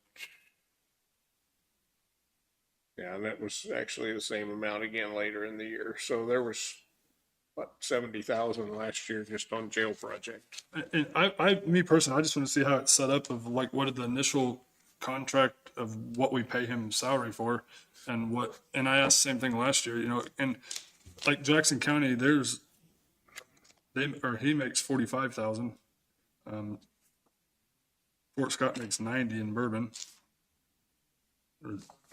Speaker 2: yeah, and that was actually the same amount again later in the year. So there was what, 70,000 last year just on jail project.
Speaker 17: And me personally, I just want to see how it's set up of like, what are the initial contract of what we pay him salary for and and I asked the same thing last year, and like Jackson County, he makes 45,000. Fort Scott makes 90 in Bourbon.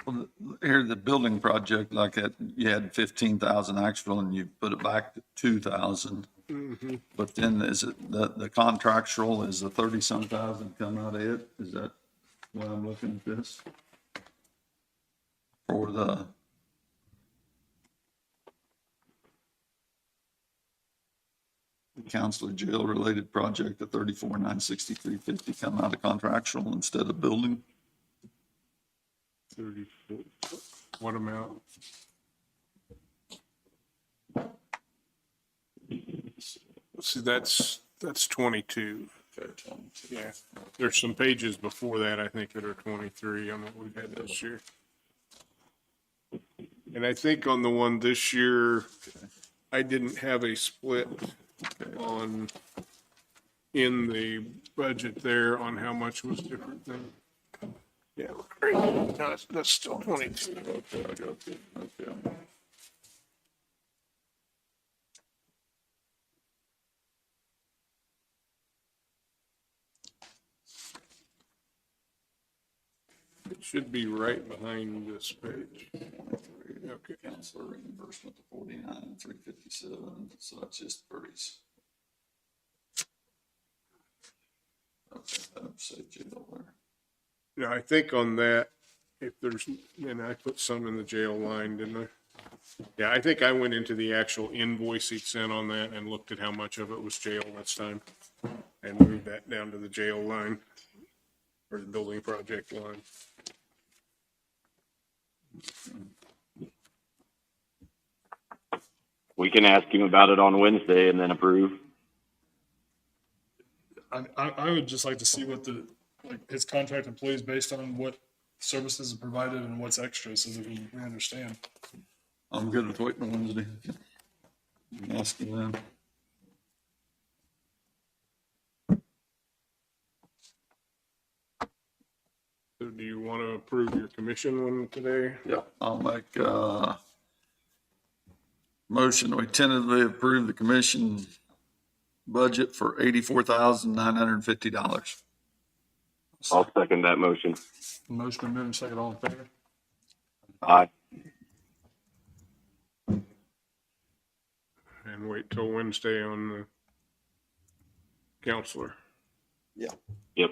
Speaker 4: Well, here, the building project like that, you had 15,000 actual and you put it back to 2,000.
Speaker 2: Mm-hmm.
Speaker 4: But then is it the contractual, is the 30-some thousand come out of it? Is that what I'm looking at this? For the counselor jail related project, the 34,963.50 come out of contractual instead of building?
Speaker 2: 34. What amount? See, that's 22.
Speaker 4: Okay,
Speaker 2: Yeah, there's some pages before that, I think, that are 23 on what we've had this year. And I think on the one this year, I didn't have a split in the budget there on how much was different than. Yeah, no, that's still 22.
Speaker 4: Okay.
Speaker 2: It should be right behind this page. Okay.
Speaker 4: Counselor reimbursement to 49,357, so that's just Birdie's. Okay, that'll say jail there.
Speaker 2: Yeah, I think on that, if there's, and I put some in the jail line, didn't I? Yeah, I think I went into the actual invoice he'd sent on that and looked at how much of it was jail this time and moved that down to the jail line or the building project line.
Speaker 3: We can ask him about it on Wednesday and then approve.
Speaker 17: I would just like to see what his contract employees based on what services are provided and what's extra so that we understand.
Speaker 4: I'm good with waiting on Wednesday. Asking them.
Speaker 2: So do you want to approve your commission one today?
Speaker 4: Yeah, I'll make motion. We tentatively approve the commission budget for $84,950.
Speaker 3: I'll second that motion.
Speaker 17: Motion been moved, second, all in favor?
Speaker 3: Aye.
Speaker 2: And wait till Wednesday on the counselor.
Speaker 4: Yeah.
Speaker 3: Yep.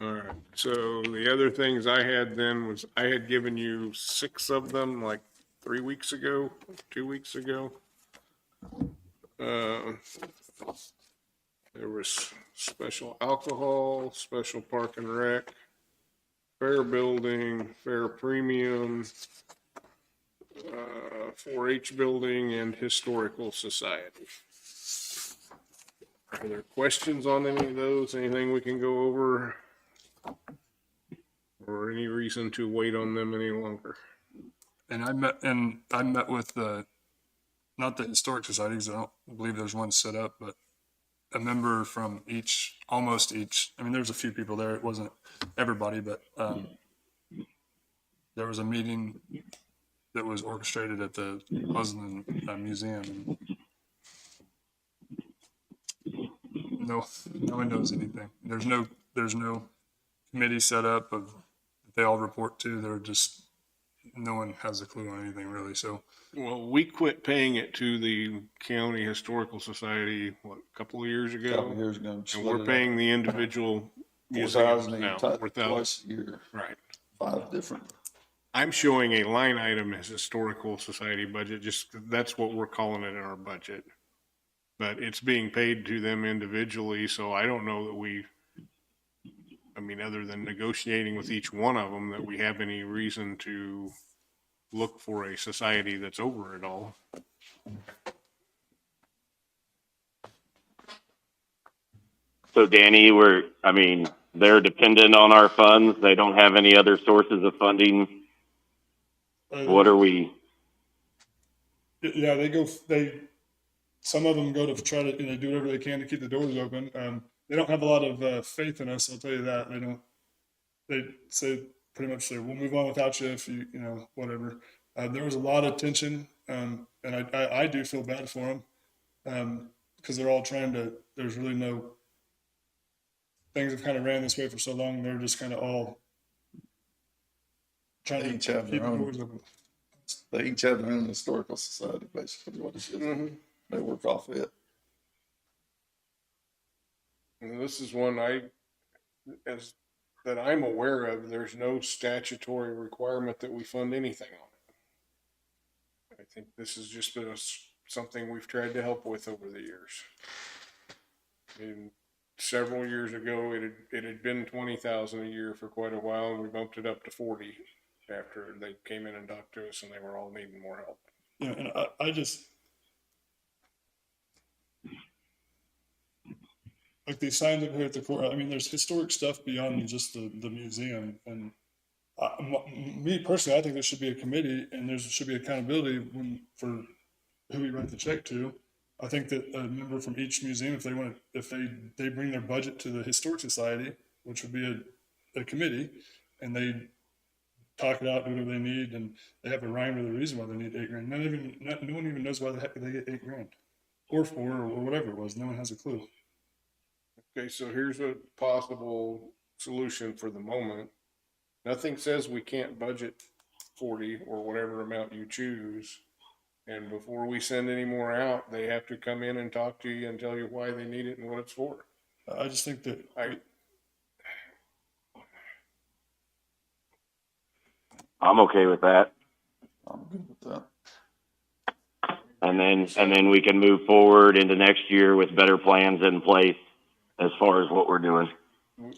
Speaker 2: All right, so the other things I had then was I had given you 6 of them like 3 weeks ago, 2 weeks ago. There was special alcohol, special park and rec, fair building, fair premium, 4-H building, and historical society. Are there questions on any of those? Anything we can go over? or any reason to wait on them any longer.
Speaker 6: And I met with the, not the Historic Society, because I don't believe there's one set up, but a member from each, almost each, I mean, there's a few people there. It wasn't everybody, but there was a meeting that was orchestrated at the Pleasanton Museum. No one knows anything. There's no committee set up of that they all report to. They're just, no one has a clue on anything really. So,
Speaker 2: Well, we quit paying it to the County Historical Society, what, a couple of years ago?
Speaker 4: Couple years ago.
Speaker 2: And we're paying the individual museums now.
Speaker 4: Twice a year.
Speaker 2: Right.
Speaker 4: 5 different.
Speaker 2: I'm showing a line item as Historical Society budget, just that's what we're calling it in our budget. But it's being paid to them individually, so I don't know that I mean, other than negotiating with each one of them, that we have any reason to look for a society that's over it all.
Speaker 3: So Danny, they're dependent on our funds. They don't have any other sources of funding. What are we?
Speaker 17: Yeah, some of them go to try to, they do whatever they can to keep the doors open. They don't have a lot of faith in us, I'll tell you that. They pretty much say, we'll move on without you if you, whatever. There was a lot of tension, and I do feel bad for them, because they're all there's really no, things have kind of ran this way for so long, they're just kind of all trying to keep the doors open.
Speaker 4: They each have their own historical society, basically, what it is. Mm-hmm. They work off it.
Speaker 2: And this is one that I'm aware of, there's no statutory requirement that we fund anything on it. I think this has just been something we've tried to help with over the years. Several years ago, it had been 20,000 a year for quite a while, and we bumped it up to 40 after they came in and talked to us, and they were all needing more help.
Speaker 17: Yeah, and I just, like these signs up here at the court. I mean, there's historic stuff beyond just the museum. And me personally, I think there should be a committee, and there should be accountability for who we write the check to. I think that a member from each museum, if they bring their budget to the Historic Society, which would be a committee, and they talk it out, do whatever they need, and they have a rhyme or the reason why they need $8 grand. No one even knows why the heck they get $8 grand, or $4, or whatever it was. No one has a clue.
Speaker 2: Okay, so here's a possible solution for the moment. Nothing says we can't budget 40 or whatever amount you choose. And before we send any more out, they have to come in and talk to you and tell you why they need it and what it's for.
Speaker 17: I just think that
Speaker 3: I'm okay with that.
Speaker 4: I'm good with that.
Speaker 3: And then we can move forward into next year with better plans in place as far as what we're doing.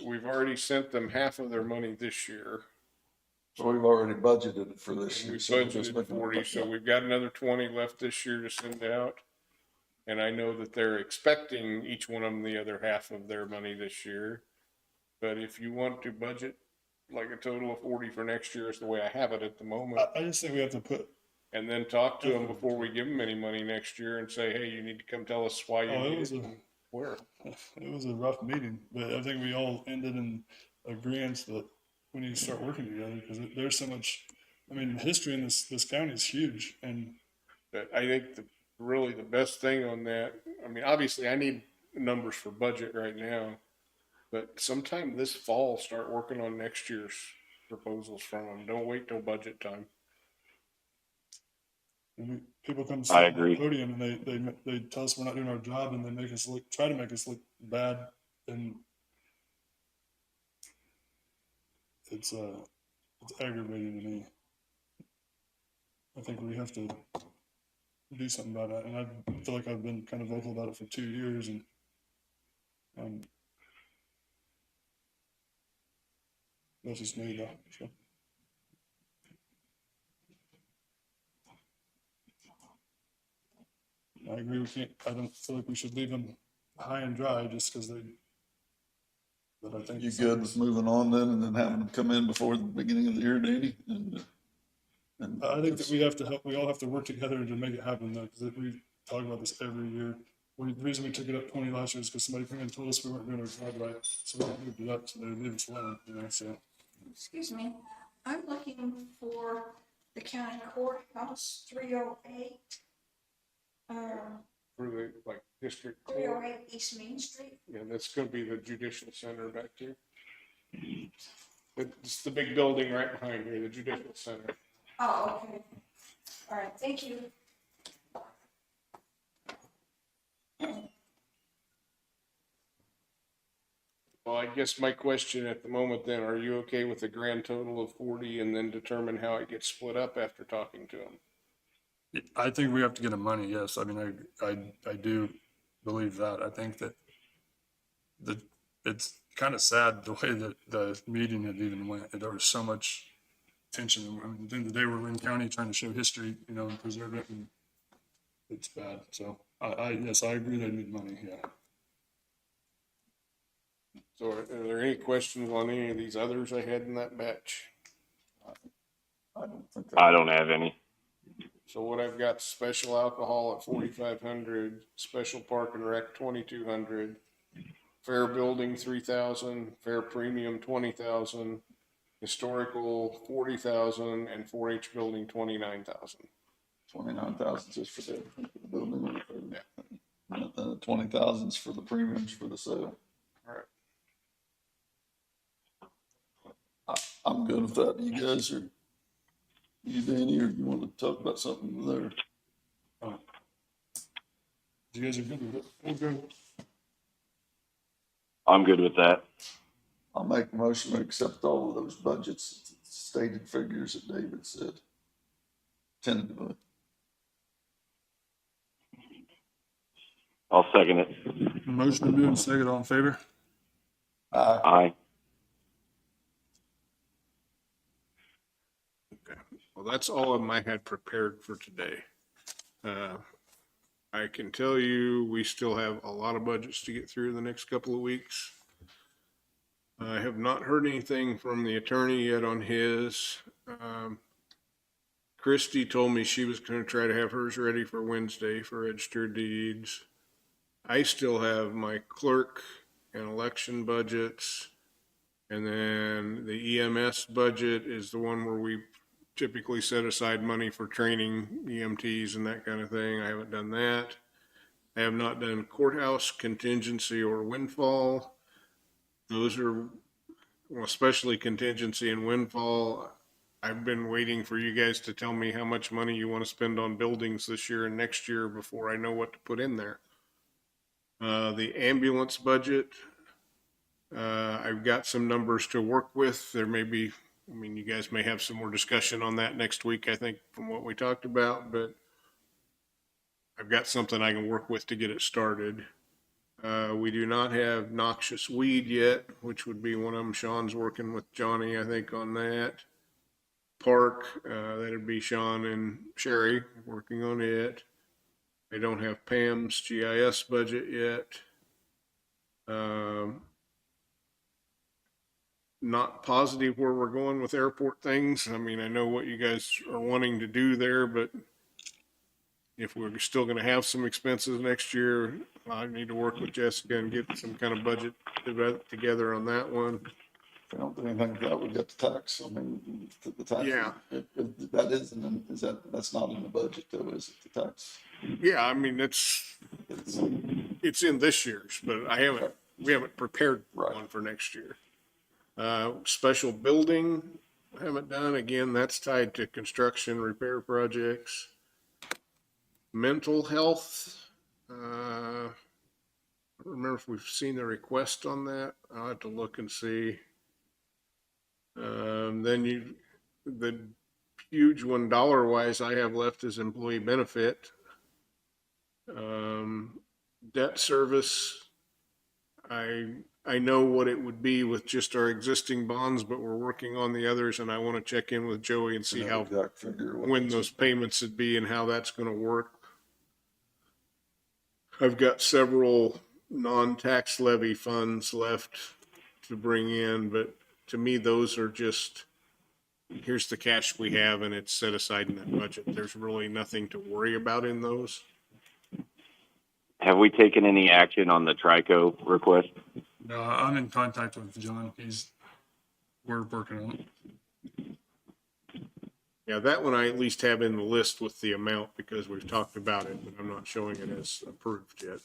Speaker 2: We've already sent them half of their money this year.
Speaker 4: So we've already budgeted for this year.
Speaker 2: We budgeted 40, so we've got another 20 left this year to send out. And I know that they're expecting each one of them the other half of their money this year. But if you want to budget like a total of 40 for next year is the way I have it at the moment.
Speaker 17: I just think we have to put.
Speaker 2: And then talk to them before we give them any money next year and say, hey, you need to come tell us why you need it. Where?
Speaker 17: It was a rough meeting, but I think we all ended in agreement that we need to start working together, because there's so much. I mean, history in this county is huge, and
Speaker 2: I think really the best thing on that. I mean, obviously, I need numbers for budget right now, but sometime this fall, start working on next year's proposals from them. Don't wait till budget time.
Speaker 17: And people come to
Speaker 3: the
Speaker 17: podium and they tell us we're not doing our job, and they try to make us look bad, and it's aggravating to me. I think we have to do something about it, and I feel like I've been kind of vocal about it for 2 years, and that's just me though. So. I agree. I don't feel like we should leave them high and dry just because But I think
Speaker 4: You good with moving on then and then having them come in before the beginning of the year, Danny? And
Speaker 17: I think that we have to help, we all have to work together to make it happen though, because we talk about this every year. The reason we took it up 20 last year is because somebody came in and told us we weren't doing our job right, so we moved it up, so they leave us alone, you know, so.
Speaker 18: Excuse me, I'm looking for the county courthouse, 308.
Speaker 2: For the, like, district court.
Speaker 18: 308 East Main Street.
Speaker 2: Yeah, that's gonna be the judicial center back there. It's the big building right behind here, the judicial center.
Speaker 18: Oh, okay. All right, thank you.
Speaker 2: Well, I guess my question at the moment then, are you okay with a grand total of 40 and then determine how it gets split up after talking to them?
Speaker 17: I think we have to get them money, yes. I mean, I do believe that. I think that it's kind of sad the way that the meeting had even went. There was so much tension. I mean, at the end of the day, we're Linn County trying to show history, you know, and preserve it, and it's bad. So yes, I agree they need money, yeah.
Speaker 2: So are there any questions on any of these others I had in that batch?
Speaker 3: I don't have any.
Speaker 2: So what I've got, special alcohol at 4,500, special park and rec 2,200, fair building 3,000, fair premium 20,000, historical 40,000, and 4-H building 29,000.
Speaker 4: 29,000 just for the building. Yeah. 20,000 for the premiums for the sale.
Speaker 2: All right.
Speaker 4: I'm good with that. You guys are, you Danny, or you want to talk about something there?
Speaker 17: You guys are good with it? Okay.
Speaker 3: I'm good with that.
Speaker 4: I'll make a motion to accept all of those budgets, stated figures that David said. Tentatively.
Speaker 3: I'll second it.
Speaker 17: Motion to move and second, all in favor?
Speaker 3: Aye.
Speaker 2: Okay. Well, that's all of them I had prepared for today. I can tell you, we still have a lot of budgets to get through in the next couple of weeks. I have not heard anything from the attorney yet on his. Christy told me she was going to try to have hers ready for Wednesday for registered deeds. I still have my clerk and election budgets. And then the EMS budget is the one where we typically set aside money for training EMTs and that kind of thing. I haven't done that. I have not done courthouse contingency or windfall. Those are, well, especially contingency and windfall. I've been waiting for you guys to tell me how much money you want to spend on buildings this year and next year before I know what to put in there. The ambulance budget, I've got some numbers to work with. There may be, I mean, you guys may have some more discussion on that next week, I think, from what we talked about, but I've got something I can work with to get it started. We do not have noxious weed yet, which would be one of them. Sean's working with Johnny, I think, on that. Park, that'd be Sean and Sherry working on it. I don't have Pam's GIS budget yet. Not positive where we're going with airport things. I mean, I know what you guys are wanting to do there, but if we're still going to have some expenses next year, I need to work with Jessica and get some kind of budget together on that one.
Speaker 4: If we don't do anything with that, we got the tax. I mean, the tax.
Speaker 2: Yeah.
Speaker 4: That isn't, that's not in the budget though, is it, the tax?
Speaker 2: Yeah, I mean, it's in this year's, but we haven't prepared one for next year. Special building, haven't done. Again, that's tied to construction repair projects. Mental health, I don't remember if we've seen the request on that. I'll have to look and see. Then the huge one dollar wise I have left is employee benefit. Debt service, I know what it would be with just our existing bonds, but we're working on the others, and I want to check in with Joey and see when those payments would be and how that's going to work. I've got several non-tax levy funds left to bring in, but to me, those are just, here's the cash we have and it's set aside in that budget. There's really nothing to worry about in those.
Speaker 3: Have we taken any action on the Trico request?
Speaker 6: No, I'm in contact with John. We're working on it.
Speaker 2: Yeah, that one I at least have in the list with the amount because we've talked about it, but I'm not showing it as approved yet.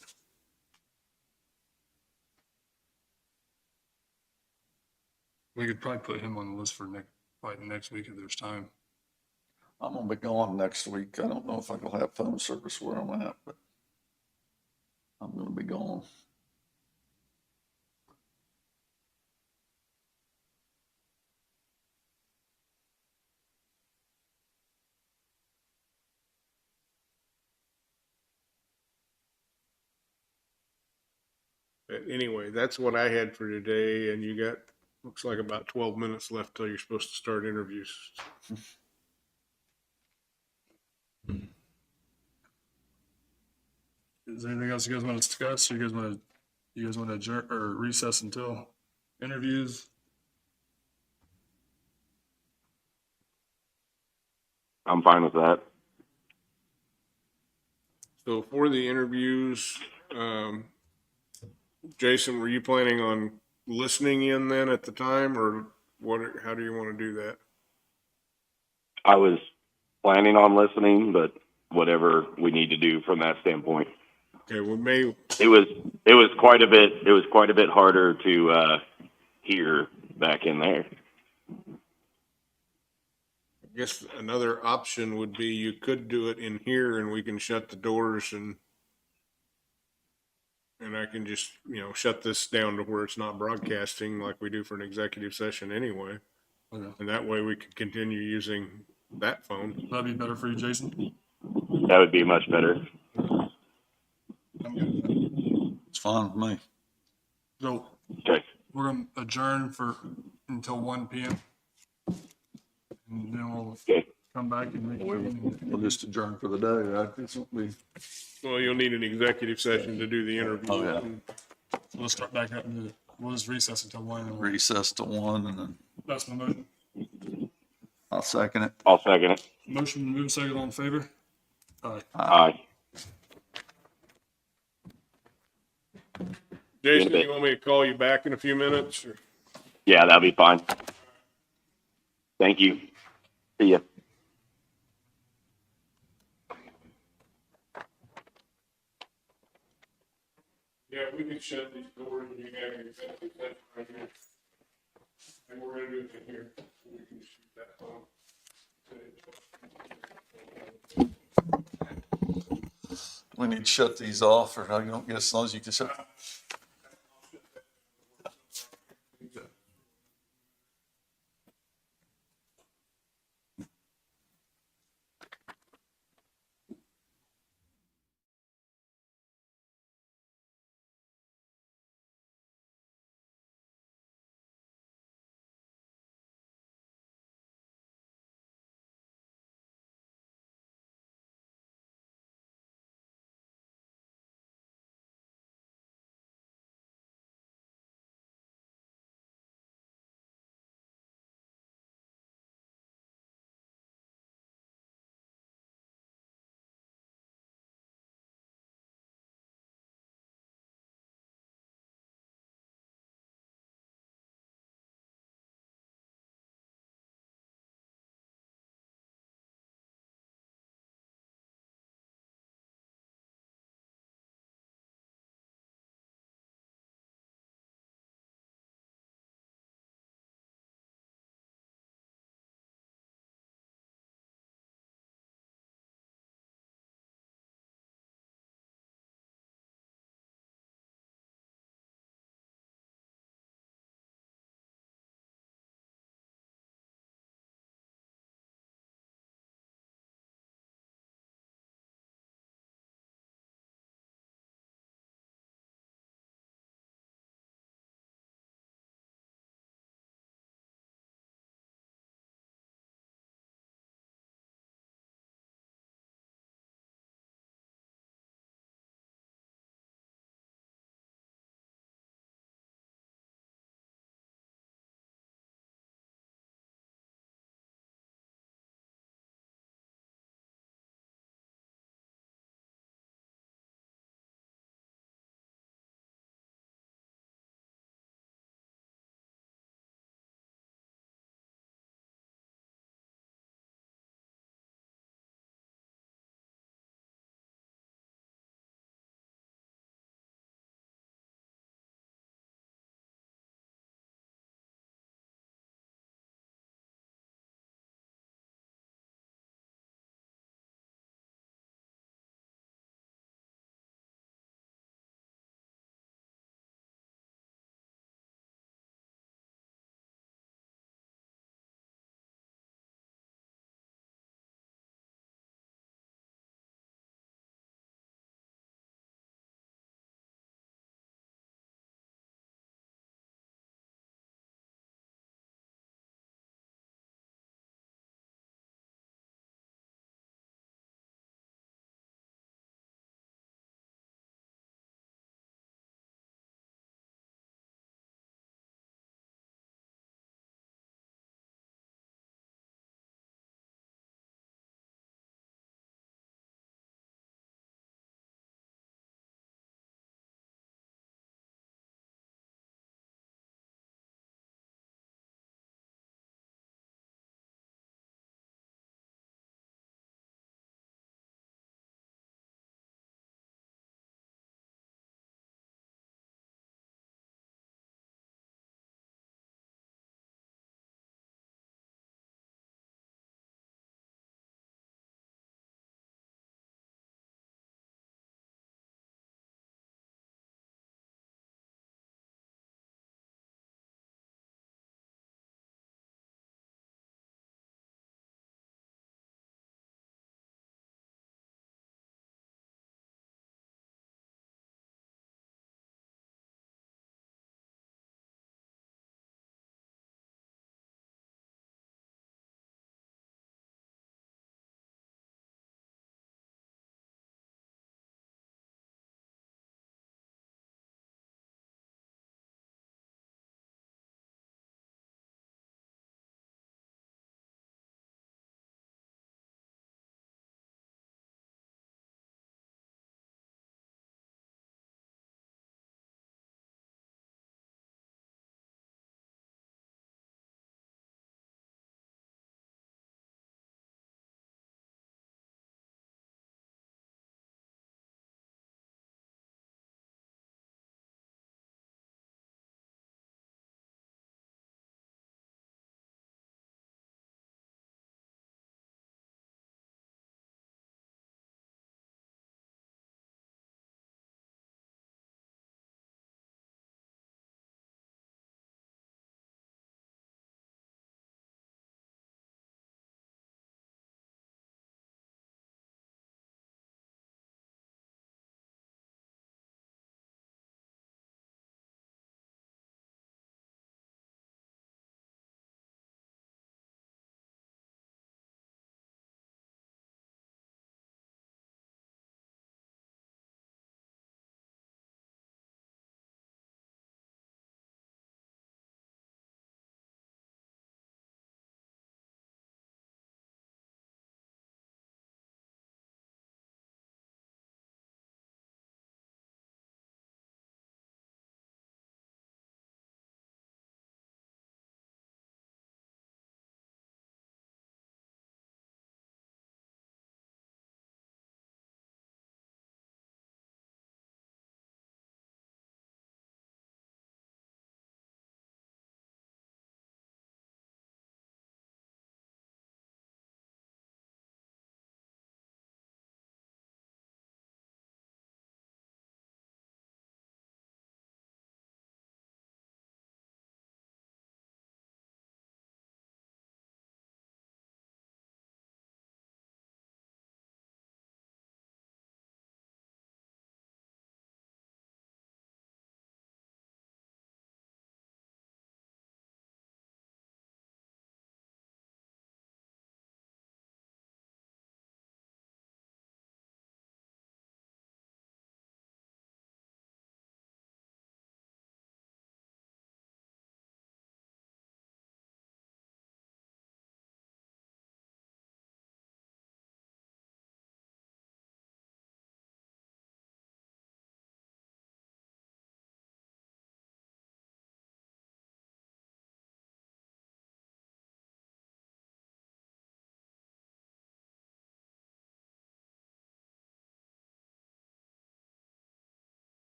Speaker 6: We could probably put him on the list for probably next week if there's time.
Speaker 4: I'm gonna be gone next week. I don't know if I'll have phone service where I'm at, but I'm gonna be gone.
Speaker 2: But anyway, that's what I had for today, and you got, looks like about 12 minutes left till you're supposed to start interviews.
Speaker 6: Is there anything else you guys want to discuss? Or you guys want to adjourn or recess until interviews?
Speaker 3: I'm fine with that.
Speaker 2: So for the interviews, Jason, were you planning on listening in then at the time, or what? How do you want to do that?
Speaker 3: I was planning on listening, but whatever we need to do from that standpoint.
Speaker 2: Okay, well, maybe
Speaker 3: it was quite a bit harder to hear back in there.
Speaker 2: I guess another option would be you could do it in here, and we can shut the doors and I can just, shut this down to where it's not broadcasting like we do for an executive session anyway.
Speaker 6: Okay.
Speaker 2: And that way we could continue using that phone.
Speaker 6: That'd be better for you, Jason?
Speaker 3: That would be much better.
Speaker 6: I'm good with that.
Speaker 4: It's fine with me.
Speaker 6: So
Speaker 3: Okay.
Speaker 6: we're going to adjourn until 1 p.m. And then we'll come back and reconvene.
Speaker 4: We'll just adjourn for the day, right? This won't be.
Speaker 2: Well, you'll need an executive session to do the interview.
Speaker 4: Oh, yeah.
Speaker 6: So we'll start back up and do it. We'll just recess until 1. And
Speaker 4: Recess to 1 and then
Speaker 6: that's my motion.
Speaker 4: I'll second it.
Speaker 3: I'll second it.
Speaker 6: Motion move second, all in favor? Aye.
Speaker 3: Aye.
Speaker 2: Jason, you want me to call you back in a few minutes? Or?
Speaker 3: Yeah, that'll be fine. Thank you. See ya.
Speaker 2: Yeah, we can shut these doors and you have your executive session right here. And we're gonna do it in here. We can shoot that phone.
Speaker 4: We need to shut these off, or I don't get as long as you can shut.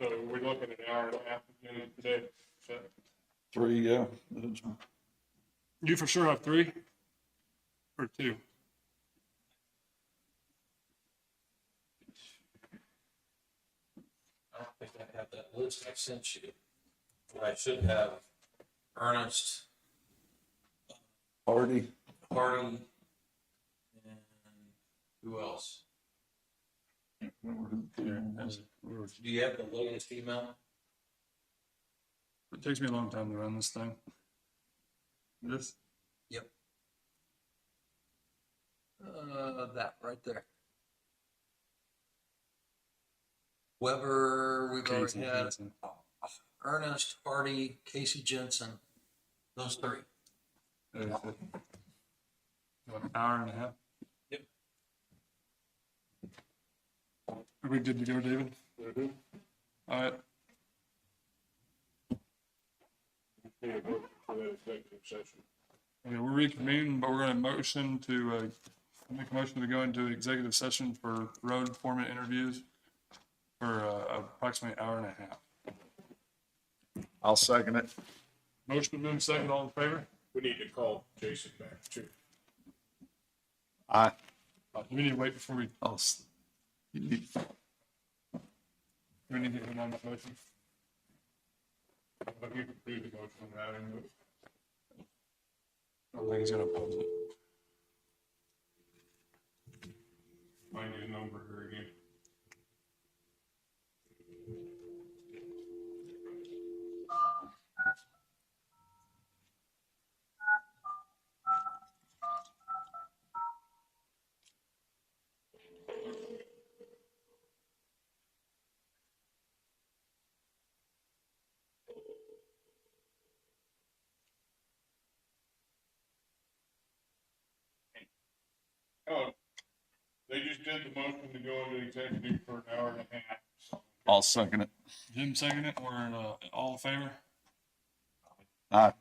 Speaker 2: So we're looking at an hour and a half again today. So
Speaker 4: 3, yeah.
Speaker 17: You for sure have 3 or 2?
Speaker 10: I don't think I have that list I sent you. But I should have Ernest,
Speaker 4: Hardy.
Speaker 10: Hardy, and who else? Do you have the latest email?
Speaker 17: It takes me a long time to run this thing. This?
Speaker 10: Yep. That right there. Weber, we've
Speaker 17: Casey
Speaker 10: already had
Speaker 17: Jensen.
Speaker 10: Ernest, Hardy, Casey Jensen, those 3.
Speaker 17: What, an hour and a half?
Speaker 10: Yep.
Speaker 17: Are we good to go, David?
Speaker 2: Mm-hmm.
Speaker 17: All right.
Speaker 2: need a vote for that executive session.
Speaker 17: Okay, we're reconvening, but we're gonna motion to, make a motion to go into executive session for road foreman interviews for, approximately an hour and a half.
Speaker 4: I'll second it.
Speaker 17: Motion been moved, second, all in favor?
Speaker 2: We need to call Jason back too.
Speaker 4: Aye.
Speaker 17: Do we need to wait before we,
Speaker 4: You need-
Speaker 17: do we need to get him on that motion?
Speaker 2: But you can do the motion without him.
Speaker 17: I don't think he's gonna oppose it.
Speaker 2: Find your number here again. Oh, they just did the motion to go into executive for an hour and a half. So.
Speaker 4: I'll second it.
Speaker 17: Jim second it, we're in, all in favor?
Speaker 4: Aye.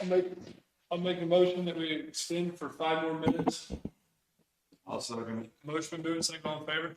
Speaker 17: I'll make a motion that we extend for 5 more minutes.
Speaker 6: I'll second it.
Speaker 17: Motion been moved, second, all in favor?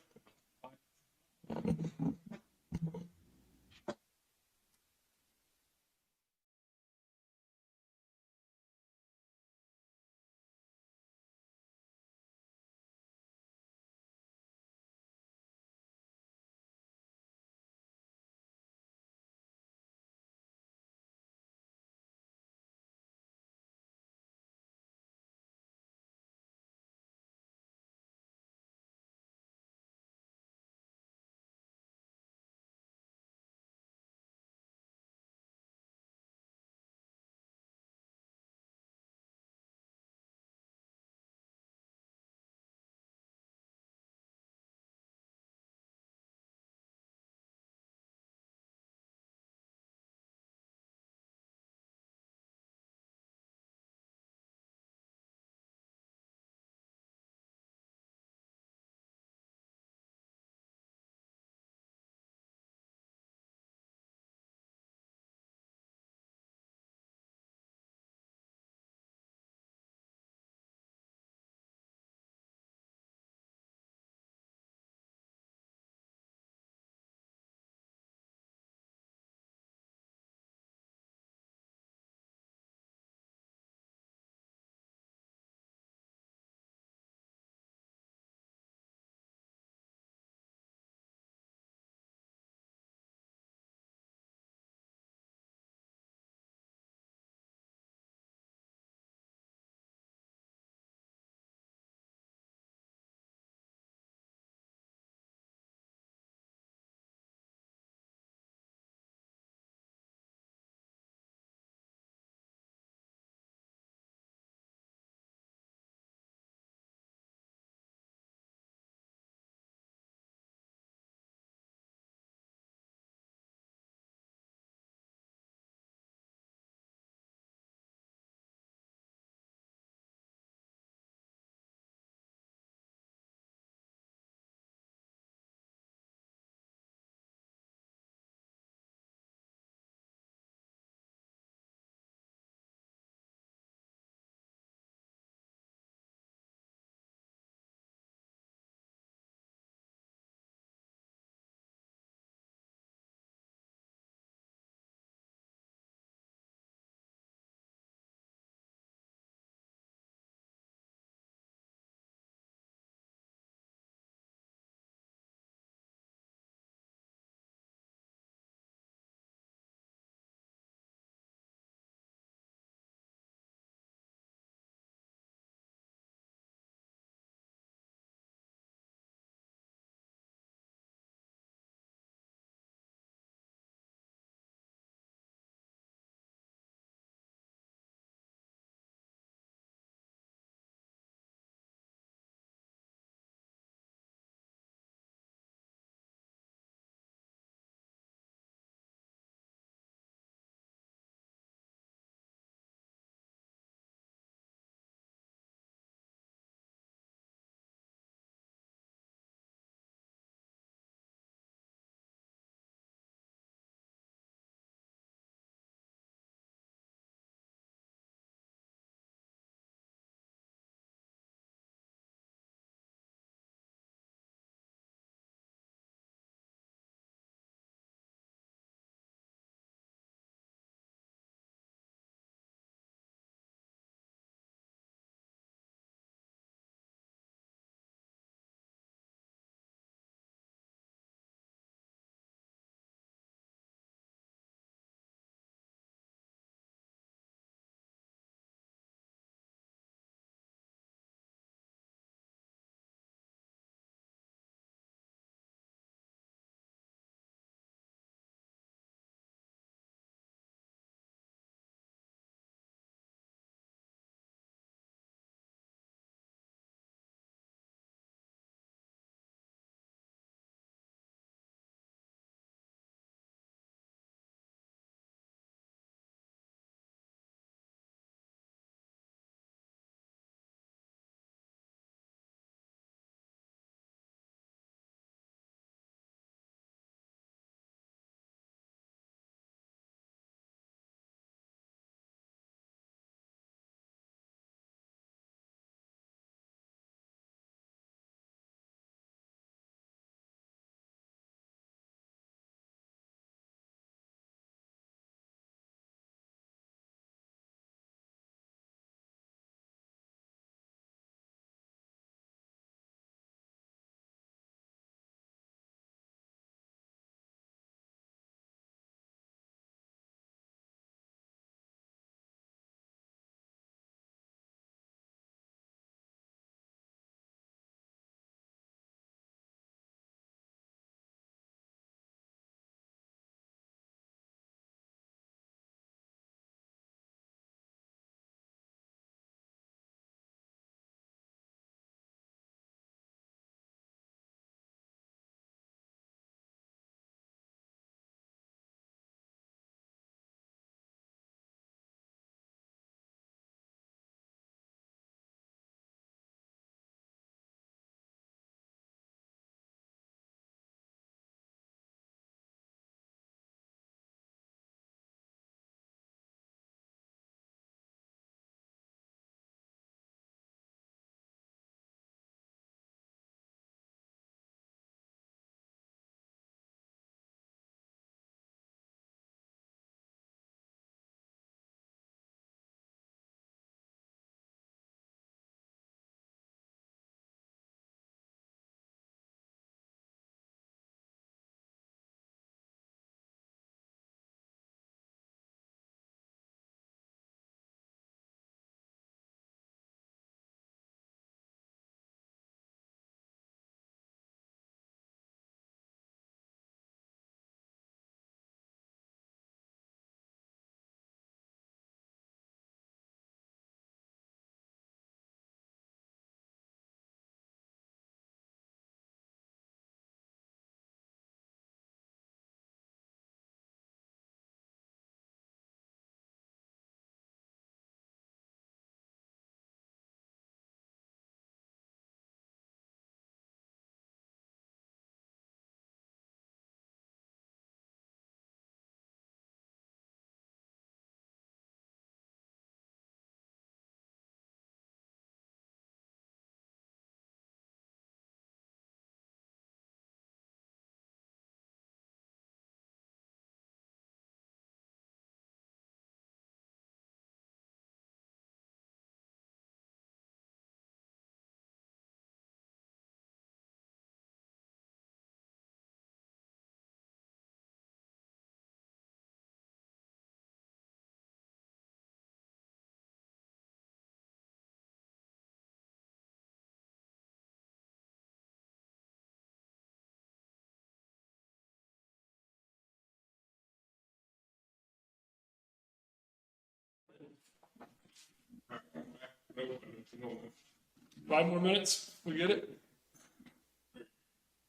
Speaker 17: 5 more minutes, we get it?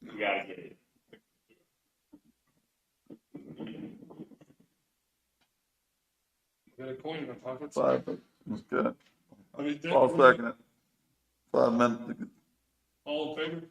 Speaker 3: You gotta get it.
Speaker 17: Got a coin in our pockets.
Speaker 4: Five, that's good.
Speaker 17: I mean,
Speaker 4: I'll second it. 5 minutes.
Speaker 17: All in favor?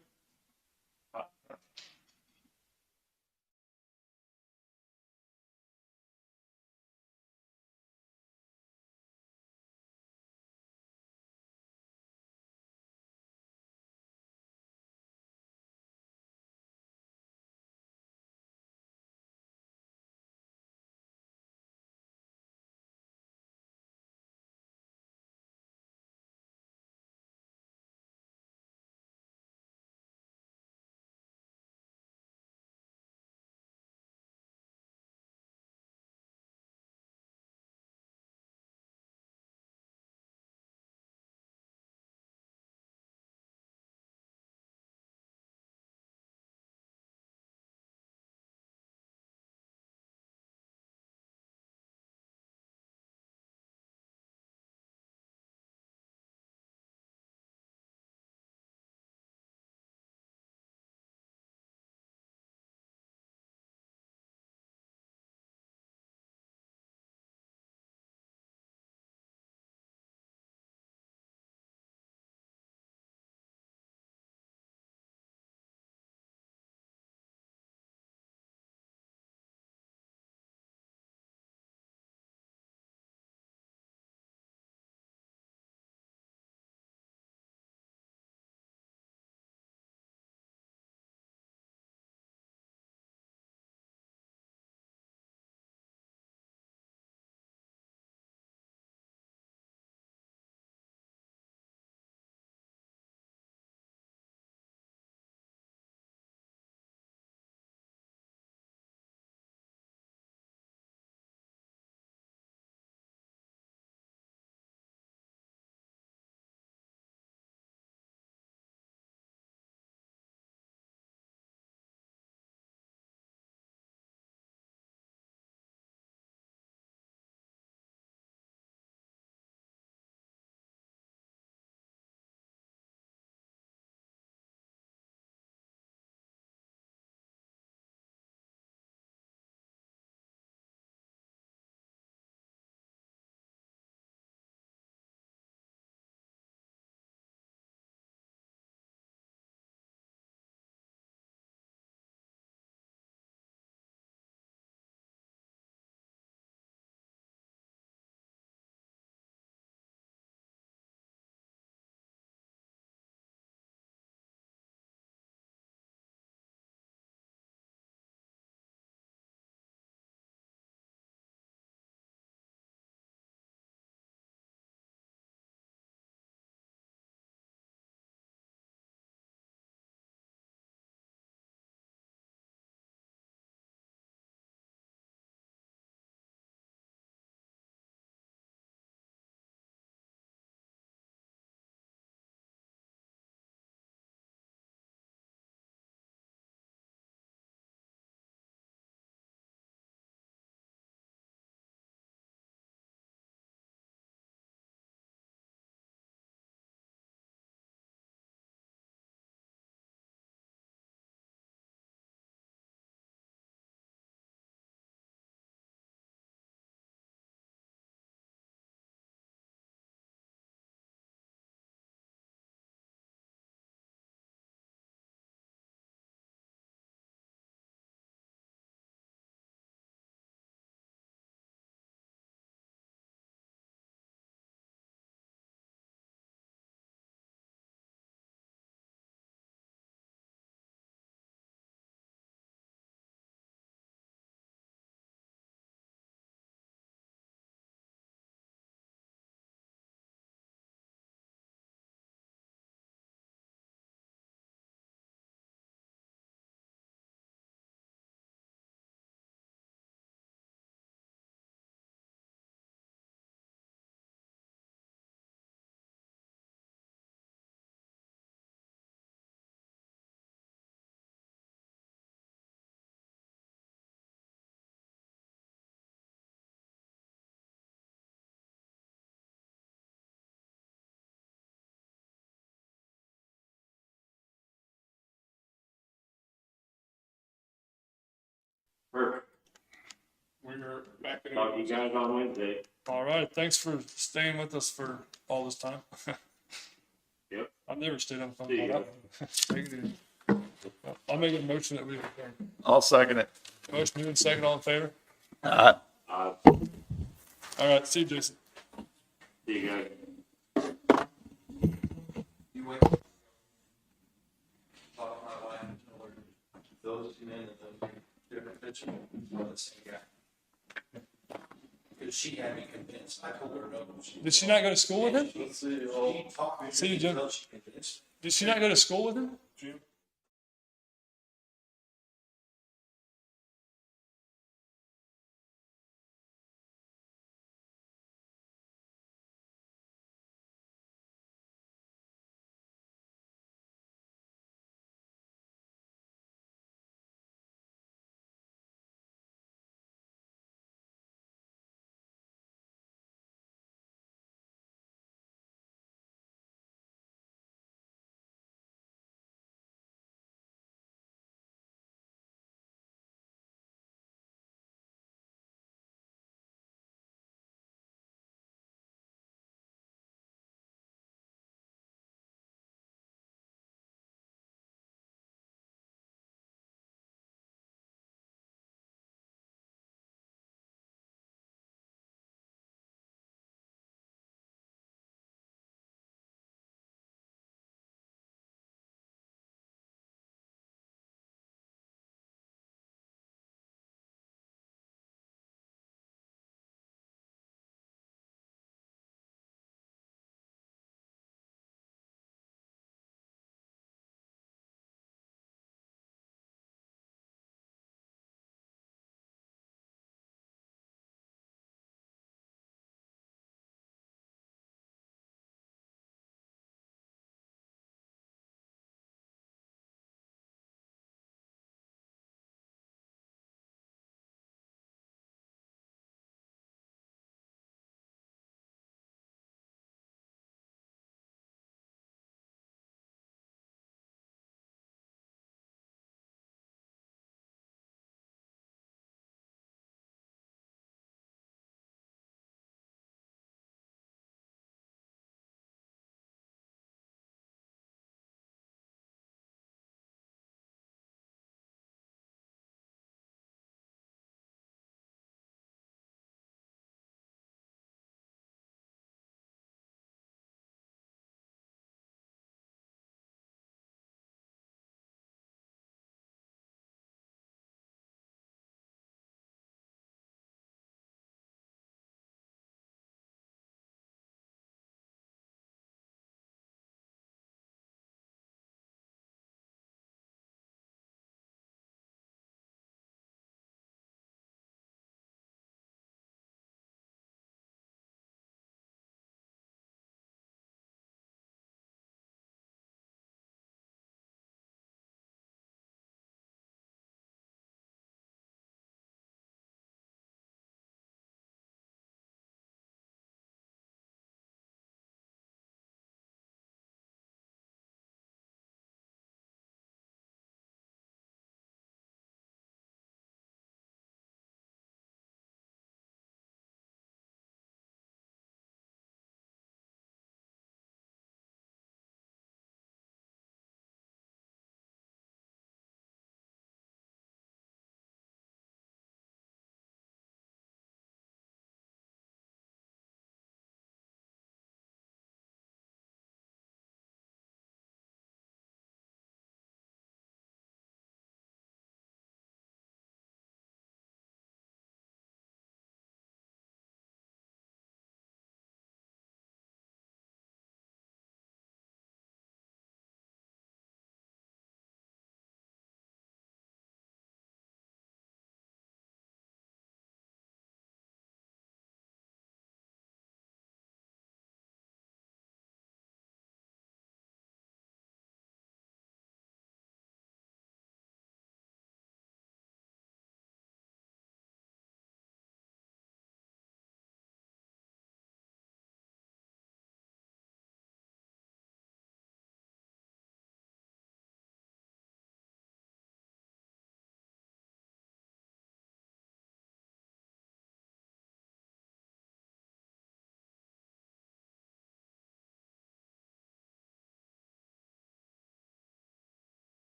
Speaker 3: Perfect.
Speaker 17: We're back at
Speaker 3: Talk to you
Speaker 17: it.
Speaker 3: guys on Wednesday.
Speaker 17: All right, thanks for staying with us for all this time.
Speaker 3: Yep.
Speaker 17: I've never stayed on the phone
Speaker 3: See
Speaker 17: all
Speaker 3: ya.
Speaker 17: that. Take it easy. I'll make a motion that we adjourn.
Speaker 4: I'll second it.
Speaker 17: Motion made second, all in favor?
Speaker 3: Uh,
Speaker 17: All right, see you, Jason.
Speaker 3: see you guys.
Speaker 10: You wait. Talk to my wife and tell her those men and those different pictures are the same guy. Because she had me convinced. I told her no.
Speaker 17: Did she not go to school with him?
Speaker 10: She talked me
Speaker 17: See you, Jim.
Speaker 10: until she convinced me.
Speaker 17: Did she not go to school with him?